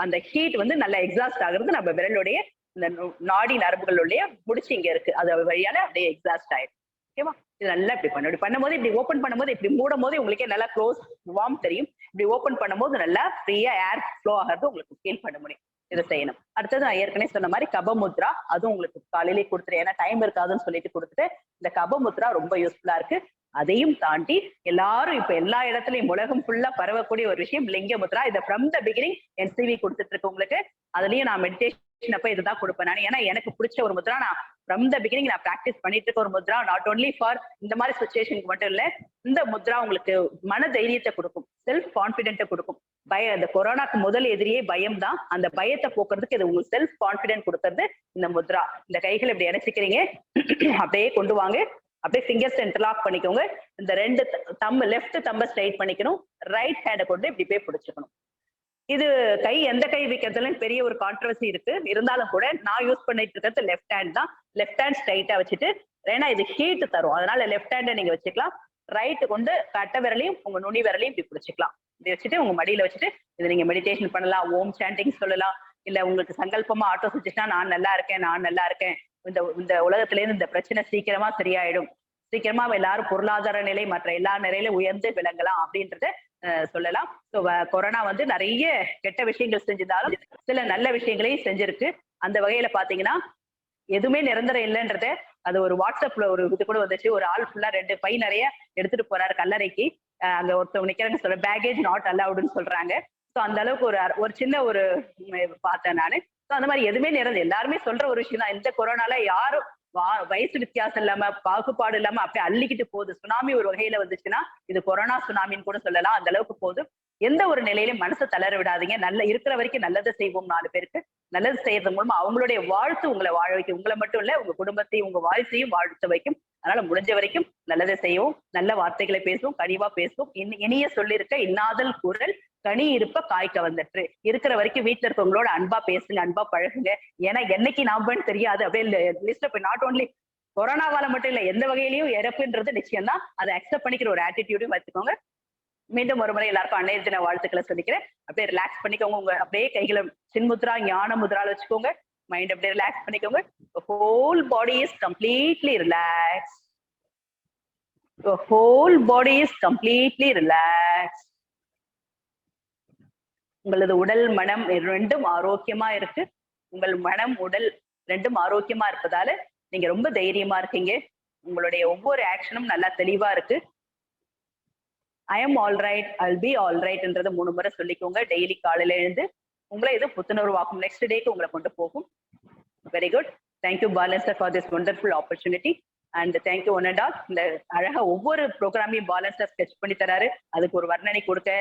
அந்த ஹீட் வந்து நல்லா எக்ஸாஸ்ட் ஆகுறது நம்ம விரலுடைய இந்த நாடி நரம்புகளுடைய முடிச்சு இங்க இருக்கு, அது வழியால அப்படியே எக்ஸாஸ்ட் ஆயிடும். ஓகேவா? இது நல்லா இப்படி பண்ணும். இப்படி பண்ணும்போது இப்படி ஓப்பன் பண்ணும்போது இப்படி மூடும் போது உங்களுக்கே நல்லா க்ளோஸ் வார்ம் தெரியும். இப்படி ஓப்பன் பண்ணும்போது நல்லா ஃப்ரீயா ஏர் ஃப்ளோ ஆகிறது உங்களுக்கு ஃபீல் பண்ண முடியும். இதை செய்யணும். அடுத்தது நான் ஏற்கனவே சொன்ன மாதிரி கபமுத்ரா, அதுவும் உங்களுக்கு காலையிலேயே கொடுத்துரு, ஏன்னா டைம் இருக்காதுன்னு சொல்லிட்டு கொடுத்துட்டு இந்த கபமுத்ரா ரொம்ப யூஸ்ஃபுல்லா இருக்கு. அதையும் தாண்டி எல்லாரும் இப்ப எல்லா இடத்துலயும் உலகம் ஃபுல்லா பரவக்கூடிய ஒரு விஷயம் லிங்க முத்ரா. இதை ஃப்ரம் த பிகினிங் NCV கொடுத்துட்டு இருக்கு உங்களுக்கு. அதுலயும் நான் மெடிடேஷன் அப்ப இதுதான் கொடுப்பேன் நான். ஏன்னா எனக்கு பிடிச்ச ஒரு முத்ரா, நான் ஃப்ரம் த பிகினிங் நான் பிராக்டிஸ் பண்ணிட்டு இருக்க ஒரு முத்ரா. நாட் ஓன்லி ஃபார் இந்த மாதிரி சுச்சுவேஷனுக்கு மட்டும் இல்ல, இந்த முத்ரா உங்களுக்கு மன தைரியத்தை கொடுக்கும், செல்ஃப் கான்பிடென்ட்டை கொடுக்கும். இந்த கொரோனாக்கு முதல் எதிரியே பயம் தான். அந்த பயத்தை போக்குறதுக்கு இது உங்களுக்கு செல்ஃப் கான்பிடென்ட் கொடுக்கறது இந்த முத்ரா. இந்த கைகளை இப்படி இணைச்சிக்கிறீங்க, அப்படியே கொண்டு வாங்க. அப்படியே ஃபிங்கர்ஸ் இன்டர்லாக் பண்ணிக்கோங்க. இந்த ரெண்டு தம்பு, லெஃப்ட் தம்பை ஸ்ட்ரைட் பண்ணிக்கணும், ரைட் ஹேண்டை கொண்டு இப்படி போய் பிடிச்சிக்கணும். இது கை எந்த கை வைக்கிறதுல பெரிய ஒரு கான்ட்ரவர்சி இருக்கு. இருந்தாலும் கூட நான் யூஸ் பண்ணிட்டு இருக்கிறது லெஃப்ட் ஹேண்ட் தான். லெஃப்ட் ஹேண்ட் ஸ்ட்ரைட்டா வச்சுட்டு, ஏன்னா இது ஹீட் தரும், அதனால லெஃப்ட் ஹேண்டை நீங்க வச்சுக்கலாம். ரைட்டு கொண்டு கட்ட விரலையும் உங்க நுனி விரலையும் இப்படி பிடிச்சிக்கலாம். இப்படி வச்சுட்டு உங்க மடியில வச்சுட்டு இது நீங்க மெடிடேஷன் பண்ணலாம், ஓம் சாண்டிங் சொல்லலாம். இல்ல உங்களுக்கு சங்கல்பமா ஆட்டோ சுச்சுனா நான் நல்லா இருக்கேன், நான் நல்லா இருக்கேன், இந்த உலகத்துல இருந்து இந்த பிரச்சனை சீக்கிரமா சரியாயிடும், சீக்கிரமா எல்லாரும் பொருளாதார நிலை மற்ற எல்லா நிலையில உயர்ந்து விளங்கலாம் அப்படின்றத சொல்லலாம். ஸோ கொரோனா வந்து நிறைய கெட்ட விஷயங்கள் செஞ்சிருந்தாலும் சில நல்ல விஷயங்களையும் செஞ்சிருக்கு. அந்த வகையில பாத்தீங்கன்னா எதுவுமே நிரந்தரம் இல்லைன்றத, அது ஒரு வாட்ஸ்அப்ல ஒரு இது கூட வந்துச்சு. ஒரு ஆள் ஃபுல்லா 2 பை நிறைய எடுத்துட்டு போறாரு கல்லறைக்கு. அங்க ஒருத்தவங்க நிக்கிறாங்க, சொல்ற பேகேஜ் நாட் அலவுடுன்னு சொல்றாங்க. ஸோ அந்த அளவுக்கு ஒரு சின்ன ஒரு பார்த்தேன் நானு. ஸோ அந்த மாதிரி எதுவுமே நிரந்தரம், எல்லாருமே சொல்ற ஒரு விஷயம் தான். இந்த கொரோனால யாரும் வயசு வித்தியாசம் இல்லாம பாகுபாடு இல்லாம அப்படியே அள்ளிக்கிட்டு போகுது. சுனாமி ஒரு வகையில வந்துச்சுன்னா இது கொரோனா சுனாமின்னு கூட சொல்லலாம். அந்த அளவுக்கு போகுது. எந்த ஒரு நிலையிலும் மனசை தளர விடாதீங்க. நல்ல இருக்கிற வரைக்கும் நல்லதை செய்வோம். 4 பேருக்கு நல்லது செய்யறது மூலமா அவங்களுடைய வாழ்த்து உங்களை வாழ வைக்கும். உங்களை மட்டும் இல்ல, உங்க குடும்பத்தையும் உங்க வாழ்க்கையும் வாழ்த்த வைக்கும். அதனால முடிஞ்ச வரைக்கும் நல்லதை செய்வோம், நல்ல வார்த்தைகளை பேசுவோம், கனிவா பேசுவோம். இனிய சொல்லிருக்க இன்னாதல் குரல் கனி இருப்ப காய்க்க வந்துட்டு. இருக்கிற வரைக்கும் வீட்டுல இருக்கவங்களோட அன்பா பேசுங்க, அன்பா பழகுங்க. ஏன்னா என்னைக்கு நாமன்னு தெரியாது. அப்படியே லிஸ்ட்ல போய் நாட் ஓன்லி கொரோனாவால மட்டும் இல்ல, எந்த வகையிலயும் இறப்புன்றது நிச்சயம் தான். அதை அக்செப்ட் பண்ணிக்கிற ஒரு ஆட்டிடியூடையும் வச்சுக்கோங்க. மீண்டும் ஒரு முறை எல்லாருக்கும் அன்னைய தின வாழ்த்துக்களை சொல்லிக்கிறேன். அப்படியே ரிலாக்ஸ் பண்ணிக்கோங்க. உங்க அப்படியே கைகளை சின்முத்ரா ஞான முத்ரால வச்சுக்கோங்க. மைண்ட் அப்படியே ரிலாக்ஸ் பண்ணிக்கோங்க. Whole body is completely relax. Whole body is completely relax. உங்களது உடல் மனம் ரெண்டும் ஆரோக்கியமா இருக்கு. உங்கள் மனம் உடல் ரெண்டும் ஆரோக்கியமா இருப்பதால நீங்க ரொம்ப தைரியமா இருக்கீங்க. உங்களுடைய ஒவ்வொரு ஆக்ஷனும் நல்லா தெளிவா இருக்கு. I am all right, I'll be all ரைட்ன்றதை 3 முறை சொல்லிக்கோங்க. டெய்லி காலையில எழுந்து உங்களை இது புத்துணர்வாக்கும். நெக்ஸ்ட் டேக்கு உங்களை கொண்டு போகும். Very good. Thank you Balan sir for this wonderful opportunity. And thank you one and all. இந்த அழகா ஒவ்வொரு ப்ரோக்ராமையும் பாலன் சார் ஸ்கெச் பண்ணி தராரு. அதுக்கு ஒரு வர்ணனை கொடுக்க,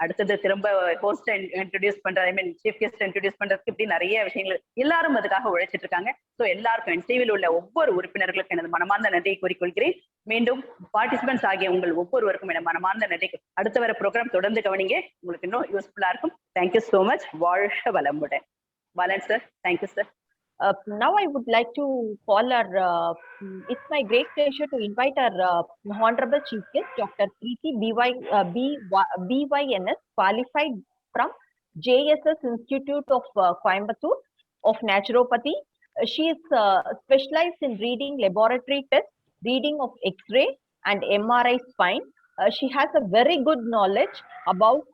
அடுத்தது திரும்ப ஹோஸ்ட் இன்ட்ரடியூஸ் பண்ற, ஐ மீன் சீஃப் கெஸ்ட் இன்ட்ரடியூஸ் பண்றதுக்கு இப்படி நிறைய விஷயங்கள் எல்லாரும் அதுக்காக உழைச்சிட்டு இருக்காங்க. ஸோ எல்லாருக்கும் என்சிவியில் உள்ள ஒவ்வொரு உறுப்பினர்களுக்கும் எனது மனமார்ந்த நன்றியை கூறிக்கொள்கிறேன். மீண்டும் பார்ட்டிசிபென்ட்ஸ் ஆகிய உங்கள் ஒவ்வொருவருக்கும் எனது மனமார்ந்த நன்றி. அடுத்த வர ப்ரோக்ராம் தொடர்ந்து கவனிங்க. உங்களுக்கு இன்னும் யூஸ்ஃபுல்லா இருக்கும். Thank you so much. வாழ்க வளமுடன். Balan sir, thank you sir. Now I would like to call our, it's my great pleasure to invite our Honorable Chief Guest, Dr. Preeti BYNS, qualified from JSS Institute of Coimbatore of Naturopathy. She is specialized in reading laboratory tests, reading of X-ray and MRI spine. She has a very good knowledge about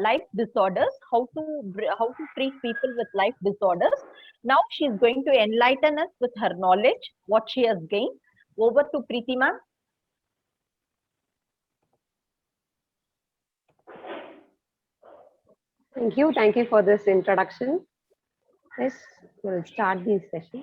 life disorders, how to treat people with life disorders. Now she is going to enlighten us with her knowledge, what she has gained. Over to Preeti ma'am. Thank you for this introduction. Yes, we'll start this session.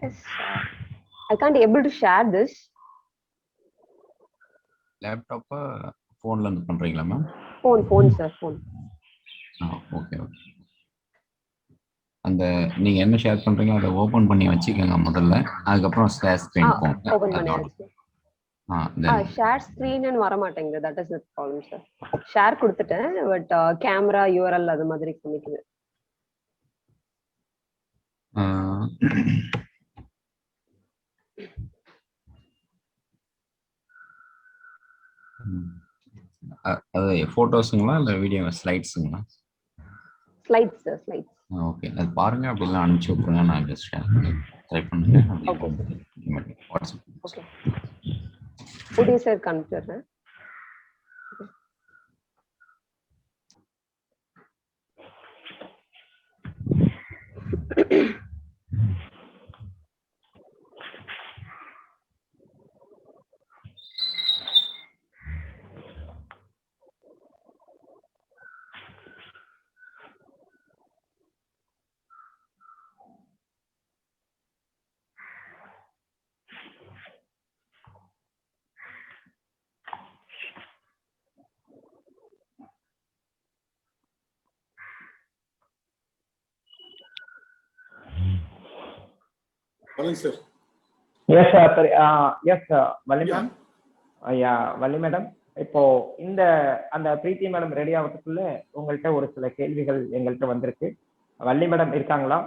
Yes, I can't able to share this. Laptop phoneல இருந்து பண்றீங்களா ma'am? Phone sir, phone. Okay okay. அந்த நீங்க என்ன share பண்றீங்களோ அதை open பண்ணி வச்சுக்கோங்க முதல்ல. அதுக்கப்புறம் ஷேர் ஸ்கிரீன் போங்க. ஓபன் பண்ணியாச்சு. ஷேர் ஸ்கிரீன் வர மாட்டேங்குது. That is the problem sir. Share கொடுத்துட்டேன், பட் கேமரா URL அது மாதிரி காமிக்குது. அது போட்டோஸ்ங்களா இல்ல வீடியோ ஸ்லைட்ஸ்ங்களா? Slides sir, slides. ஓகே, அது பாருங்க. அப்படிலாம் அனுப்பிச்சு விட்டுருங்க. நான் ஜஸ்ட் ட்ரை பண்ணுறேன். Okay WhatsApp. ஓகே, புதிய சார் காமிச்சிடுறேன். Sir. Yes, yes, Valli ma'am. Yeah, Valli madam. இப்போ இந்த அந்த பிரீத்தி மேடம் ரெடி ஆகிறதுக்குள்ள உங்கள்கிட்ட ஒரு சில கேள்விகள் எங்கள்கிட்ட வந்திருக்கு. வள்ளி மேடம் இருக்காங்களா?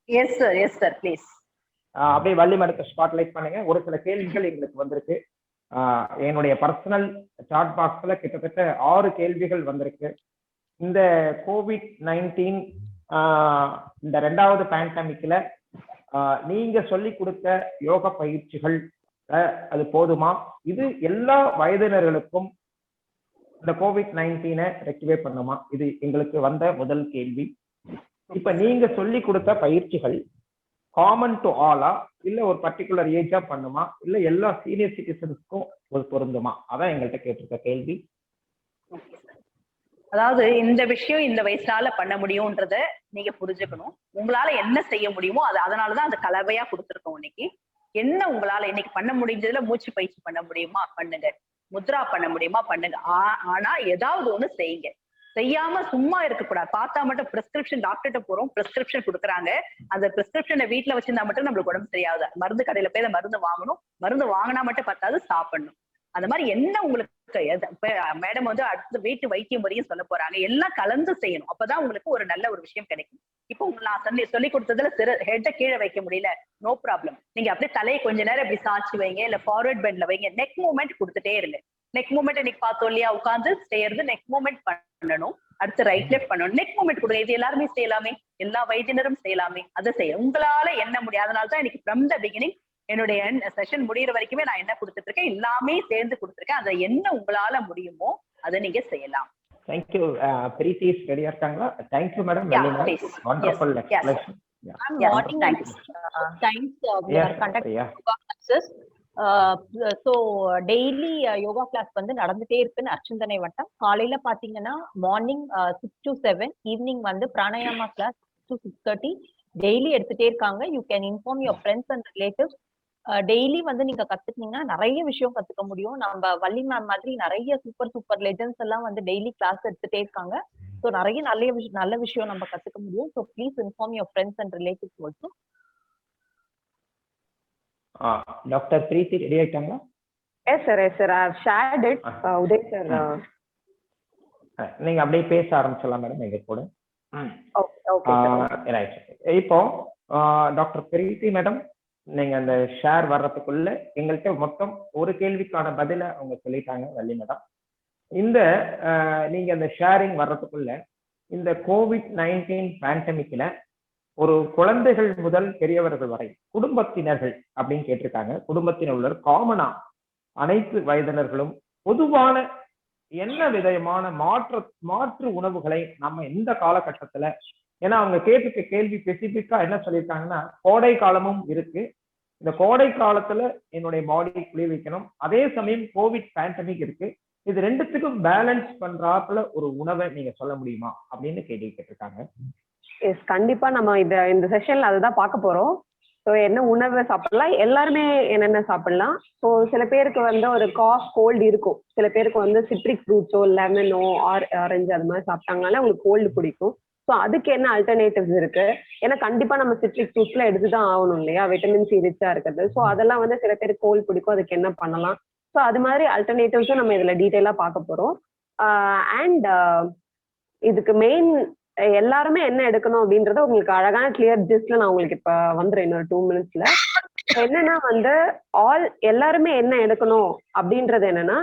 Yes sir please. அப்படியே வள்ளி மேடத்தை ஸ்பாட்லைட் பண்ணுங்க. ஒரு சில கேள்விகள் எங்களுக்கு வந்திருக்கு. என்னுடைய பர்சனல் சாட் பாக்ஸ்ல கிட்டத்தட்ட 6 கேள்விகள் வந்திருக்கு. இந்த COVID-19 இந்த 2வது பேண்டமிக்ல நீங்க சொல்லி கொடுத்த யோக பயிற்சிகள் அது போதுமா? இது எல்லா வயதினர்களுக்கும் இந்த COVID-19 ரெக்டிஃபை பண்ணுமா? இது எங்களுக்கு வந்த முதல் கேள்வி. இப்ப நீங்க சொல்லி கொடுத்த பயிற்சிகள் காமன் டு ஆலா, இல்ல ஒரு பர்டிகுலர் ஏஜா பண்ணுமா, இல்ல எல்லா சீனியர் சிட்டிசன்ஸ்க்கும் ஒரு பொருந்துமா? அதான் எங்கள்கிட்ட கேட்டிருக்க கேள்வி. அதாவது இந்த விஷயம் இந்த வயசுனால பண்ண முடியும்ன்றத நீங்க புரிஞ்சுக்கணும். உங்களால என்ன செய்ய முடியுமோ அது அதனாலதான் அந்த கலவையா கொடுத்துருக்கோம் இன்னைக்கு. என்ன உங்களால இன்னைக்கு பண்ண முடிஞ்சதுல மூச்சு பயிற்சி பண்ண முடியுமா பண்ணுங்க, முத்ரா பண்ண முடியுமா பண்ணுங்க. ஆனா ஏதாவது ஒண்ணு செய்யுங்க. செய்யாம சும்மா இருக்கக்கூடாது. பார்த்தா மட்டும் பிரிஸ்கிரிப்ஷன் டாக்டர்கிட்ட போறோம், பிரிஸ்கிரிப்ஷன் கொடுக்குறாங்க, அந்த பிரிஸ்கிரிப்ஷனை வீட்டுல வச்சிருந்தா மட்டும் நம்மளுக்கு உடம்பு சரியாகுது. மருந்து கடையில போய் மருந்து வாங்கணும், மருந்து வாங்கினா மட்டும் பத்தாது, சாப்பிடணும். அந்த மாதிரி என்ன உங்களுக்கு மேடம் வந்து அடுத்த வீட்டு வைத்திய முறையும் சொல்ல போறாங்க, எல்லாம் கலந்து செய்யணும். அப்பதான் உங்களுக்கு ஒரு நல்ல ஒரு விஷயம் கிடைக்கும். இப்போ நான் சொல்லி கொடுத்ததுல ஹெட்டை கீழே வைக்க முடியல, நோ ப்ராப்ளம். நீங்க அப்படியே தலையை கொஞ்ச நேரம் இப்படி சாய்ச்சி வைங்க, இல்ல ஃபார்வர்ட் பெண்ட்ல வைங்க. நெக் மூவ்மெண்ட் கொடுத்துட்டே இருங்க. நெக் மூவ்மெண்ட் இன்னைக்கு பார்த்தோம் இல்லையா, உட்காந்து செய்யறது நெக் மூவ்மெண்ட் பண்ணணும். அடுத்து ரைட் லெஃப்ட் பண்ணணும், நெக் மூவ்மெண்ட் கொடுங்க. இது எல்லாருமே செய்யலாமே, எல்லா வைத்தியரும் செய்யலாமே, அதை செய்ய உங்களால என்ன முடியும். அதனாலதான் இன்னைக்கு ஃப்ரம் த பிகினிங் என்னுடைய செஷன் முடிகிற வரைக்குமே நான் என்ன கொடுத்துட்டு இருக்கேன், எல்லாமே சேர்ந்து கொடுத்துருக்கேன். அதை என்ன உங்களால முடியுமோ அதை நீங்க செய்யலாம். தேங்க்யூ. பிரீத்தி ரெடியா இருக்காங்களா? Thank you madam. Wonderful explanation. Morning. Thanks. We are conducting yoga classes. So daily yoga class வந்து நடந்துட்டே இருக்குன்னு அர்ச்சந்தனை வட்டம். காலையில பாத்தீங்கன்னா மார்னிங் 6 to 7, ஈவினிங் வந்து பிராணாயாமா கிளாஸ் 6 to 6:30 டெய்லி எடுத்துட்டே இருக்காங்க. You can inform your friends and relatives. Daily வந்து நீங்க கத்துக்கிட்டீங்கன்னா நிறைய விஷயம் கத்துக்க முடியும். நம்ம வள்ளி மேம் மாதிரி நிறைய சூப்பர் லெஜண்ட்ஸ் எல்லாம் வந்து டெய்லி கிளாஸ் எடுத்துட்டே இருக்காங்க. ஸோ நிறைய நல்ல விஷயம் நம்ம கத்துக்க முடியும். So please inform your friends and relatives also. Doctor Preethi ready ஆயிட்டாங்களா? Yes sir, yes sir, I have shared it. Uday sir நீங்க அப்படியே பேச ஆரம்பிச்சலாம் மேடம் எங்க கூட. ஓகே. இப்போ டாக்டர் பிரீத்தி மேடம், நீங்க அந்த ஷேர் வர்றதுக்குள்ள எங்கள்கிட்ட மொத்தம் ஒரு கேள்விக்கான பதில அவங்க சொல்லிட்டாங்க வள்ளி மேடம். இந்த நீங்க அந்த ஷேரிங் வர்றதுக்குள்ள இந்த COVID-19 பேண்டமிக்ல ஒரு குழந்தைகள் முதல் பெரியவர்கள் வரை குடும்பத்தினர்கள் அப்படின்னு கேட்டிருக்காங்க. குடும்பத்தினர் உள்ள காமனா அனைத்து வயதினர்களும் பொதுவான என்ன விதமான மாற்று உணவுகளை நம்ம எந்த காலகட்டத்துல, ஏன்னா அவங்க கேட்டிருக்க கேள்வி ஸ்பெசிபிக்கா என்ன சொல்லியிருக்காங்கன்னா, கோடை காலமும் இருக்கு, இந்த கோடை காலத்துல என்னுடைய பாடி குளிர்விக்கணும், அதே சமயம் கோவிட் பேண்டமிக் இருக்கு, இது ரெண்டுத்துக்கும் பேலன்ஸ் பண்றாப்புல ஒரு உணவை நீங்க சொல்ல முடியுமா அப்படின்னு கேள்வி கேட்டிருக்காங்க. எஸ், கண்டிப்பா நம்ம இந்த செஷன்ல அதுதான் பார்க்க போறோம். ஸோ என்ன உணவை சாப்பிடலாம், எல்லாருமே என்னென்ன சாப்பிடலாம். ஸோ சில பேருக்கு வந்து ஒரு காஃப் கோல்டு இருக்கும், சில பேருக்கு வந்து சிட்ரிக் ஃப்ரூட்ஸோ லெமனோ ஆரஞ்சு அது மாதிரி சாப்பிட்டாங்கனால உங்களுக்கு கோல்டு பிடிக்கும். ஸோ அதுக்கு என்ன அல்டர்னேட்டிவ்ஸ் இருக்கு, ஏன்னா கண்டிப்பா நம்ம சிட்ரிக் ஃப்ரூட்ஸ்ல எடுத்துதான் ஆகணும் இல்லையா, விட்டமின் சி ரிச்சா இருக்குது. ஸோ அதெல்லாம் வந்து சில பேருக்கு கோல்டு பிடிக்கும், அதுக்கு என்ன பண்ணலாம். ஸோ அது மாதிரி அல்டர்னேட்டிவ்ஸும் நம்ம இதுல டீட்டெயிலா பார்க்க போறோம். அண்ட் இதுக்கு மெயின் எல்லாருமே என்ன எடுக்கணும் அப்படின்றத உங்களுக்கு அழகான கிளியர் ஜிஸ்ட்ல நான் உங்களுக்கு இப்ப வந்துடுறேன் இன்னொரு 2 minutesல. என்னன்னா வந்து எல்லாருமே என்ன எடுக்கணும் அப்படின்றது என்னன்னா,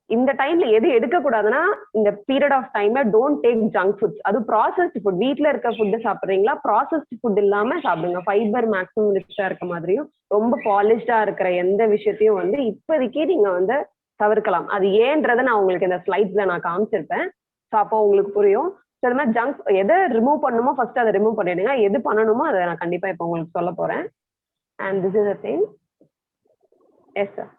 இந்த டைம்ல எது எடுக்க கூடாதுன்னா, இந்த பீரியட் ஆஃப் டைம்ல டோன்ட் டேக் ஜங்க் ஃபுட்ஸ். அது ப்ராசஸ்ட் ஃபுட், வீட்டுல இருக்க ஃபுட்டு சாப்பிடுறீங்களா, ப்ராசஸ்ட் ஃபுட் இல்லாம சாப்பிடுங்க. ஃபைபர் மேக்ஸிமம் ரிச்சா இருக்க மாதிரியும் ரொம்ப பாலிஷ்டா இருக்கிற எந்த விஷயத்தையும் வந்து இப்போதைக்கு நீங்க வந்து தவிர்க்கலாம். அது ஏன்றதை நான் உங்களுக்கு இந்த ஸ்லைட்ஸ்ல நான் காமிச்சிருப்பேன். ஸோ அப்போ உங்களுக்கு புரியும். ஸோ இது மாதிரி ஜங்க் எதை ரிமூவ் பண்ணணுமோ ஃபர்ஸ்ட் அதை ரிமூவ் பண்ணிடுங்க, எது பண்ணணுமோ அதை நான் கண்டிப்பா இப்போ உங்களுக்கு சொல்ல போறேன். And this is a thing. Yes sir.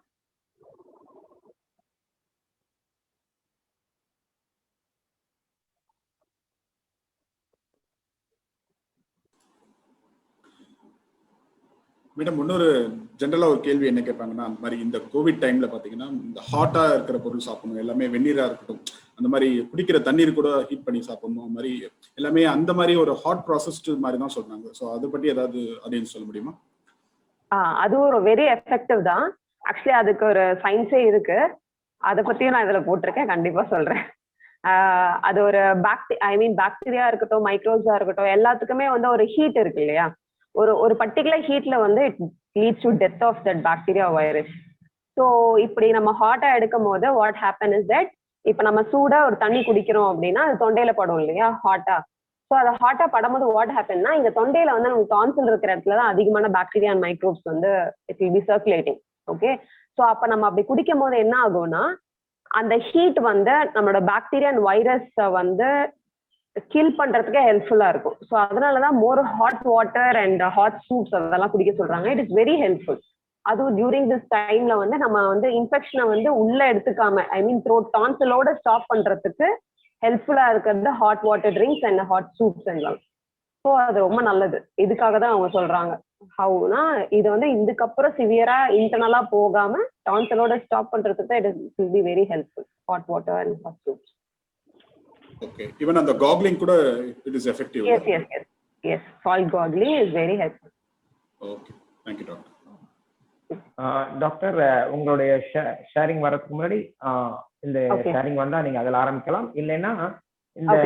Madam, இன்னொரு ஜென்ரலா ஒரு கேள்வி என்ன கேட்பாங்கன்னா, அந்த மாதிரி இந்த கோவிட் டைம்ல பாத்தீங்கன்னா இந்த ஹாட்டா இருக்கிற பொருள் சாப்பிடணும், எல்லாமே வெந்நீரா இருக்கட்டும், அந்த மாதிரி குடிக்கிற தண்ணீர் கூட ஹீட் பண்ணி சாப்பிடணும், அந்த மாதிரி எல்லாமே அந்த மாதிரி ஒரு ஹாட் ப்ராசஸ்ட் மாதிரி தான் சொல்றாங்க. ஸோ அதை பற்றி ஏதாவது அப்படின்னு சொல்ல முடியுமா? அது ஒரு வெரி எஃபெக்டிவ் தான். ஆக்சுவலி அதுக்கு ஒரு சயின்ஸே இருக்கு, அதை பத்தியும் நான் இதுல போட்டிருக்கேன், கண்டிப்பா சொல்றேன். அது ஒரு பாக்டீரியா இருக்கட்டும், மைக்ரோப்ஸா இருக்கட்டும், எல்லாத்துக்குமே வந்து ஒரு ஹீட் இருக்கு இல்லையா, ஒரு பர்டிகுலர் ஹீட்ல வந்து it leads to death of that bacteria virus. So இப்படி நம்ம ஹாட்டா எடுக்கும் போது வாட் ஹேப்பன் இஸ் தட், இப்ப நம்ம சூடா ஒரு தண்ணி குடிக்கிறோம் அப்படின்னா அது தொண்டையில படும் இல்லையா ஹாட்டா. ஸோ அதை ஹாட்டா படும்போது வாட் ஹேப்பன்னா, இங்க தொண்டையில வந்து நமக்கு டான்சில் இருக்கிற இடத்துல தான் அதிகமான பாக்டீரியா அண்ட் மைக்ரோப்ஸ் வந்து it will B circulating. Okay, so அப்ப நம்ம அப்படி குடிக்கும் போது என்ன ஆகும்னா, அந்த ஹீட் வந்து நம்மளோட பாக்டீரியா அண்ட் வைரஸை வந்து கில் பண்றதுக்கே ஹெல்ப்ஃபுல்லா இருக்கும். ஸோ அதனாலதான் more hot water and hot soups அதெல்லாம் குடிக்க சொல்றாங்க. It is very helpful. அதுவும் டியூரிங் திஸ் டைம்ல வந்து நம்ம வந்து இன்ஃபெக்ஷனை வந்து உள்ள எடுத்துக்காம, த்ரோட் டான்சிலோட ஸ்டாப் பண்றதுக்கு ஹெல்ப்ஃபுல்லா இருக்கிறது hot water drinks and hot soups எல்லாம். ஸோ அது ரொம்ப நல்லது. இதுக்காக தான் அவங்க சொல்றாங்க. ஹவுனா இது வந்து இதுக்கப்புறம் சிவியரா இன்டர்னலா போகாம டான்சலோட ஸ்டாப் பண்றதுக்கு it will be very helpful hot water and hot soups. Okay, even அந்த காக்லிங் கூட it is effective. Yes yes yes yes salt gargling is very helpful. Okay, thank you doctor. Doctor, உங்களுடைய sharing வரதுக்கு முன்னாடி இந்த sharing வந்தா நீங்க அதில் ஆரம்பிக்கலாம். இல்லைன்னா இந்த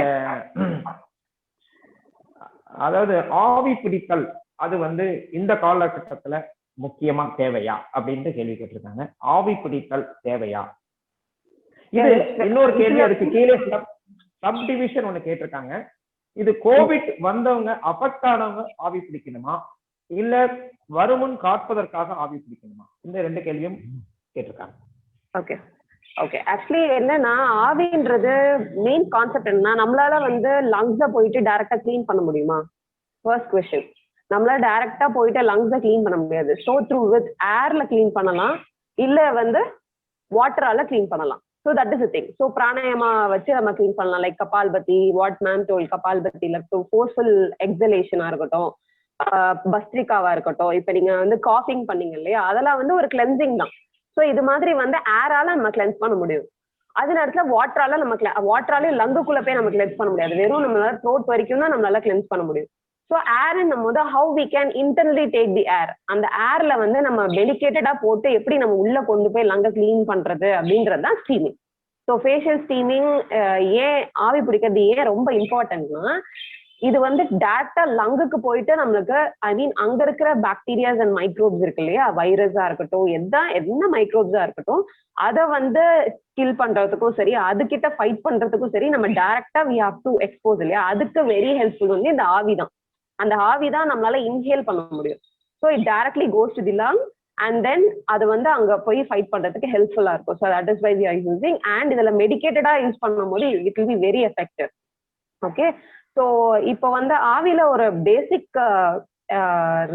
அதாவது ஆவி பிடித்தல் அது வந்து இந்த காலகட்டத்துல முக்கியமா தேவையா அப்படின்ட்டு கேள்வி கேட்டிருக்காங்க. ஆவி பிடித்தல் தேவையா? இது இன்னொரு கேள்வி, அதுக்கு கீழே சப் டிவிஷன் ஒண்ணு கேட்டிருக்காங்க. இது கோவிட் வந்தவங்க அஃபெக்ட் ஆனவங்க ஆவி பிடிக்கணுமா இல்ல வருமுன் காப்பதற்காக ஆவி பிடிக்கணுமா? இந்த 2 கேள்வியும் கேட்டிருக்காங்க. ஓகே ஓகே ஆக்சுவலி என்னன்னா ஆவின்றது மெயின் கான்செப்ட் என்னன்னா நம்மளால வந்து லங்ஸை போயிட்டு டைரக்டா கிளீன் பண்ண முடியுமா? First question. நம்மளால டைரக்டா போயிட்டு லங்ஸை கிளீன் பண்ண முடியாது. ஸோ த்ரூ வித் ஏர்ல கிளீன் பண்ணலாம், இல்ல வந்து வாட்டரால கிளீன் பண்ணலாம். So that is thing. So pranayama வச்சு நம்ம கிளீன் பண்ணலாம். Like Kapalbhati, what ma'am told கபால்பதியில ஃபோர்ஸ்ஃபுல் எக்ஸலேஷனா இருக்கட்டும், பஸ்ட்ரிகாவா இருக்கட்டும், இப்ப நீங்க வந்து காஃபிங் பண்ணீங்க இல்லையா, அதெல்லாம் வந்து ஒரு கிளென்சிங் தான். ஸோ இது மாதிரி வந்து ஏரால நம்ம கிளென்ஸ் பண்ண முடியும். அது நேரத்துல வாட்டரால நம்ம வாட்டராலே லங்குக்குள்ள போய் நம்ம கிளென்ஸ் பண்ண முடியாது. வெறும் நம்மளால த்ரோட் வரைக்கும் தான் நம்மளால கிளென்ஸ் பண்ண முடியும். ஸோ ஏர் நம்ம வந்து how we can internally take the air, அந்த ஏர்ல வந்து நம்ம டெடிகேட்டடா போட்டு எப்படி நம்ம உள்ள கொண்டு போய் லங்கை கிளீன் பண்றது அப்படின்றது தான் ஸ்டீமிங். ஸோ ஃபேஷியல் ஸ்டீமிங் ஏன் ஆவி பிடிக்கிறது ஏன் ரொம்ப இம்பார்ட்டன்ட்னா, இது வந்து டேரக்டா லங்குக்கு போயிட்டு நம்மளுக்கு ஐ மீன் அங்க இருக்கிற பாக்டீரியாஸ் அண்ட் மைக்ரோப்ஸ் இருக்கு இல்லையா, வைரஸா இருக்கட்டும், என்ன மைக்ரோப்ஸா இருக்கட்டும், அதை வந்து கில் பண்றதுக்கும் சரி, அதுகிட்ட ஃபைட் பண்றதுக்கும் சரி, நம்ம டைரக்டா வி ஹாவ் டு எக்ஸ்போஸ் இல்லையா, அதுக்கு வெரி ஹெல்ப்ஃபுல் வந்து இந்த ஆவி தான். அந்த ஆவி தான் நம்மளால இன்ஹேல் பண்ண முடியும். So it directly goes to the lung and then அது வந்து அங்க போய் ஃபைட் பண்றதுக்கு ஹெல்ப்ஃபுல்லா இருக்கும். So that is why we are using. And இதுல மெடிக்கேட்டடா யூஸ் பண்ணும்போது it will be very effective. Okay, so இப்போ வந்து ஆவில ஒரு பேசிக்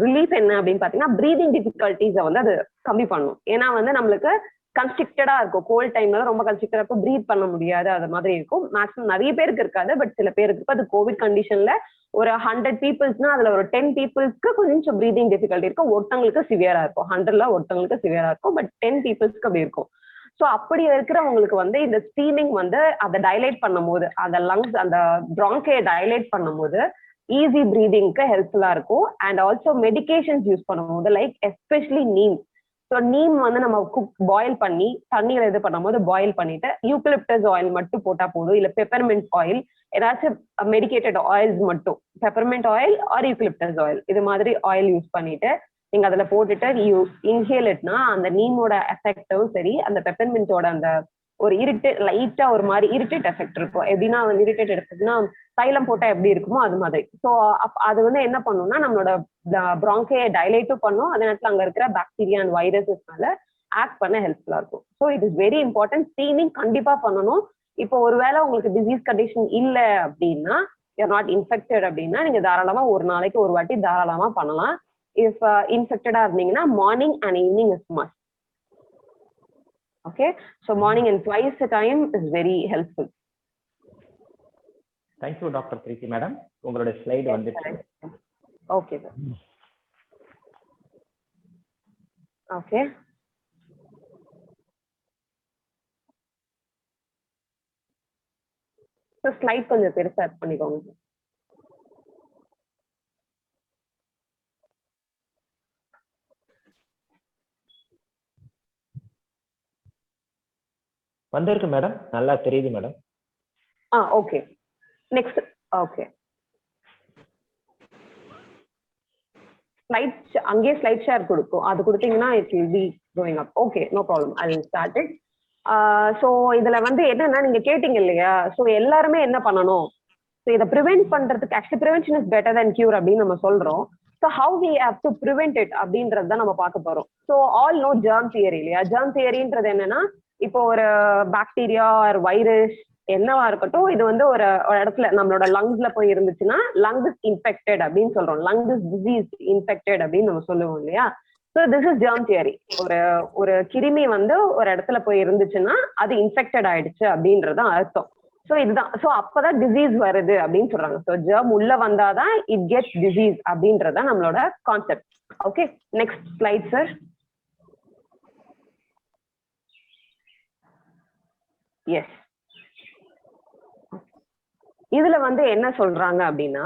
ரிலீஃப் என்ன அப்படின்னு பாத்தீங்கன்னா, ப்ரீதிங் டிஃபிகல்டிஸை வந்து அது கம்மி பண்ணும். ஏன்னா வந்து நம்மளுக்கு கன்ஸ்ட்ரிக்டடா இருக்கும். கோல்ட் டைம்ல ரொம்ப கன்ஸ்ட்ரிக்டடா இருக்கும், ப்ரீத் பண்ண முடியாது, அது மாதிரி இருக்கும். மேக்ஸிமம் நிறைய பேருக்கு இருக்காது, பட் சில பேருக்கு இருக்கும். அது கோவிட் கண்டிஷன்ல ஒரு 100 பீப்புள்ஸ்னா அதுல ஒரு 10 பீப்புள்ஸ்க்கு கொஞ்சம் ப்ரீதிங் டிஃபிகல்ட்டி இருக்கும். ஒருத்தவங்களுக்கு சிவியரா இருக்கும். 100ல ஒருத்தவங்களுக்கு சிவியரா இருக்கும், பட் 10 பீப்புள்ஸ்க்கு அப்படி இருக்கும். ஸோ அப்படி இருக்கிறவங்களுக்கு வந்து இந்த ஸ்டீமிங் வந்து அதை டைலேட் பண்ணும் போது, அந்த லங்ஸ் அந்த ப்ராங்கை டைலேட் பண்ணும் போது ஈஸி ப்ரீதிங்க்கு ஹெல்ப்ஃபுல்லா இருக்கும். அண்ட் ஆல்சோ மெடிகேஷன்ஸ் யூஸ் பண்ணும்போது like especially neem. So neem வந்து நம்ம பாயில் பண்ணி தண்ணியில இது பண்ணும்போது பாயில் பண்ணிட்டு யூக்கலிப்டஸ் ஆயில் மட்டும் போட்டா போதும், இல்ல பெப்பர்மெண்ட் ஆயில், ஏதாச்சும் மெடிக்கேட்டட் ஆயில்ஸ் மட்டும், peppermint oil R eucalyptus oil, இது மாதிரி ஆயில் யூஸ் பண்ணிட்டு நீங்க அதுல போட்டுட்டு யூ இன்ஹேல்ட்னா அந்த நீமோட எஃபெக்டும் சரி, அந்த பெப்பர்மெண்டோட அந்த ஒரு லைட்டா ஒரு மாதிரி இரிட்டேட் எஃபெக்ட் இருக்கும். எப்படின்னா வந்து இரிட்டேட் எஃபெக்ட்னா தைலம் போட்டா எப்படி இருக்குமோ அது மாதிரி. ஸோ அது வந்து என்ன பண்ணும்னா நம்மளோட ப்ராங்கையை டைலேட்டும் பண்ணும், அதே நேரத்தில் அங்க இருக்கிற பாக்டீரியா அண்ட் வைரஸஸ்னால ஆக்ட் பண்ண ஹெல்ப்ஃபுல்லா இருக்கும். So it is very important. Steaming கண்டிப்பா பண்ணணும். இப்போ ஒருவேளை உங்களுக்கு டிசீஸ் கண்டிஷன் இல்லை அப்படின்னா, யூஆர் நாட் இன்ஃபெக்டட் அப்படின்னா நீங்க தாராளமா ஒரு நாளைக்கு ஒரு வாட்டி தாராளமா பண்ணலாம். இஃப் இன்ஃபெக்டடா இருந்தீங்கன்னா morning and evening is must. Okay, so morning and twice a time is very helpful. Thank you Dr. Preeti madam. உங்களுடைய ஸ்லைடு வந்துச்சு. Okay sir. Okay. So slide கொஞ்சம் பெருசா ஆட் பண்ணிக்கோங்க. வந்திருக்கு மேடம், நல்லா தெரியுது madam. Okay, next. Okay, slide அங்கேயே slide share கொடுக்கும், அது கொடுத்தீங்கன்னா it will be going up. Okay, no problem, I will start it. So இதுல வந்து என்னன்னா நீங்க கேட்டீங்க இல்லையா, ஸோ எல்லாருமே என்ன பண்ணணும், ஸோ இதை ப்ரிவென்ட் பண்றதுக்கு actually prevention is better then cure அப்படின்னு நம்ம சொல்றோம். So how we have to prevent it அப்படின்றது தான் நம்ம பார்க்க போறோம். So all no germ theory இல்லையா. ஜெர்ம் தியரின்றது என்னன்னா, இப்போ ஒரு பாக்டீரியா ஒரு வைரஸ் என்னவா இருக்கட்டும், இது வந்து ஒரு இடத்துல நம்மளோட லங்ஸ்ல போய் இருந்துச்சுன்னா லங் இஸ் இன்ஃபெக்டட் அப்படின்னு சொல்றோம். லங் இஸ் டிசீஸ் இன்ஃபெக்டட் அப்படின்னு நம்ம சொல்லுவோம் இல்லையா. So this is germ theory. ஒரு கிருமி வந்து ஒரு இடத்துல போய் இருந்துச்சுன்னா அது இன்ஃபெக்டட் ஆயிடுச்சு அப்படின்றது அர்த்தம். ஸோ இதுதான். ஸோ அப்பதான் டிசீஸ் வருது அப்படின்னு சொல்றாங்க. ஸோ ஜெர்ம் உள்ள வந்தாதான் இட் கெட்ஸ் டிசீஸ் அப்படின்றதான் நம்மளோட concept. Okay, next slide sir. Yes, இதுல வந்து என்ன சொல்றாங்க அப்படின்னா,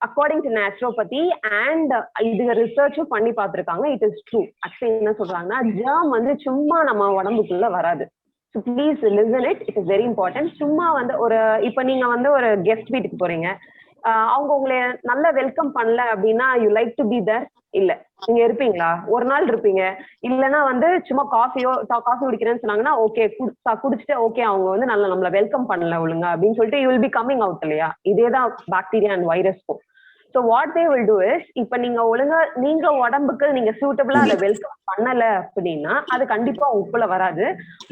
அக்கார்டிங் டு நேச்சுரோபதி அண்ட் இது ரிசர்ச்சும் பண்ணி பார்த்துருக்காங்க. It is true. ஆக்சுவலி என்ன சொல்றாங்கன்னா, ஜெர்ம் வந்து சும்மா நம்ம உடம்புக்குள்ள வராது. So please listen it, it is very important. சும்மா வந்து ஒரு இப்போ நீங்க வந்து ஒரு கெஸ்ட் வீட்டுக்கு போறீங்க, அவங்க உங்களை நல்லா வெல்கம் பண்ணல அப்படின்னா you like to be there? இல்ல. நீங்க இருப்பீங்களா? ஒரு நாள் இருப்பீங்க. இல்லைன்னா வந்து சும்மா காஃபி குடிக்கிறேன்னு சொன்னாங்கன்னா ஓகே குடிச்சிட்டு ஓகே அவங்க வந்து நல்லா நம்மள வெல்கம் பண்ணல ஒழுங்கா அப்படின்னு சொல்லிட்டு you will be coming out இல்லையா? இதேதான் பாக்டீரியா அண்ட் வைரஸ்க்கும். So what they will do is, இப்ப நீங்க ஒழுங்கா நீங்க உடம்புக்கு நீங்க சூட்டபிளா அதை வெல்கம் பண்ணல அப்படின்னா அது கண்டிப்பா உங்களுக்குள்ள வராது.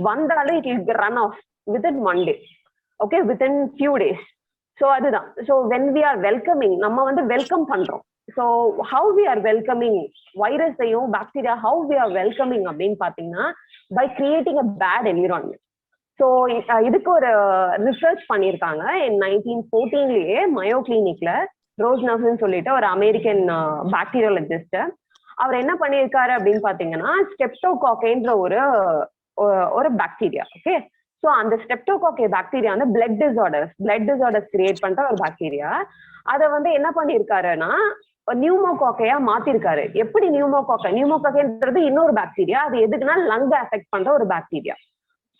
வந்தாலும் it will run off within 1 day. Okay, within few days. So அதுதான். So when we are welcoming, நம்ம வந்து வெல்கம் பண்றோம். So how we are welcoming வைரஸையும் bacteria, how we are welcoming அப்படின்னு பாத்தீங்கன்னா by creating a bad environment. So இதுக்கு ஒரு research பண்ணியிருக்காங்க. 1914லயே மயோ கிளினிக்ல ரோஸ்னஃப்னு சொல்லிட்டு ஒரு அமெரிக்கன் பாக்டீரியாலஜிஸ்ட், அவர் என்ன பண்ணியிருக்காரு அப்படின்னு பாத்தீங்கன்னா, ஸ்டெப்டோகாக்கைன்ற ஒரு பாக்டீரியா. ஓகே, ஸோ அந்த ஸ்டெப்டோகாக்கை பாக்டீரியா வந்து பிளட் டிசார்டர்ஸ் கிரியேட் பண்ற ஒரு பாக்டீரியா. அதை வந்து என்ன பண்ணியிருக்காருன்னா நியூமோகாக்கையா மாத்திருக்காரு. எப்படி நியூமோகாக்கைன்றது இன்னொரு பாக்டீரியா. அது எதுக்குன்னா லங் அஃபெக்ட் பண்ற ஒரு பாக்டீரியா.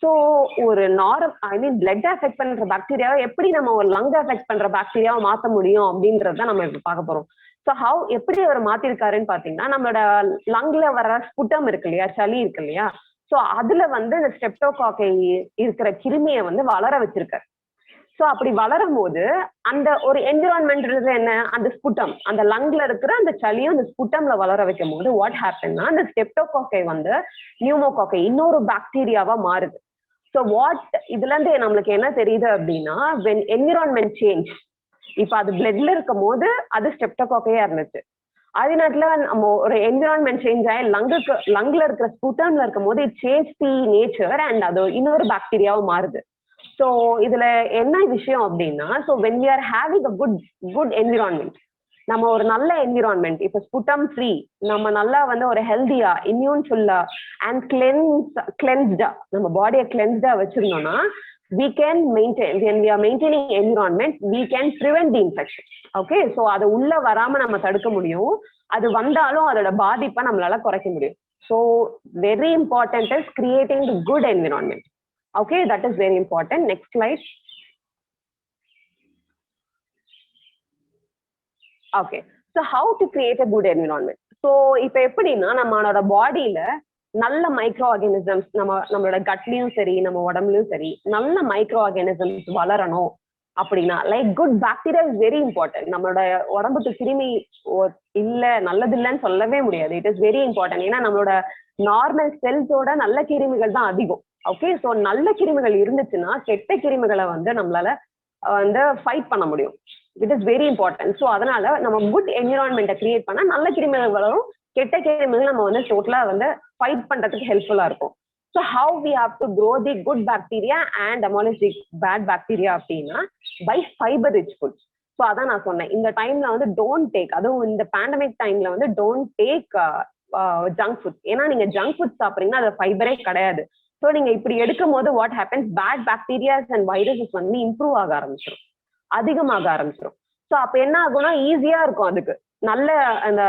ஸோ ஒரு பிளட் அஃபெக்ட் பண்ற பாக்டீரியாவை எப்படி நம்ம ஒரு லங் அஃபெக்ட் பண்ற பாக்டீரியாவை மாற்ற முடியும் அப்படின்றத நம்ம இப்ப பார்க்க போறோம். ஸோ எப்படி அவர் மாத்திருக்காருன்னு பாத்தீங்கன்னா, நம்மளோட லங்ல வர ஸ்புட்டம் இருக்கு இல்லையா, சளி இருக்கு இல்லையா, ஸோ அதுல வந்து இந்த ஸ்டெப்டோகாக்கை இருக்கிற கிருமியை வந்து வளர வச்சிருக்காரு. ஸோ அப்படி வளரும் போது அந்த ஒரு என்விரான்மெண்ட் என்ன, அந்த ஸ்புட்டம், அந்த லங்ல இருக்கிற அந்த சளியும் அந்த ஸ்புட்டம்ல வளர வைக்கும் போது வாட் ஹேப்பன்னா, அந்த ஸ்டெப்டோகாக்கை வந்து நியூமோகாக்கை இன்னொரு பாக்டீரியாவா மாறுது. ஸோ இதுல இருந்து நம்மளுக்கு என்ன தெரியுது அப்படின்னா, வென் என்விரான்மெண்ட் சேஞ்ச், இப்ப அது பிளட்ல இருக்கும் போது அது ஸ்டெப்டோகாக்கையா இருந்துச்சு. அதே நேரத்துல நம்ம ஒரு என்விரான்மெண்ட் சேஞ்ச் ஆகி லங்ல இருக்கிற ஸ்புட்டம்ல இருக்கும் போது it change the nature and அது இன்னொரு பாக்டீரியாவும் மாறுது. ஸோ இதுல என்ன விஷயம் அப்படின்னா, so when we are having a good environment, நம்ம ஒரு நல்ல என்விரான்மெண்ட், இப்ப ஸ்புட்டம் ஃப்ரீ, நம்ம நல்லா வந்து ஒரு ஹெல்தியா இம்யூன் ஃபுல்லா அண்ட் கிளென்ஸ்டா நம்ம பாடியை கிளென்ஸ்டா வச்சிருந்தோம்னா we can maintain, when we are maintaining environment, we can prevent the infection. Okay, so அது உள்ள வராம நம்ம தடுக்க முடியும். அது வந்தாலும் அதோட பாதிப்பை நம்மளால குறைக்க முடியும். So very important is creating the good environment. Okay, that is very important. Next slide. Okay, so how to create a good environment? So இப்ப எப்படின்னா, நம்மளோட பாடியில நல்ல மைக்ரோ ஆர்கானிசம்ஸ், நம்மளோட கட்லயும் சரி நம்ம உடம்புலயும் சரி நல்ல மைக்ரோ ஆர்கானிசம்ஸ் வளரணும் அப்படின்னா, like good bacteria is very important. நம்மளோட உடம்புக்கு கிருமி இல்ல நல்லது இல்லைன்னு சொல்லவே முடியாது. It is very important. ஏன்னா நம்மளோட நார்மல் செல்ஸோட நல்ல கிருமிகள் தான் அதிகம். ஓகே, ஸோ நல்ல கிருமிகள் இருந்துச்சுன்னா கெட்ட கிருமிகளை வந்து நம்மளால வந்து ஃபைட் பண்ண முடியும். It is very important. So அதனால நம்ம குட் என்விரான்மெண்ட்டை கிரியேட் பண்ணா நல்ல கிருமிகள் வளரும், கெட்ட கிருமிகள் நம்ம வந்து டோட்டலா வந்து ஃபைட் பண்றதுக்கு ஹெல்ப்ஃபுல்லா இருக்கும். So how we have to grow the good bacteria and demolish the bad bacteria அப்படின்னா by fibre rich foods. So அதான் நான் சொன்னேன், இந்த டைம்ல வந்து டோன்ட் டேக், அதுவும் இந்த பேண்டமிக் டைம்ல வந்து டோன்ட் டேக் ஜங்க் ஃபுட். ஏன்னா நீங்க ஜங்க் ஃபுட் சாப்பிட்றீங்கன்னா அது ஃபைபரே கிடையாது. ஸோ நீங்க இப்படி எடுக்கும் போது what happens, bad bacterias and viruses வந்து இம்ப்ரூவ் ஆக ஆரம்பிச்சிடும், அதிகமாக ஆரம்பிச்சிடும். ஸோ அப்ப என்ன ஆகும்னா ஈஸியா இருக்கும் அதுக்கு நல்ல அந்த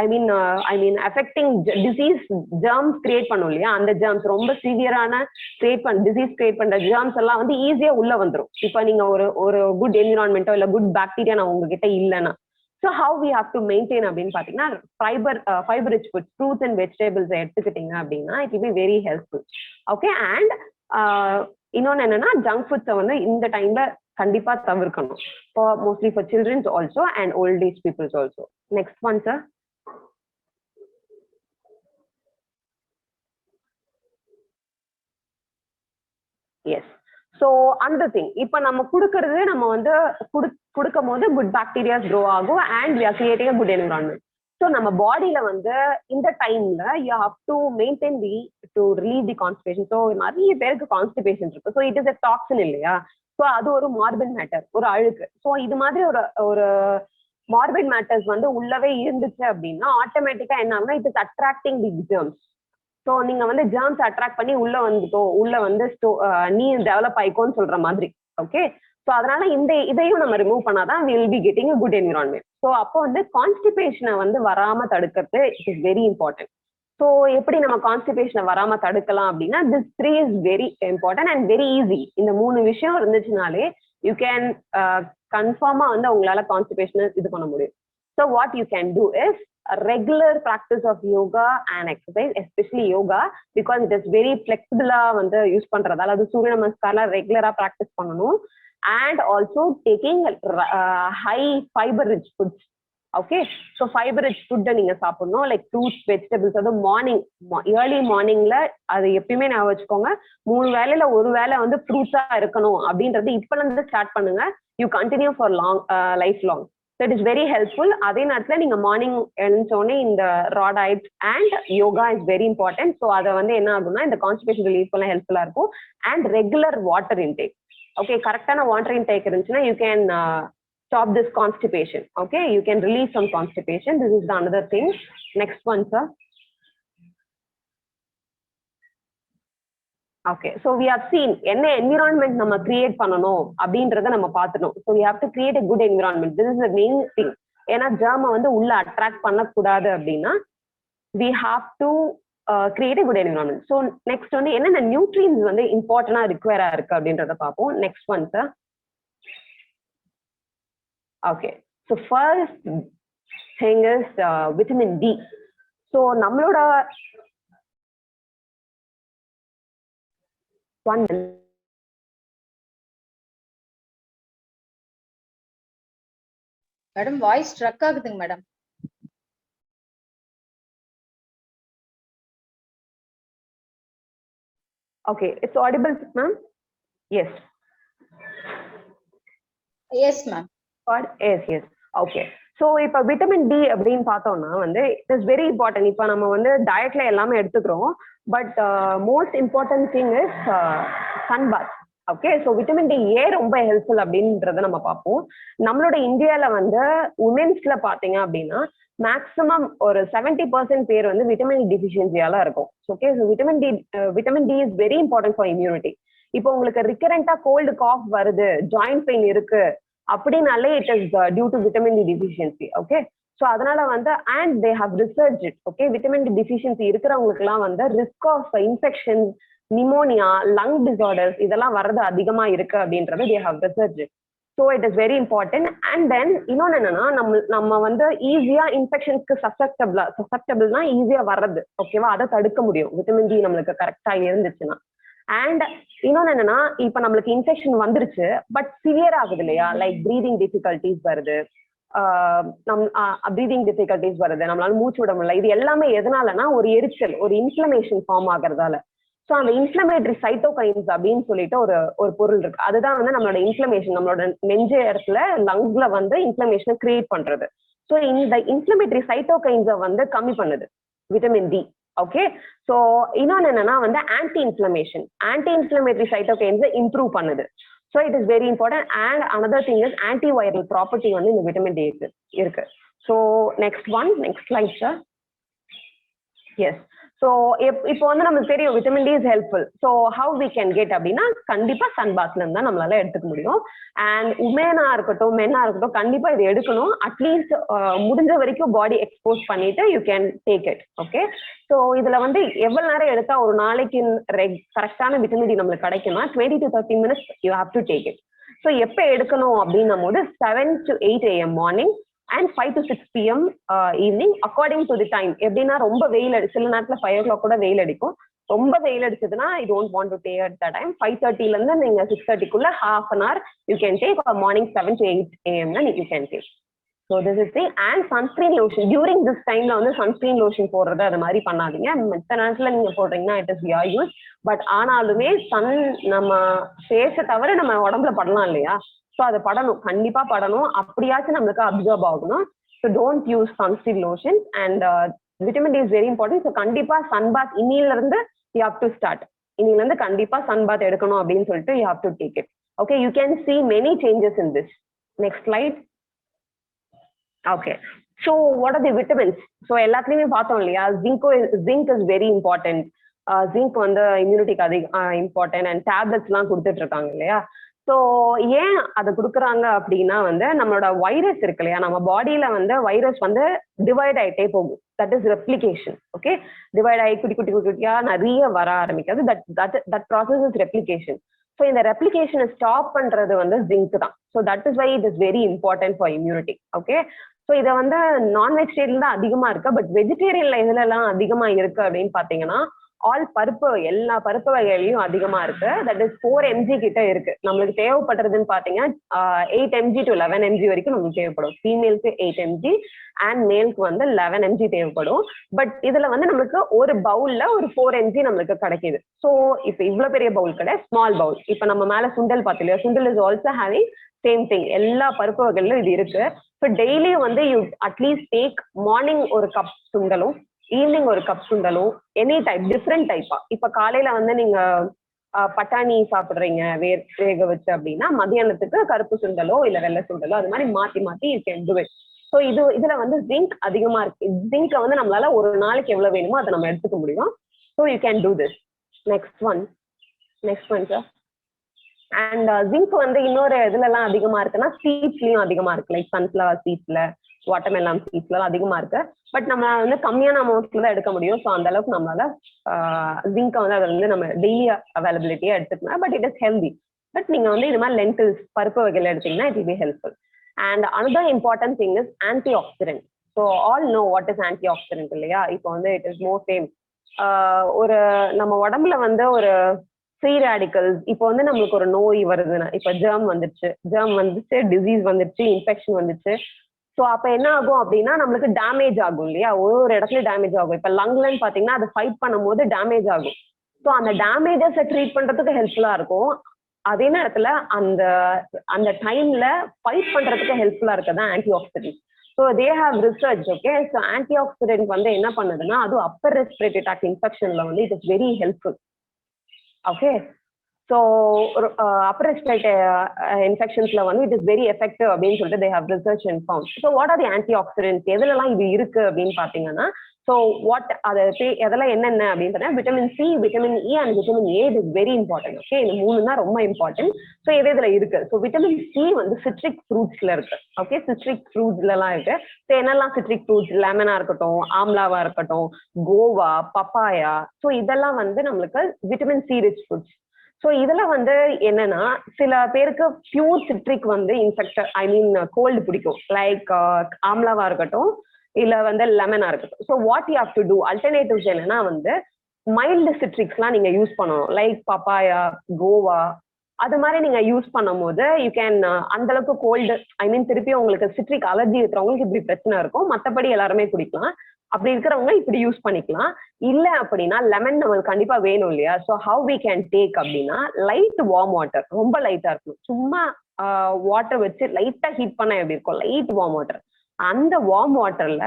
ஐ மீன் அஃபெக்டிங் டிசீஸ் ஜெர்ம்ஸ் கிரியேட் பண்ணும் இல்லையா, அந்த ஜெர்ம்ஸ் ரொம்ப சிவியரான டிசீஸ் கிரியேட் பண்ற ஜெர்ம்ஸ் எல்லாம் வந்து ஈஸியா உள்ள வந்துடும். இப்ப நீங்க ஒரு குட் என்விரான்மெண்ட்டோ இல்ல குட் பாக்டீரியா நான் உங்ககிட்ட இல்லைன்னா. So how we have to maintain அப்படின்னு பாத்தீங்கன்னா, fibre rich food, fruits and vegetables எடுத்துக்கிட்டீங்க அப்படின்னா it will be very helpful. Okay, and இன்னொன்னு என்னன்னா, ஜங்க் ஃபுட்ஸை வந்து இந்த டைம்ல கண்டிப்பா தவிர்க்கணும், mostly for childrens also and old age peoples also. Next one sir. Yes, so அந்த திங் இப்ப நம்ம கொடுக்கறது, நம்ம வந்து கொடுக்கும் போது குட் பாக்டீரியாஸ் க்ரோ ஆகும் and we are creating a good environment. So நம்ம பாடியில வந்து இந்த டைம்ல you have to maintain to relieve the constipation. So நிறைய பேருக்கு கான்ஸ்டிபேஷன் இருக்கு. So it is a toxin இல்லையா? ஸோ அது ஒரு மார்பிள் மேட்டர், ஒரு அழுக்கு. ஸோ இது மாதிரி ஒரு மார்பிள் மேட்டர்ஸ் வந்து உள்ளவே இருந்துச்சு அப்படின்னா ஆட்டோமேட்டிக்கா என்ன ஆகுனா it is attracting the germs. So நீங்க வந்து ஜெர்ம்ஸ் அட்ராக்ட் பண்ணி உள்ள வந்து நீ டெவலப் ஆயிக்கோன்னு சொல்ற மாதிரி. ஓகே, ஸோ அதனால இதையும் நம்ம ரிமூவ் பண்ணாதான் will be getting a good environment. So அப்போ வந்து கான்ஸ்டிபேஷனை வந்து வராம தடுக்கிறது it is very important. So எப்படி நம்ம கான்ஸ்டிபேஷனை வராம தடுக்கலாம் அப்படின்னா this 3 is very important and very easy. இந்த 3 விஷயம் இருந்துச்சுனாலே யூ கேன் கன்ஃபார்மா வந்து உங்களால கான்ஸ்டிபேஷனை இது பண்ண முடியும். So what you can do is regular practice of yoga and exercise, especially yoga, because it is very ஃபிளெக்சிபிளா வந்து யூஸ் பண்றதால அது சூரிய நமஸ்காரம் ரெகுலரா ப்ராக்டிஸ் பண்ணணும். And also taking high fiber rich foods. Okay, so fiber rich food நீங்க சாப்பிடணும், like fruits, vegetables. அது மார்னிங் ஏர்லி மார்னிங்ல அது எப்பயுமே நான் வச்சுக்கோங்க, 3 வேளையில 1 வேளை வந்து ஃப்ரூட்ஸா இருக்கணும் அப்படின்றது இப்பல இருந்து ஸ்டார்ட் பண்ணுங்க. You continue for long life long. So it is very helpful. அதே நேரத்தில் நீங்க மார்னிங் எழுந்தோடனே இந்த raw diet and yoga is very important. So அதை வந்து என்ன ஆகும்னா இந்த கான்ஸ்டிபேஷன் ரிலீஃப் எல்லாம் ஹெல்ப்ஃபுல்லா இருக்கும். And regular water intake. Okay, கரெக்டான வாட்டர் இன்டேக் இருந்துச்சுன்னா you can stop this constipation. Okay, you can release some constipation. This is the another thing. Next one, sir. Okay, so we have seen என்ன environment நம்ம create பண்ணணும் அப்படின்றத நம்ம பார்த்துட்டோம். So we have to create a good environment. This is the main thing. ஏன்னா germ வந்து உள்ள attract பண்ணக்கூடாது அப்படின்னா we have to create a good environment. So next வந்து என்னென்ன நியூட்ரியன்ஸ் வந்து இம்பார்ட்டன்டா ரிக்வயரா இருக்கு அப்படின்றத பார்ப்போம். Next one sir. Okay, so first thing is vitamin D. So நம்மளோட மேடம் வாய்ஸ் ஸ்ட்ரக் ஆகுதுங்க madam. Okay, it's audible, ma'am? Yes. Yes, ma'am. Yes. Okay. So இப்ப vitamin D அப்படின்னு பார்த்தோம்னா வந்து இட் இஸ் வெரி இம்பார்ட்டன்ட். இப்ப நம்ம வந்து டயட்ல எல்லாமே எடுத்துக்கிறோம், but most important thing is sun bath. Okay, so vitamin D ஏன் ரொம்ப ஹெல்ப்ஃபுல் அப்படின்றத நம்ம பார்ப்போம். நம்மளோட இந்தியால வந்து உமன்ஸ்ல பாத்தீங்க அப்படின்னா மேக்ஸிமம் ஒரு 70% பேர் வந்து விட்டமின் டிஃபிஷியன்சியால இருக்கும். Okay, so vitamin D is very important for immunity. இப்போ உங்களுக்கு ரிகரண்டா கோல்டு காஃப் வருது, ஜாயிண்ட் பெயின் இருக்கு அப்படின்னாலே it is due to vitamin D deficiency. Okay, so அதனால வந்து and they have research it. Okay, vitamin D deficiency இருக்கிறவங்களுக்கு எல்லாம் வந்து risk of infection, pneumonia, lung disorders இதெல்லாம் வர்றது அதிகமா இருக்கு அப்படின்றது they have research it. So it is very important. And then இன்னொன்னு என்னன்னா நம்ம வந்து ஈஸியா இன்ஃபெக்ஷன்ஸ்க்கு சசப்டபிள்னா ஈஸியா வர்றது. ஓகேவா, அதை தடுக்க முடியும் விட்டமின் டி நம்மளுக்கு கரெக்டா இருந்துச்சுன்னா. அண்ட் இன்னொன்னு என்னன்னா இப்ப நம்மளுக்கு இன்ஃபெக்ஷன் வந்துருச்சு பட் சிவியர் ஆகுது இல்லையா, லைக் பிரீதிங் டிஃபிகல்டிஸ் வருது, நம்மளால மூச்சு விட முடியல. இது எல்லாமே எதனாலனா ஒரு எரிச்சல், ஒரு இன்ஃப்ளமேஷன் ஃபார்ம் ஆகுறதால. ஸோ அந்த இன்ஃப்ளமேட்டரி சைட்டோகைன்ஸ் அப்படின்னு சொல்லிட்டு ஒரு பொருள் இருக்கு. அதுதான் வந்து நம்மளோட இன்ஃப்ளமேஷன், நம்மளோட நெஞ்ச இடத்துல லங்ஸ்ல வந்து இன்ஃப்ளமேஷனை கிரியேட் பண்றது. ஸோ இந்த இன்ஃப்ளமேட்டரி சைட்டோகைன்ஸை வந்து கம்மி பண்ணுது விட்டமின் டி. ஓகே, ஸோ இன்னொன்னு என்னன்னா வந்து ஆன்டி இன்ஃப்ளமேட்டரி சைட்டோகைன்ஸை இம்ப்ரூவ் பண்ணுது. So it is very important. And another thing is anti viral property வந்து இந்த விட்டமின் டி இருக்கு. So next slide sir. Yes, so இப்போ வந்து நமக்கு தெரியும் vitamin D is helpful. So how we can get அப்படின்னா கண்டிப்பா சன் பாத்ல இருந்து தான் நம்மளால எடுத்துக்க முடியும். அண்ட் உமனா இருக்கட்டும் மென்னா இருக்கட்டும் கண்டிப்பா இது எடுக்கணும். அட்லீஸ்ட் முடிஞ்ச வரைக்கும் பாடி எக்ஸ்போஸ் பண்ணிட்டு you can take it. Okay, so இதுல வந்து எவ்வளவு நேரம் எடுத்தா ஒரு நாளைக்கு கரெக்டான விட்டமின் டி நம்மளுக்கு கிடைக்கும்னா 20 to 30 minutes you have to take it. So எப்போ எடுக்கணும் அப்படின்னும் போது 7 to 8 AM morning and 5 to 6 PM evening according to the time. எப்படின்னா ரொம்ப வெயில் சில நேரத்துல 5 o'clock கூட வெயில் அடிக்கும். ரொம்ப வெயில் அடிச்சதுன்னா I don't want to take at that time. 5:30 ல இருந்து நீங்க 6:30 half an hour you can take, or morning 7 to 8 AM you can take. So this is the and sunscreen lotion during this time ல வந்து sunscreen lotion போடுறது அது மாதிரி பண்ணாதீங்க. மத்த நேரத்துல நீங்க போடுறீங்கன்னா it is your use, but ஆனாலுமே சன் நம்ம ஃபேஸை தவிர நம்ம உடம்புல படலாம் இல்லையா, ஸோ அது படணும், கண்டிப்பா படணும். அப்படியாச்சும் நம்மளுக்கு அப்சர்வ் ஆகணும். So don't use sunscreen lotion. And vitamin D is very important. So கண்டிப்பா சன் பாத் இன்னில இருந்து யூ ஹேவ் டு ஸ்டார்ட். இன்னில இருந்து கண்டிப்பா சன் பாத் எடுக்கணும் அப்படின்னு சொல்லிட்டு you have to take it. Okay, you can see many changes in this. Next slide. Okay, so what are the vitamins? So எல்லாத்துலயுமே பார்த்தோம் இல்லையா, zinc is very important. Zinc வந்து இம்யூனிட்டிக்கு இம்பார்ட்டன்ட். அண்ட் டேப்லெட்ஸ்லாம் கொடுத்துட்டு இருக்காங்க இல்லையா. ஸோ ஏன் அதை கொடுக்குறாங்க அப்படின்னா வந்து நம்மளோட வைரஸ் இருக்கு இல்லையா, நம்ம பாடியில வந்து வைரஸ் வந்து டிவைட் ஆகிட்டே போகும். That is replication. Okay, divide ஆகி குட்டி குட்டி குட்டியா நிறைய வர ஆரம்பிக்காது. That process is replication. So இந்த ரெப்ளிகேஷனை ஸ்டாப் பண்றது வந்து ஜிங்க் தான். So that is why it is very important for immunity. Okay, so இதை வந்து நான் வெஜிடேரியன் தான் அதிகமா இருக்கு. பட் வெஜிடேரியன்ல எதுலலாம் அதிகமா இருக்கு அப்படின்னு பாத்தீங்கன்னா எல்லா பருப்பு வகைகளையும் அதிகமா இருக்கு. தட் இஸ் 4 mg கிட்ட இருக்கு. நம்மளுக்கு தேவைப்படுறதுன்னு பாத்தீங்கன்னா 8 mg to 11 mg வரைக்கும் நமக்கு தேவைப்படும். ஃபீமேலுக்கு 8 mg அண்ட் மேலுக்கு வந்து 11 mg தேவைப்படும். பட் இதுல வந்து நம்மளுக்கு ஒரு பவுல்ல ஒரு 4 mg நம்மளுக்கு கிடைக்குது. ஸோ இப்ப இவ்வளவு பெரிய பவுல் கிடையாது, ஸ்மால் பவுல். இப்ப நம்ம மேல சுண்டல் பார்த்து இல்லையா, sundal is also having same thing. எல்லா பருப்பு வகைகளிலும் இது இருக்கு. ஸோ டெய்லி வந்து யூ அட்லீஸ்ட் டேக் மார்னிங் ஒரு கப் சுண்டலும், ஈவினிங் ஒரு கப் சுண்டலும், எனி டைப் டிஃப்ரெண்ட் டைப்பா. இப்ப காலையில வந்து நீங்க பட்டாணி சாப்பிடுறீங்க வேக வச்சு அப்படின்னா மதியானத்துக்கு கருப்பு சுண்டலோ இல்ல வெள்ளை சுண்டலோ அது மாதிரி மாத்தி மாத்தி you can to it. So இதுல வந்து ஜிங்க் அதிகமா இருக்கு. ஜிங்கை வந்து நம்மளால ஒரு நாளைக்கு எவ்வளவு வேணுமோ அதை நம்ம எடுத்துக்க முடியும். So you can do this. Next one sir. And zinc வந்து இன்னொரு இதுல எல்லாம் அதிகமா இருக்குன்னா சீட்ஸ்லயும் அதிகமா இருக்கு. லைக் சன்ஃபிளவர் சீட்ஸ்ல, வாட்டர்மெலன் சீட்ஸ்ல அதிகமா இருக்கு. பட் நம்ம வந்து கம்மியான அமௌண்ட்ல தான் எடுக்க முடியும். ஸோ அந்த அளவுக்கு நம்மளால ஜிங்கை வந்து அதை வந்து நம்ம டெய்லி அவைலபிலிட்டியா எடுத்துக்கலாம். But it is healthy. But நீங்க வந்து இது மாதிரி லென்டில்ஸ் பருப்பு வகையில எடுத்தீங்கன்னா it will be helpful. And another important thing is anti accident. So all know what is anti accident இல்லையா. இப்போ வந்து இட் இஸ் மோர் சேம். ஒரு நம்ம உடம்புல வந்து ஒரு ஃப்ரீ ரேடிக்கல்ஸ், இப்போ வந்து நம்மளுக்கு ஒரு நோய் வருதுன்னா, இப்போ ஜெர்ம் வந்துச்சு, டிசீஸ் வந்துச்சு, இன்ஃபெக்ஷன் வந்துச்சு. ஸோ அப்போ என்ன ஆகும் அப்படின்னா நம்மளுக்கு டேமேஜ் ஆகும் இல்லையா, ஒரு இடத்துல டேமேஜ் ஆகும். இப்போ லங்லன்னு பார்த்தீங்கன்னா அதை ஃபைட் பண்ணும்போது டேமேஜ் ஆகும். ஸோ அந்த டேமேஜஸை ட்ரீட் பண்ணுறதுக்கு ஹெல்ப்ஃபுல்லாக இருக்கும். அதே நேரத்தில் அந்த டைம்ல ஃபைட் பண்ணுறதுக்கு ஹெல்ப்ஃபுல்லாக இருக்கிறது antioxidant. So they have research. Okay, so antioxidant வந்து என்ன பண்ணுதுன்னா அது அப்பர் ரெஸ்பிரேட்டரி ட்ராக்ட் இன்ஃபெக்ஷன்ல வந்து it is very helpful. Okay, so upper respiratory இன்ஃபெக்ஷன்ஸ்ல வந்து இட் இஸ் வெரி எஃபெக்டிவ் அப்படின்னு சொல்லிட்டு they have research and found. So what are the antioxidants, எதுலலாம் இது இருக்கு அப்படின்னு பார்த்தீங்கன்னா, ஸோ வாட் அதெல்லாம் என்னென்ன அப்படின்னு பார்த்தீங்கன்னா vitamin C, vitamin E and vitamin A is very important. Okay, இந்த 3 தான் ரொம்ப இம்பார்ட்டன்ட். ஸோ இதுல இருக்கு. ஸோ விட்டமின் சி வந்து சிட்ரிக் ஃப்ரூட்ஸ்ல இருக்கு. ஓகே, சிட்ரிக் ஃப்ரூட்ஸ்லாம் இருக்கு. ஸோ என்னெல்லாம் சிட்ரிக் ஃப்ரூட்ஸ், லெமனா இருக்கட்டும், ஆம்லாவா இருக்கட்டும், கோவா, பப்பாயா. ஸோ இதெல்லாம் வந்து நம்மளுக்கு vitamin C rich fruits. So இதுல வந்து என்னன்னா சில பேருக்கு பியூர் சிட்ரிக் வந்து கோல்டு பிடிக்கும். லைக் ஆம்லாவா இருக்கட்டும் இல்ல வந்து லெமனா இருக்கட்டும். So what you have to do, alternatives என்னன்னா வந்து மைல்டு சிட்ரிக்ஸ்லாம் நீங்க யூஸ் பண்ணணும். லைக் பப்பாயா, கோவா, அது மாதிரி நீங்க யூஸ் பண்ணும் போது யூ கேன் அந்த அளவுக்கு கோல்டு திருப்பி உங்களுக்கு சிட்ரிக் அலர்ஜி இருக்கிறவங்களுக்கு இப்படி பிரச்சனை இருக்கும். மற்றபடி எல்லாருமே குடிக்கலாம். அப்படி இருக்கிறவங்க இப்படி யூஸ் பண்ணிக்கலாம். இல்ல அப்படின்னா லெமன் நம்மளுக்கு கண்டிப்பா வேணும் இல்லையா. So how we can take அப்படின்னா லைட் வார்ம் வாட்டர், ரொம்ப லைட்டா இருக்கணும். சும்மா வாட்டர் வச்சு லைட்டா ஹீட் பண்ண எப்படி இருக்கும், லைட் வார்ம் வாட்டர். அந்த வார்ம் வாட்டர்ல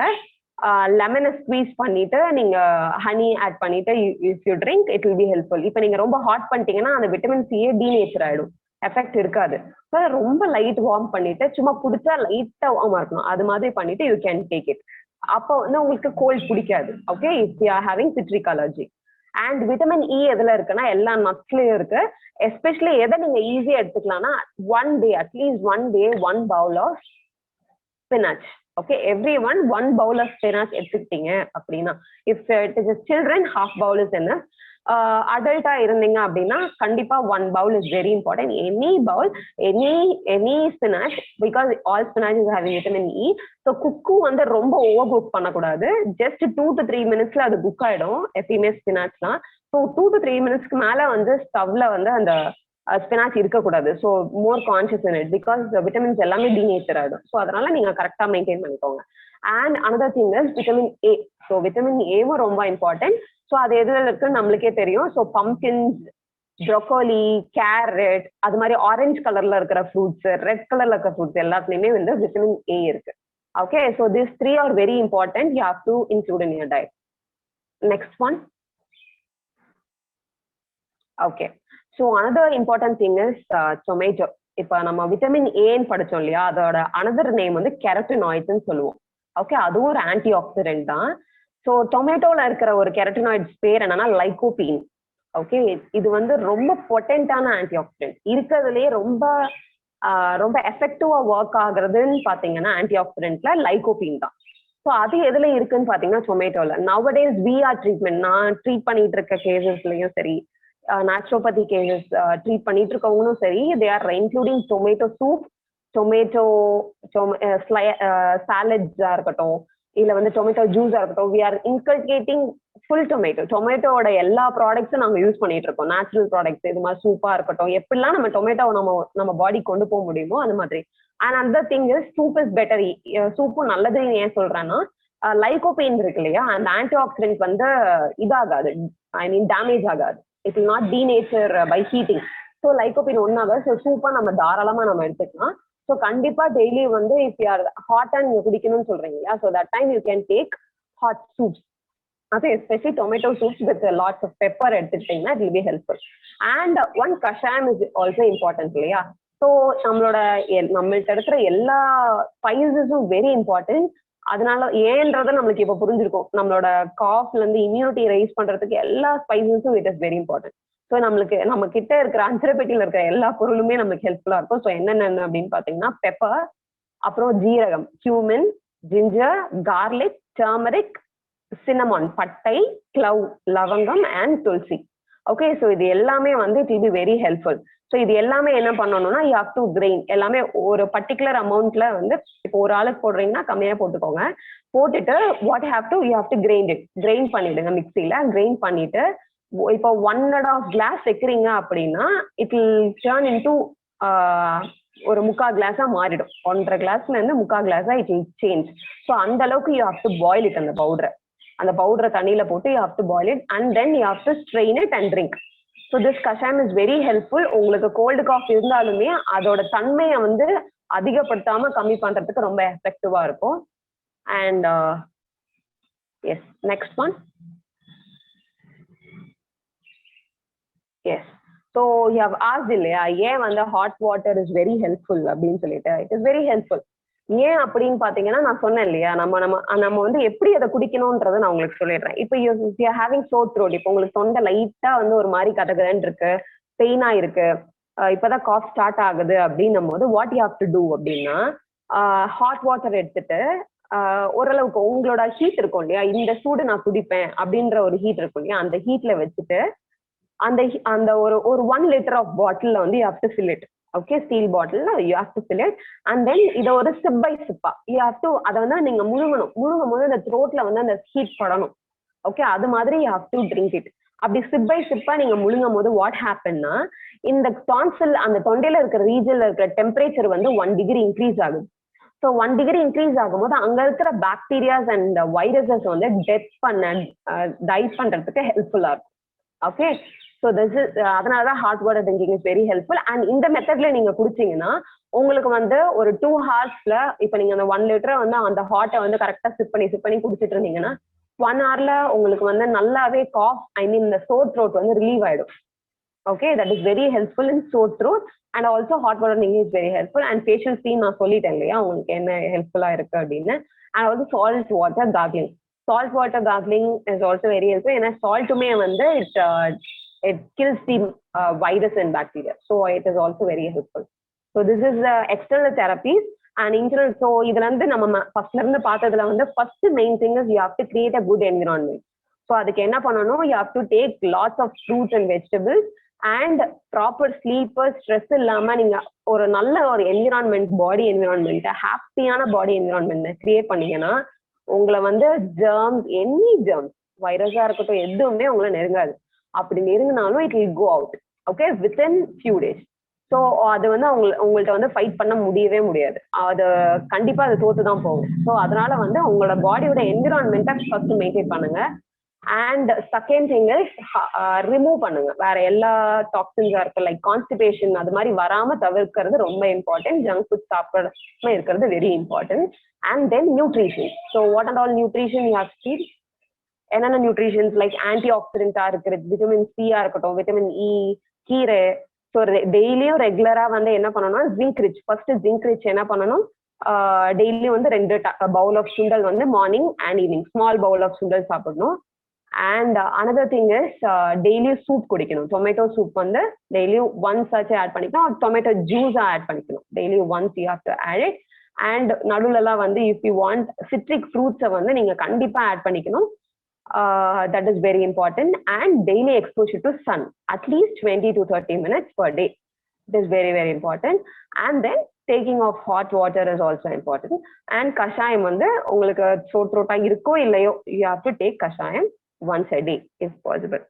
லெமனை ஸ்குவீஸ் பண்ணிட்டு நீங்க ஹனி ஆட் பண்ணிட்டு if you drink it will be helpful. இப்போ நீங்க ரொம்ப ஹாட் பண்ணிட்டீங்கன்னா அந்த விட்டமின் சியே டீநேச்சர் ஆயிடும், எஃபெக்ட் இருக்காது. ஸோ ரொம்ப லைட் வார்ம் பண்ணிட்டு சும்மா குடிச்சா லைட்டா வார்மா இருக்கணும். அது மாதிரி பண்ணிட்டு யூ கேன் டேக் இட். அப்போ வந்து உங்களுக்கு கோல்ட் பிடிக்காது. Okay, if you are having citric allergy. And vitamin E எதுல இருக்குன்னா எல்லா நட்ஸ்லயும் இருக்கு. எஸ்பெஷலி எதை நீங்க ஈஸியா எடுத்துக்கலாம்னா at least one day 1 bowl of spinach. Okay, everyone 1 bowl of spinach எடுத்துக்கிட்டீங்க அப்படின்னா, if it is children 1/2 bowl is என்ன. அடல்ட்டா இருந்தீங்க அப்படின்னா கண்டிப்பா 1 bowl is very important. Any bowl, any spinach, because all spinach is having vitamin E. So குக்கும் வந்து ரொம்ப ஓவர் குக் பண்ணக்கூடாது. ஜஸ்ட் 2 to 3 minutesல அது குக் ஆயிடும் எப்பயுமே ஸ்பினாச்லாம். ஸோ 2 to 3 minutesக்கு மேல வந்து ஸ்டவ்ல வந்து அந்த ஸ்பினாச் இருக்கக்கூடாது. So more conscious in it, because vitamins எல்லாமே டீநேச்சர் ஆயிடும். ஸோ அதனால நீங்க கரெக்டா மெயின்டைன் பண்ணிக்கோங்க. And another thing is vitamin A. So vitamin ஏவும் ரொம்ப இம்பார்ட்டன்ட். ஸோ அது எதுல இருக்குன்னு நம்மளுக்கே தெரியும். ஸோ பம்கின்ஸ், ப்ரோக்கோலி, கேரட், அது மாதிரி ஆரஞ்சு கலர்ல இருக்கிற ஃப்ரூட்ஸ், ரெட் கலர்ல இருக்கிற ஃப்ரூட்ஸ் எல்லாத்துலயுமே வந்து விட்டமின் ஏ இருக்கு. Okay, so these three are very important. You have to include in your diet. Next one. Okay, so another important thing is tomato. இப்போ நம்ம விட்டமின் ஏன்னு படிச்சோம் இல்லையா, அதோட அனதர் நேம் வந்து கெரட்டினாய்ட்ஸ்ன்னு சொல்லுவோம். ஓகே, அதுவும் ஒரு ஆன்டி ஆக்சிடென்ட் தான். ஸோ டொமேட்டோல இருக்கிற ஒரு கெரட்டினாய்ட்ஸ் பேர் என்னன்னா லைகோபீன். ஓகே, இது வந்து ரொம்ப பொட்டென்டான ஆன்டி ஆக்சிடென்ட். இருக்கிறதுலேயே ரொம்ப எஃபெக்டிவா ஒர்க் ஆகுறதுன்னு பாத்தீங்கன்னா ஆன்டி ஆக்சிடென்ட்ல லைகோபீன் தான். ஸோ அது எதுல இருக்குன்னு பாத்தீங்கன்னா டொமேட்டோல. நவடேஸ் விஆர் ட்ரீட்மெண்ட் நான் ட்ரீட் பண்ணிட்டு இருக்க கேசஸ்லயும் சரி, நேச்சுரோபதி கேசஸ் ட்ரீட் பண்ணிட்டு இருக்கவங்களும் சரி, they are including tomato soup, tomato சாலட்ஸா இருக்கட்டும், இல்ல வந்து டொமேட்டோ ஜூஸா இருக்கட்டும், வி ஆர் இன்கல்கேட்டிங் ஃபுல் டொமேட்டோட எல்லா ப்ராடக்ட்ஸும் நாங்க யூஸ் பண்ணிட்டு இருக்கோம். நேச்சுரல் ப்ராடக்ட்ஸ் இது மாதிரி சூப்பா இருக்கட்டும், எப்படிலாம் நம்ம டொமேட்டோவை நம்ம பாடி கொண்டு போக முடியுமோ அது மாதிரி. And other thing is soup is better. சூப்பும் நல்லதுன்னு ஏன் சொல்றேன்னா, லைகோபீன் இருக்கு இல்லையா, அந்த ஆன்டி ஆக்சிடென்ட் வந்து இதாகாது, ஐ மீன் டேமேஜ் ஆகாது. It will not denature by heating. So lycopene ஒன்னாக, ஸோ சூப்பா நம்ம தாராளமா நம்ம எடுத்துக்கலாம். ஸோ கண்டிப்பா டெய்லி வந்து இஃப் யூ ஆர் ஹாட்டா நீங்க குடிக்கணும்னு சொல்றீங்க இல்லையா, so that time you can take hot soups. அது especially tomato soups with lots of pepper எடுத்துக்கிட்டீங்கன்னா it will be helpful. And one kashayam is also important இல்லையா. ஸோ நம்மள்ட்ட இருக்கிற எல்லா ஸ்பைசஸும் வெரி இம்பார்ட்டன்ட். அதனால ஏன்றதை நம்மளுக்கு இப்போ புரிஞ்சிருக்கும். நம்மளோட காஃப்ல இருந்து இம்யூனிட்டி ரைஸ் பண்றதுக்கு எல்லா ஸ்பைசஸும் it is very important. So நம்ம கிட்ட இருக்கிற அஞ்சரைப்பெட்டியில இருக்கிற எல்லா பொருளுமே நமக்கு ஹெல்ப்ஃபுல்லா இருக்கும். ஸோ என்னென்ன அப்படின்னு பாத்தீங்கன்னா பெப்பர், அப்புறம் ஜீரகம், cumin, ginger, garlic, turmeric, cinnamon, பட்டை, கிளவ், லவங்கம் அண்ட் துளசி. ஓகே, ஸோ இது எல்லாமே வந்து it will be very helpful. So இது எல்லாமே என்ன பண்ணணும்னா யூ ஹேவ் டு கிரைன். எல்லாமே ஒரு பர்டிகுலர் அமௌண்ட்ல வந்து இப்போ ஒரு ஆளுக்கு போடுறீங்கன்னா கம்மியா போட்டுக்கோங்க. போட்டுட்டு what you have to grind பண்ணிடுங்க மிக்சியில. கிரைண்ட் பண்ணிட்டு இப்போ 1.5 கிளாஸ் வைக்கிறீங்க அப்படின்னா இட் வில் டர்ன் இன்டு ஒரு 3/4 கிளாஸா மாறிடும். 1.5 கிளாஸ்ல இருந்து 3/4 கிளாஸா இட் வில் சேஞ்ச். ஸோ அந்த அளவுக்கு you have to boil it. அந்த பவுடரை தண்ணியில போட்டு you have to boil it and then you have to strain it and drink. So this கஷாயம் இஸ் வெரி ஹெல்ப்ஃபுல். உங்களுக்கு கோல்டு காஃப் இருந்தாலுமே அதோட தன்மையை வந்து அதிகப்படுத்தாம கம்மி பண்றதுக்கு ரொம்ப எஃபெக்டிவா இருக்கும். And yes, next one. Yes, so you have asked இல்லையா ஏன் வந்து hot water is very helpful அப்படின்னு சொல்லிட்டு. It is very helpful. ஏன் அப்படின்னு பாத்தீங்கன்னா நான் சொன்னேன் இல்லையா, நம்ம வந்து எப்படி அதை குடிக்கணும்ன்றதை நான் உங்களுக்கு சொல்லிடுறேன். இப்போ யூ ஹேவிங் சோர் த்ரோட், இப்போ உங்களுக்கு தொண்டை லைட்டா வந்து ஒரு மாதிரி கதகதன்னு இருக்கு, பெயினா இருக்கு, இப்பதான் காஃப் ஸ்டார்ட் ஆகுது அப்படின்னும் போது what you have to do அப்படின்னா ஹாட் வாட்டர் எடுத்துட்டு ஓரளவுக்கு உங்களோட ஹீட் இருக்கும் இல்லையா, இந்த சூடு நான் குடிப்பேன் அப்படின்ற ஒரு ஹீட் இருக்கும் இல்லையா, அந்த ஹீட்ல வச்சுட்டு அந்த ஒரு 1 liter ஆஃப் பாட்டில் வந்து you have to fill it. Okay, steel bottle you have to fill it and then இதை ஒரு ஸ்டெப் பை ஸ்டெப்பா யூ ஹேவ் டு அதை வந்து நீங்க முழுங்கும் போது அந்த த்ரோட்ல வந்து அந்த ஹீட் படணும். ஓகே, அது மாதிரி you have to drink it. அப்படி ஸ்டெப் பை ஸ்டெப்பா நீங்க முழுங்கும் போது வாட் ஹேப்பன்னா இந்த டான்சில் அந்த தொண்டையில இருக்கிற ரீஜன்ல இருக்கிற டெம்பரேச்சர் வந்து 1 degree இன்க்ரீஸ் ஆகுது. ஸோ 1 degree இன்க்ரீஸ் ஆகும்போது அங்க இருக்கிற பாக்டீரியாஸ் அண்ட் வைரஸஸ் வந்து டைட் பண்றதுக்கு ஹெல்ப்ஃபுல்லா இருக்கும். ஓகே, ஸோ திஸ் இஸ் அதனாலதான் hot water drinking is very helpful. And இந்த மெத்தட்ல நீங்க குடிச்சீங்கன்னா உங்களுக்கு வந்து ஒரு 2 hours இப்ப நீங்க அந்த 1 liter வந்து அந்த ஹாட்டை வந்து கரெக்டா சிப் பண்ணி குடிச்சிட்டு இருந்தீங்கன்னா 1 hour உங்களுக்கு வந்து நல்லாவே காஃப் இந்த சோர் த்ரோட் வந்து ரிலீவ் ஆயிடும். Okay, that is very helpful in sore throat and also hot water drinking is very helpful. And facial steam நான் சொல்லிட்டேன் இல்லையா உங்களுக்கு என்ன ஹெல்ப்ஃபுல்லா இருக்கு அப்படின்னு. And also salt water gargling. Salt water gargling is also very helpful. ஏன்னா சால்ட்டுமே வந்து it kills the virus and bacteria, so it is also very helpful. So this is the external therapies and internal. So idhula irundhu nama first la irundhu paathadula vandu first main thing is you have to create a good environment. So adukku enna pananum, you have to take lots of fruits and vegetables and proper sleep, stress illama neenga ஒரு நல்ல ஒரு environment, body environment, ஹாப்பியான body environment create பண்ணீங்கன்னா உங்களை வந்து germs, any germs, வைரஸா இருக்கட்டும் எதுவுமே உங்களை நெருங்காது. அப்படி நெருங்கினாலும் it will go out. Okay, within few days. So அது வந்து உங்கள்ட்ட வந்து ஃபைட் பண்ண முடியவே முடியாது. அது கண்டிப்பா அது தோத்து தான் போகும். ஸோ அதனால வந்து உங்களோட பாடியோட என்விரான்மெண்ட்டை ஃபர்ஸ்ட் மெயின்டைன் பண்ணுங்க. And second thing is remove பண்ணுங்க வேற எல்லா டாக்ஸின்ஸா இருக்கு, லைக் கான்ஸ்டிபேஷன் அது மாதிரி வராம தவிர்க்கிறது ரொம்ப இம்பார்ட்டன்ட். ஜங்க் ஃபுட் சாப்பிடாம இருக்கிறது very important. and then nutrition. So what and all nutrition you have to see? என்னென்ன நியூட்ரிஷன்ஸ் லைக் ஆன்டி ஆக்சிடென்டா இருக்கிறது, விட்டமின் சியா இருக்கட்டும், விட்டமின் இ, கீரை. ஸோ டெய்லியும் ரெகுலரா வந்து என்ன பண்ணணும்னா zinc rich, first zinc rich என்ன பண்ணணும், டெய்லியும் வந்து 2 பவுல் ஆஃப் சுண்டல் வந்து morning and evening, small bowl of sundal சாப்பிடணும். அண்ட் அனதர் திங் இஸ் டெய்லியும் சூப் குடிக்கணும். டொமேட்டோ சூப் வந்து டெய்லியும் ஒன்ஸ் ஆச்சு ஆட் பண்ணிக்கணும். டொமேட்டோ ஜூஸா ஆட் பண்ணிக்கணும். டெய்லியும் once you have to add it. And நடுவுலலாம் வந்து இஃப் யூ வாண்ட் சிட்ரிக் ஃப்ரூட்ஸை வந்து நீங்க கண்டிப்பா ஆட் பண்ணிக்கணும். That is very important. And daily exposure to sun, at least 20 to 30 minutes per day. It is very, very important. And then taking of hot water is also important. And kashayam வந்து உங்களுக்கு sore throat irukko illayo, you have to take kashayam once a day if possible.